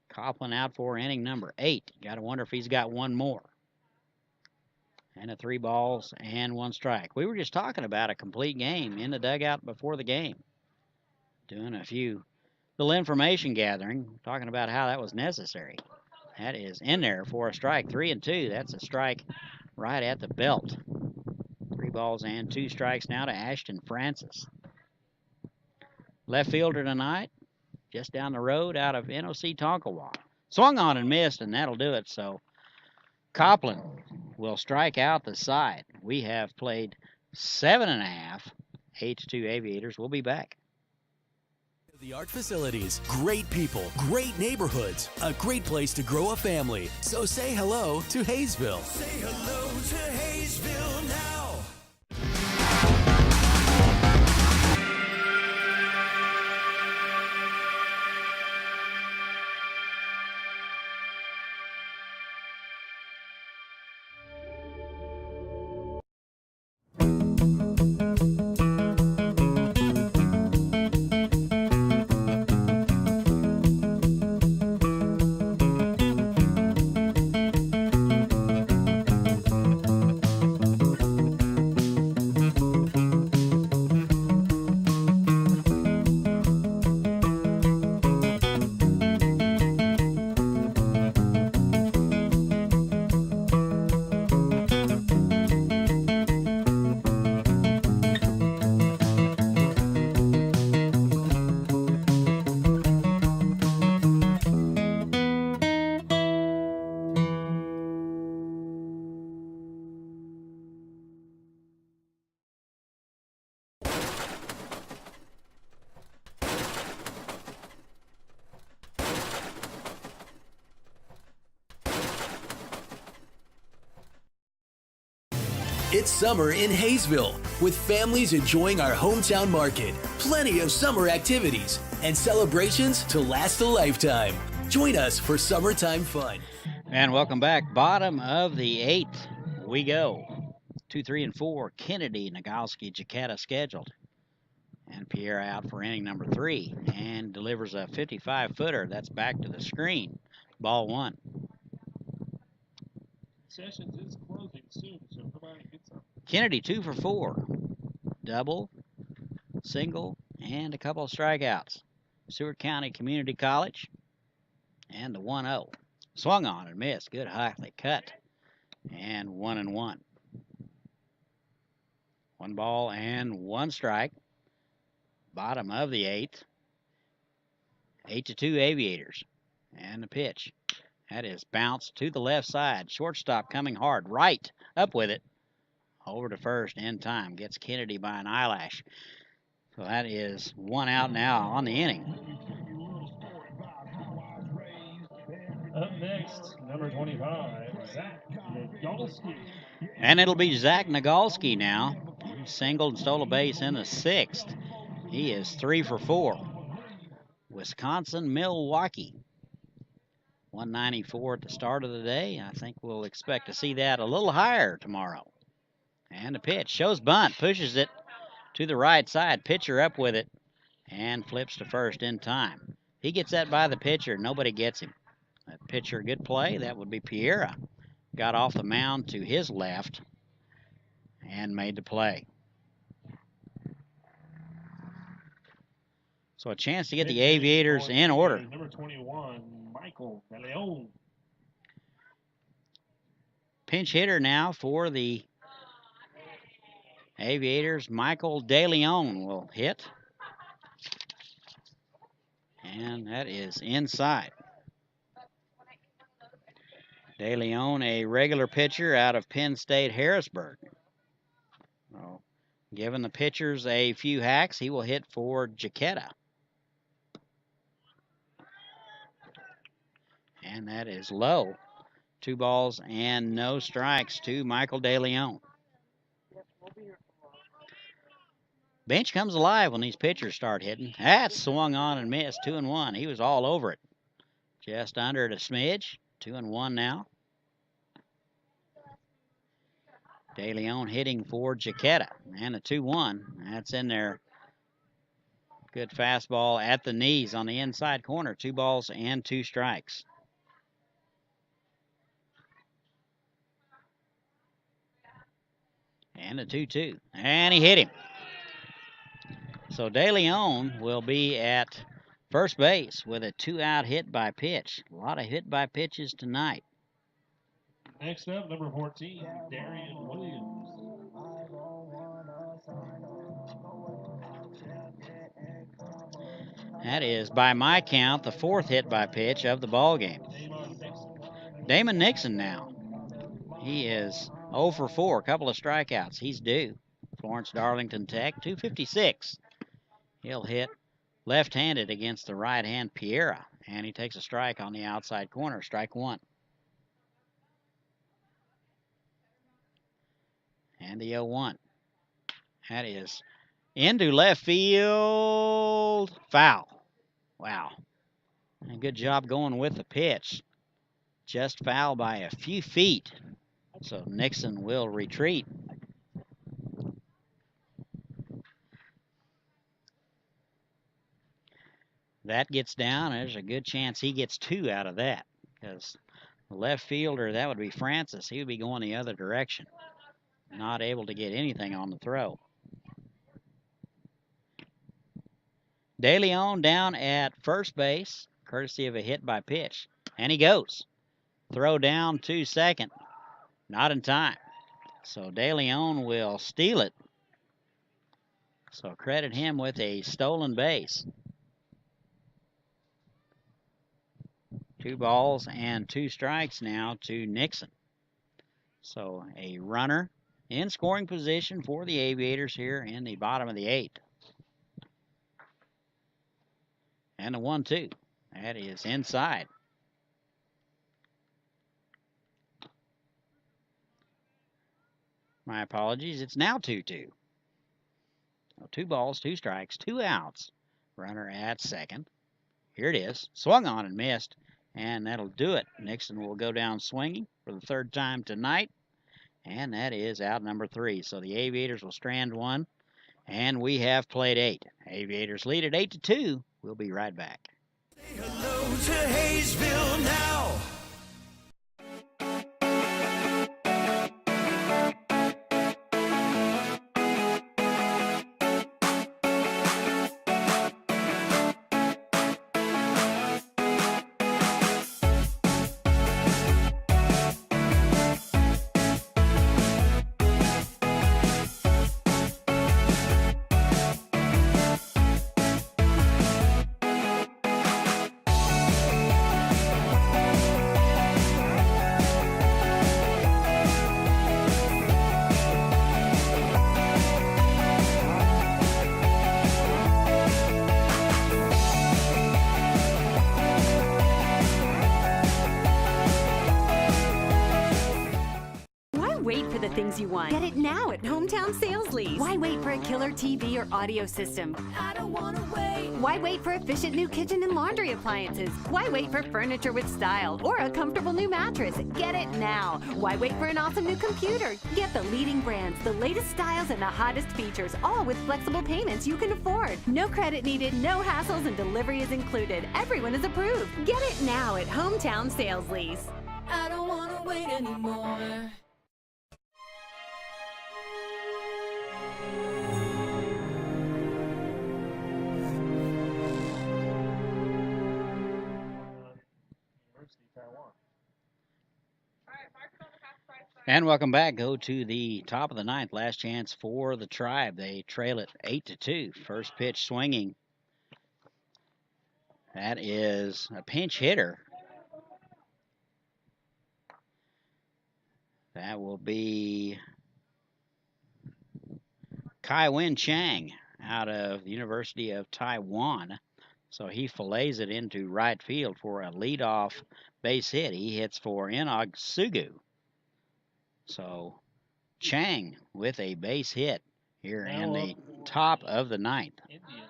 Copland out for inning number 8. Got to wonder if he's got one more. And a 3 balls and 1 strike. We were just talking about a complete game in the dugout before the game. Doing a little information gathering, talking about how that was necessary. That is in there for a strike. 3-2. That's a strike right at the belt. 3 balls and 2 strikes now to Ashton Francis. Left fielder tonight, just down the road out of NOC Tonkawa. Swung on and missed, and that'll do it. So Copland will strike out the side. We have played 7.5. 8-2 Aviators. We'll be back. The art facilities, great people, great neighborhoods, a great place to grow a family. So say hello to Haysville. Say hello to Haysville now. It's summer in Haysville, with families enjoying our hometown market, plenty of summer activities, and celebrations to last a lifetime. Join us for summertime fun. And welcome back. Bottom of the 8th, we go. 2, 3, and 4. Kennedy, Nagalski, Jaquetta scheduled. And Pierre out for inning number 3 and delivers a 55-footer. That's back to the screen. Ball 1. Sessions is closing soon, so come on and get some. Kennedy 2 for 4. Double, single, and a couple of strikeouts. Seward County Community College. And the 1-0. Swung on and missed. Good highly cut. And 1-1. 1 ball and 1 strike. Bottom of the 8th. 8-2 Aviators. And the pitch. That is bounced to the left side. Shortstop coming hard. Right. Up with it. Over to first in time. Gets Kennedy by an eyelash. So that is 1 out now on the inning. Up next, number 25, Zach Nagalski. And it'll be Zach Nagalski now. He singled and stole a base in the 6th. He is 3 for 4. Wisconsin, Milwaukee. 194 at the start of the day. I think we'll expect to see that a little higher tomorrow. And the pitch shows bunt, pushes it to the right side. Pitcher up with it and flips to first in time. He gets that by the pitcher. Nobody gets him. That pitcher, good play. That would be Piera. Got off the mound to his left and made the play. So a chance to get the Aviators in order. Number 21, Michael DeLeon. Pinch hitter now for the Aviators. Michael DeLeon will hit. And that is inside. DeLeon, a regular pitcher out of Penn State Harrisburg. So, giving the pitchers a few hacks, he will hit for Jaquetta. And that is low. 2 balls and no strikes to Michael DeLeon. Bench comes alive when these pitchers start hitting. That's swung on and missed. 2-1. He was all over it. Just under it a smidge. 2-1 now. DeLeon hitting for Jaquetta. And a 2-1. That's in there. Good fastball at the knees on the inside corner. 2 balls and 2 strikes. And a 2-2. And he hit him. So DeLeon will be at first base with a 2-out hit by pitch. A lot of hit by pitches tonight. Next up, number 14, Darian Williams. That is, by my count, the 4th hit by pitch of the ball game. Damon Nixon now. He is 0 for 4, a couple of strikeouts. He's due. Florence Darlington Tech, 256. He'll hit left-handed against the right-hand Piera, and he takes a strike on the outside corner, strike 1. And the 0-1. That is into left field. Foul. Wow. And good job going with the pitch. Just foul by a few feet. So Nixon will retreat. That gets down. There's a good chance he gets 2 out of that. Because the left fielder, that would be Francis. He would be going the other direction. Not able to get anything on the throw. DeLeon down at first base, courtesy of a hit by pitch. And he goes. Throw down to second. Not in time. So DeLeon will steal it. So credit him with a stolen base. 2 balls and 2 strikes now to Nixon. So a runner in scoring position for the Aviators here in the bottom of the 8th. And a 1-2. That is inside. My apologies. It's now 2-2. So 2 balls, 2 strikes, 2 outs. Runner at second. Here it is. Swung on and missed. And that'll do it. Nixon will go down swinging for the 3rd time tonight. And that is out number 3. So the Aviators will strand 1. And we have played 8. Aviators lead at 8-2. We'll be right back. Say hello to Haysville now. you want. Get it now at Hometown Sales Lease. Why wait for a killer TV or audio system? I don't wanna wait. Why wait for efficient new kitchen and laundry appliances? Why wait for furniture with style or a comfortable new mattress? Get it now. Why wait for an awesome new computer? Get the leading brands, the latest styles, and the hottest features, all with flexible payments you can afford. No credit needed, no hassles, and delivery is included. Everyone is approved. Get it now at Hometown Sales Lease. I don't wanna wait anymore. University, Taiwan. And welcome back. Go to the top of the ninth. Last chance for the Tribe. They trail it 8-2. First pitch swinging. That is a pinch hitter. That will be Kai Wen Chang out of the University of Taiwan. So he fillets it into right field for a leadoff base hit. He hits for Inog Sugu. So Chang with a base hit here in the top of the ninth. Indians.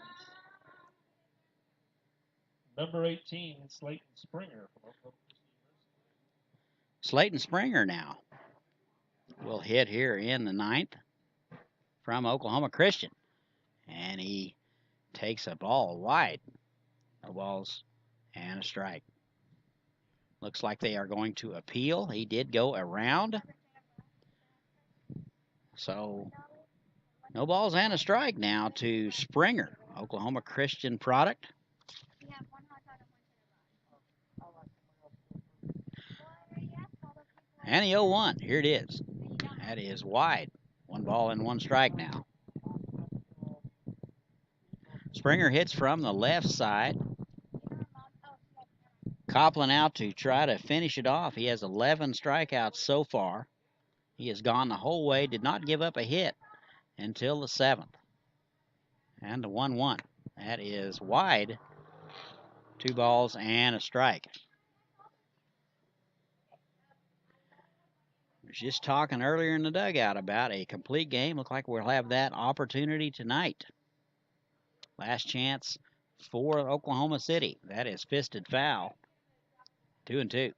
Number 18, Slayton Springer from Oklahoma University. Slayton Springer now will hit here in the ninth from Oklahoma Christian. And he takes a ball wide. No balls and a strike. Looks like they are going to appeal. He did go around. So no balls and a strike now to Springer, Oklahoma Christian product. And the 0-1, here it is. That is wide. 1 ball and 1 strike now. Springer hits from the left side. Coplin out to try to finish it off. He has 11 strikeouts so far. He has gone the whole way, did not give up a hit until the 7th. And the 1-1. That is wide. 2 balls and a strike. I was just talking earlier in the dugout about a complete game. Look like we'll have that opportunity tonight. Last chance for Oklahoma City. That is fisted foul. 2-2.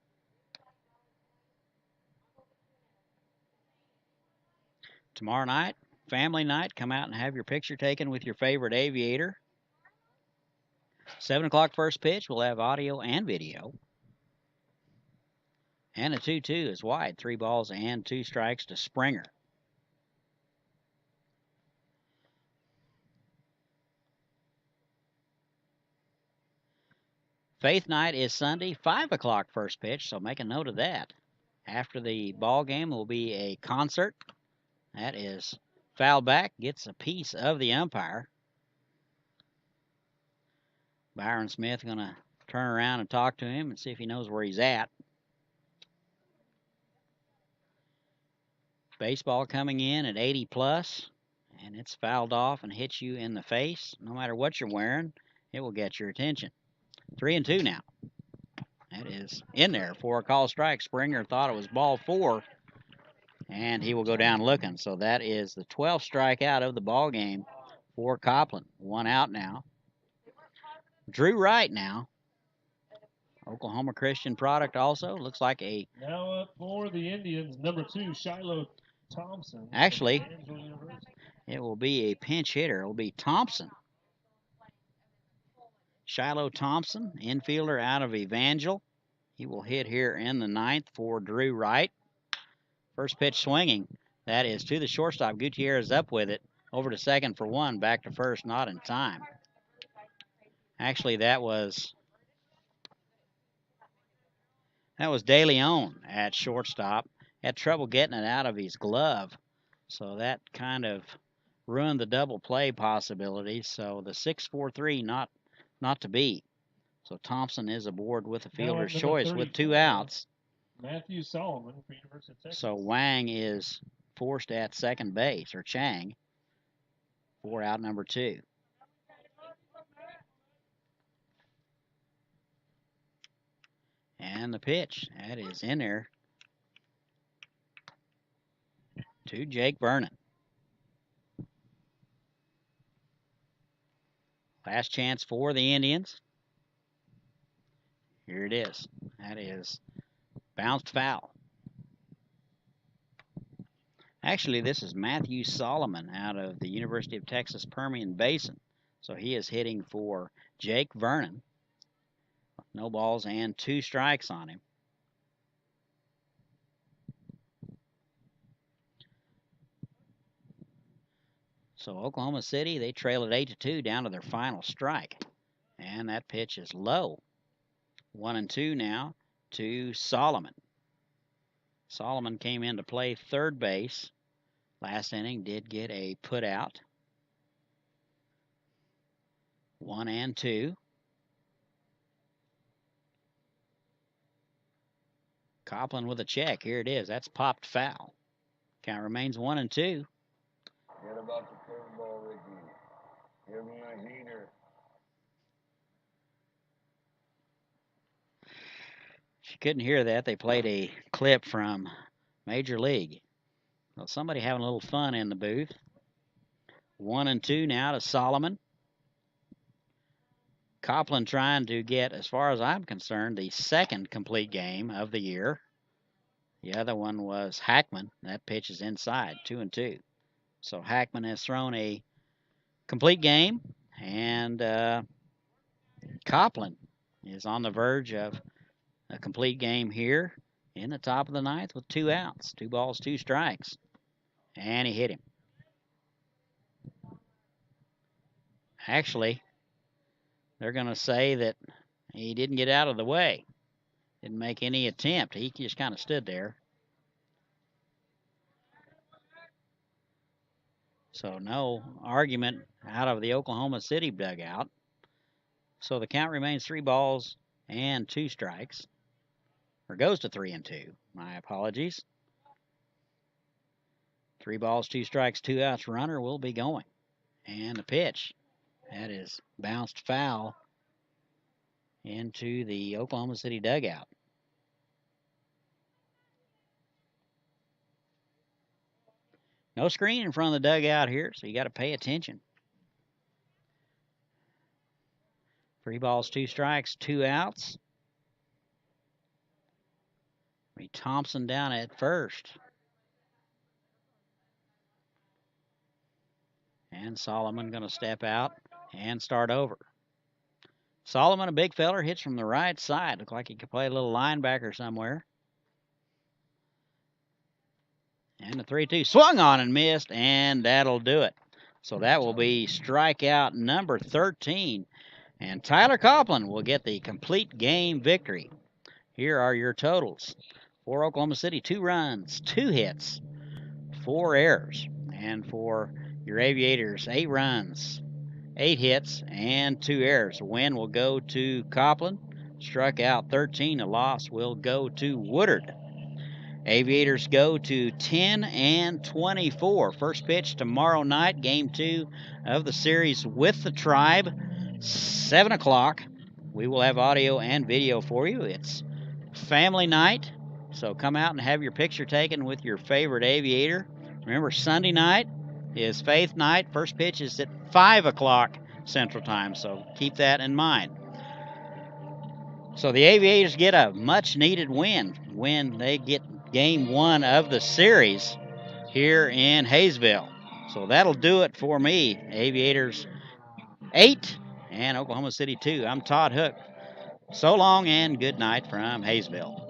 Tomorrow night, family night, come out and have your picture taken with your favorite Aviator. 7 o'clock first pitch, we'll have audio and video. And a 2-2 is wide. 3 balls and 2 strikes to Springer. Faith night is Sunday, 5 o'clock first pitch, so make a note of that. After the ball game will be a concert. That is foul back, gets a piece of the umpire. Byron Smith going to turn around and talk to him and see if he knows where he's at. Baseball coming in at 80 plus, and it's fouled off and hits you in the face. No matter what you're wearing, it will get your attention. 3-2 now. That is in there for a call strike. Springer thought it was ball 4, and he will go down looking. So that is the 12th strikeout of the ball game for Coplin. 1 out now. Drew Wright now. Oklahoma Christian product also. Looks like a... Now up for the Indians, number 2, Shiloh Thompson. Actually, it will be a pinch hitter. It will be Thompson. Shiloh Thompson, infielder out of Evangel. He will hit here in the 9th for Drew Wright. First pitch swinging. That is to the shortstop. Gutierrez up with it. Over to second for 1. Back to first, not in time. Actually, that was De Leon at shortstop. Had trouble getting it out of his glove. So that kind of ruined the double play possibility. So the 6-4-3 not to be. So Thompson is aboard with a fielder's choice with 2 outs. Matthew Solomon for University of Texas. So Wang is forced at second base, or Chang, for out number 2. And the pitch, that is in there. to Jake Vernon. Last chance for the Indians. Here it is. That is bounced foul. Actually, this is Matthew Solomon out of the University of Texas Permian Basin. So he is hitting for Jake Vernon. No balls and 2 strikes on him. So Oklahoma City, they trail at 8-2 down to their final strike. And that pitch is low. 1-2 now to Solomon. Solomon came in to play third base. Last inning did get a put out. 1-2. Copland with a check. Here it is. That's popped foul. Count remains 1-2. Forget about the curveball, Ricky. Give me a heater. If you couldn't hear that, they played a clip from Major League. Well, somebody having a little fun in the booth. 1-2 now to Solomon. Copland trying to get, as far as I'm concerned, the second complete game of the year. The other one was Hackman. That pitch is inside, 2-2. So Hackman has thrown a complete game, and Copland is on the verge of a complete game here in the top of the ninth with 2 outs. 2 balls, 2 strikes. And he hit him. Actually, they're going to say that he didn't get out of the way. Didn't make any attempt. He just kind of stood there. So no argument out of the Oklahoma City dugout. So the count remains 3 balls and 2 strikes. Or goes to 3-2. My apologies. 3 balls, 2 strikes, 2 outs. Runner will be going. And the pitch. That is bounced foul into the Oklahoma City dugout. No screen in front of the dugout here, so you got to pay attention. 3 balls, 2 strikes, 2 outs. Thompson down at first. And Solomon going to step out and start over. Solomon, a big feller, hits from the right side. Look like he could play a little linebacker somewhere. And the 3-2 swung on and missed, and that'll do it. So that will be strikeout number 13. And Tyler Copland will get the complete game victory. Here are your totals. For Oklahoma City, 2 runs, 2 hits, 4 errors. And for your Aviators, 8 runs, 8 hits, and 2 errors. The win will go to Copland. Struck out 13. The loss will go to Woodard. Aviators go to 10-24. First pitch tomorrow night, game 2 of the series with the Tribe, 7 o'clock. We will have audio and video for you. It's family night, so come out and have your picture taken with your favorite Aviator. Remember, Sunday night is Faith Night. First pitch is at 5 o'clock Central Time, so keep that in mind. So the Aviators get a much-needed win when they get game 1 of the series here in Haysville. So that'll do it for me. Aviators 8 and Oklahoma City 2. I'm Todd Hook. So long and good night from Haysville.